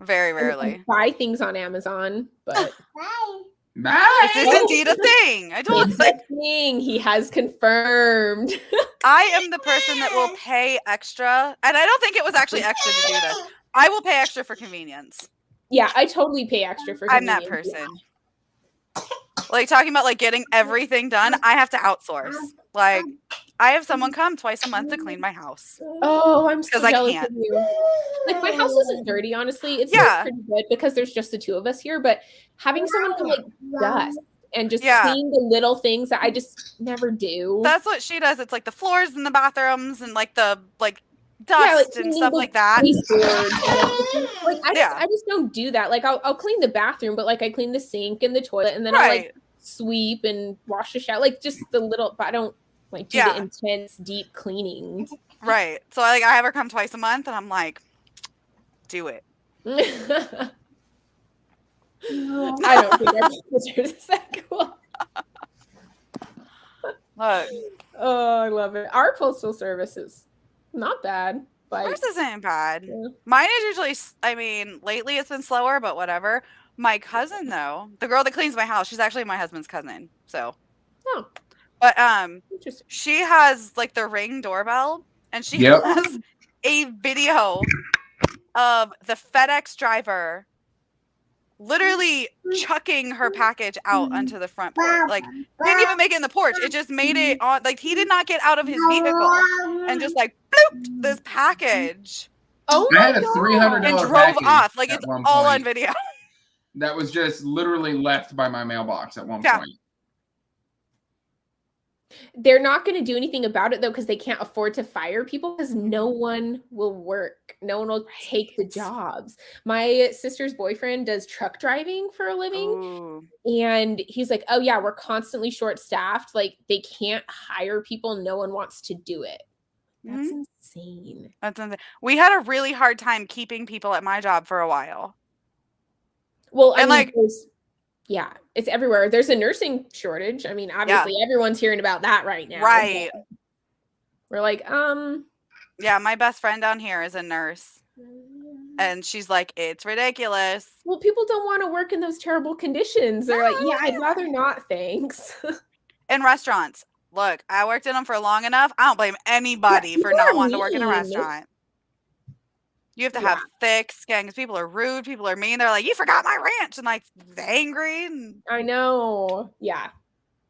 Very rarely. I buy things on Amazon, but Bye. This is indeed a thing. I don't it's a thing. He has confirmed. I am the person that will pay extra, and I don't think it was actually extra to do this. I will pay extra for convenience. Yeah, I totally pay extra for convenience. I'm that person. Yeah. Like talking about like getting everything done, I have to outsource. Like I have someone come twice a month to clean my house. Oh, I'm so jealous I can't. of you. Like my house isn't dirty, honestly. It's pretty good because there's just the two of us here. But having someone come like dust and just clean the little things that I just never do. That's what she does. It's like the floors in the bathrooms and like the dust and stuff like that. Like I just don't do that. Like I'll clean the bathroom, but like I clean the sink and the toilet, and then I'll like sweep and wash the shower. Like just the little, but I don't like do the intense deep cleaning. Right. So I have her come twice a month, and I'm like, do it. I don't think our pictures is that cool. Look. Oh, I love it. Our postal service is not bad. But ours isn't bad. Yeah. Mine is usually, I mean, lately it's been slower, but whatever. My cousin, though, the girl that cleans my house, she's actually my husband's cousin. So. Oh. But she has like the Ring doorbell, and she has a video of the FedEx driver literally chucking her package out onto the front porch. Like, didn't even make it in the porch. It just made it on. Like, he did not get out of his vehicle and just like blooped this package. Oh, I had a $300 and drove off. Like, it's all on video. That was just literally left by my mailbox at one point. They're not going to do anything about it, though, because they can't afford to fire people because no one will work. No one will take the jobs. My sister's boyfriend does truck driving for a living. Ooh. And he's like, oh, yeah, we're constantly short-staffed. Like, they can't hire people. No one wants to do it. That's insane. That's insane. We had a really hard time keeping people at my job for a while. Well, I mean, yeah, it's everywhere. There's a nursing shortage. I mean, obviously everyone's hearing about that right now. Right. We're like, yeah, my best friend down here is a nurse. And she's like, it's ridiculous. Well, people don't want to work in those terrible conditions. They're like, yeah, I'd rather not, thanks. In restaurants. Look, I worked in them for long enough. I don't blame anybody for not wanting to work in a restaurant. You have to have thick skin because people are rude. People are mean. They're like, you forgot my ranch. And like, angry. And I know. Yeah.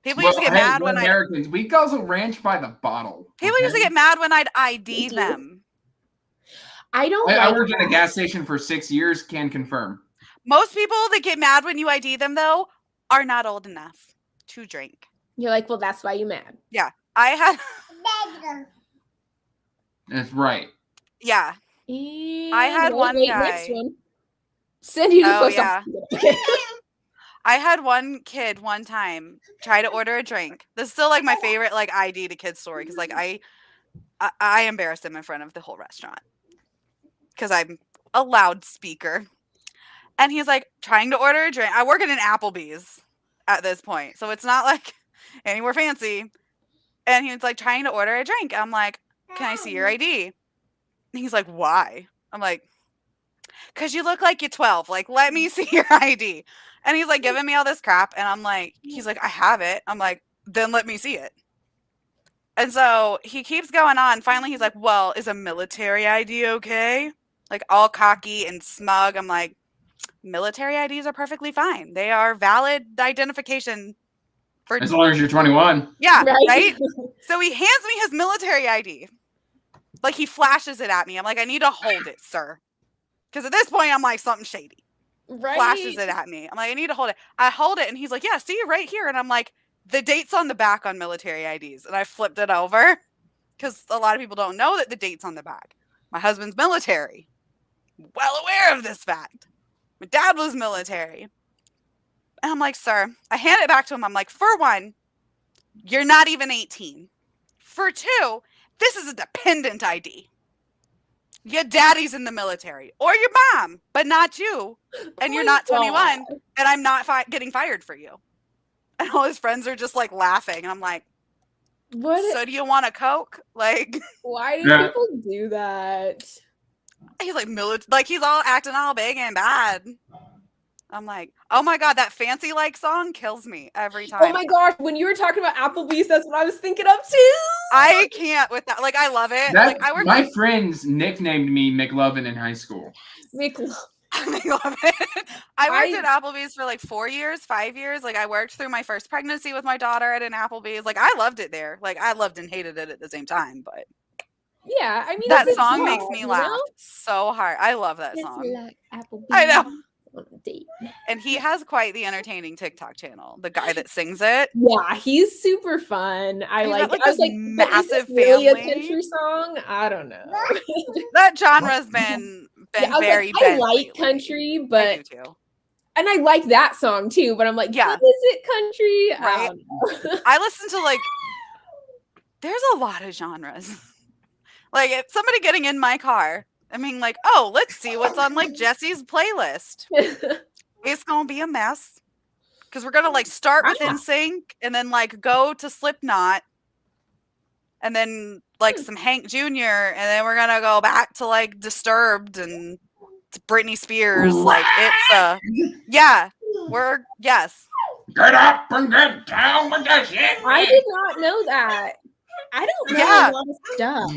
People used to get mad when Americans, we guzzle ranch by the bottle. People used to get mad when I'd ID them. I don't. I worked in a gas station for 6 years. Can confirm. Most people that get mad when you ID them, though, are not old enough to drink. You're like, well, that's why you're mad. Yeah. I had. That's right. Yeah. And I had one guy. Next one. Send you the yeah. I had one kid one time try to order a drink. This is still like my favorite like ID to kids story because like I embarrassed him in front of the whole restaurant because I'm a loudspeaker. And he's like trying to order a drink. I work at an Applebee's at this point, so it's not like anywhere fancy. And he was like trying to order a drink. I'm like, can I see your ID? He's like, why? I'm like, because you look like you're 12. Like, let me see your ID. And he's like giving me all this crap. And I'm like, he's like, I have it. I'm like, then let me see it. And so he keeps going on. Finally, he's like, well, is a military ID okay? Like all cocky and smug. I'm like, military IDs are perfectly fine. They are valid identification for as long as you're 21. Yeah, right? So he hands me his military ID. Like, he flashes it at me. I'm like, I need to hold it, sir. Because at this point, I'm like, something shady. Right. Flashes it at me. I'm like, I need to hold it. I hold it, and he's like, yeah, see, right here. And I'm like, the date's on the back on military IDs. And I flipped it over because a lot of people don't know that the date's on the back. My husband's military. Well aware of this fact. My dad was military. And I'm like, sir, I hand it back to him. I'm like, for one, you're not even 18. For two, this is a dependent ID. Your daddy's in the military, or your mom, but not you. And you're not 21, and I'm not getting fired for you. And all his friends are just like laughing. And I'm like, what? So do you want a Coke? Like, why do people do that? He's like, he's all acting all big and bad. I'm like, oh my God, that fancy like song kills me every time. Oh my gosh, when you were talking about Applebee's, that's what I was thinking of too. I can't with that. Like, I love it. My friends nicknamed me McLovin in high school. McLovin. I worked at Applebee's for like 5 years. Like, I worked through my first pregnancy with my daughter at an Applebee's. Like, I loved it there. Like, I loved and hated it at the same time, but yeah, I mean, that song makes me laugh so hard. I love that song. Like Applebee's. I know. And he has quite the entertaining TikTok channel. The guy that sings it. Yeah, he's super fun. I was like, massive really family. A country song? I don't know. That genre's been very big. I like country, but I do too. And I like that song too. But I'm like, yeah, is it country? Right. I listen to there's a lot of genres. Like, if somebody getting in my car. I mean, like, oh, let's see what's on like Jesse's playlist. It's gonna be a mess because we're gonna start with NSYNC and then go to Slipknot and then some Hank Jr. and then we're gonna go back to Disturbed and to Britney Spears. Yes. Get up and get down with that shit. I did not know that. I don't know a lot of stuff.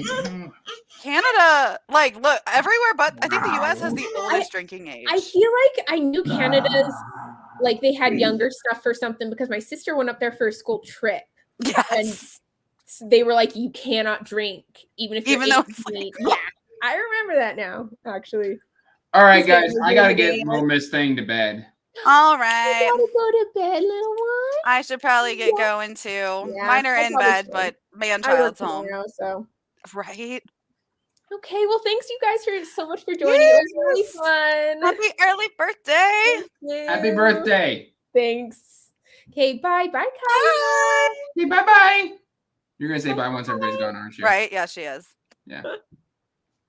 Canada, look, everywhere but I think the US has the oldest drinking age. I feel like I knew Canada's, they had younger stuff or something because my sister went up there for a school trip. Yes. And they were like, you cannot drink, even though it's yeah, I remember that now, actually. All right, guys, I got to get little Miss Thing to bed. All right. You gotta go to bed, little one. I should probably get going too. Yeah, mine are in bed, but man-child's home. Tomorrow, so. Right. Okay, well, thanks you guys so much for joining. It was really fun. Happy early birthday. Happy birthday. Thanks. Okay, bye. Bye, Kylie. Bye. Okay, bye-bye. You're going to say bye once everybody's gone, aren't you? Right, yeah, she is. Yeah.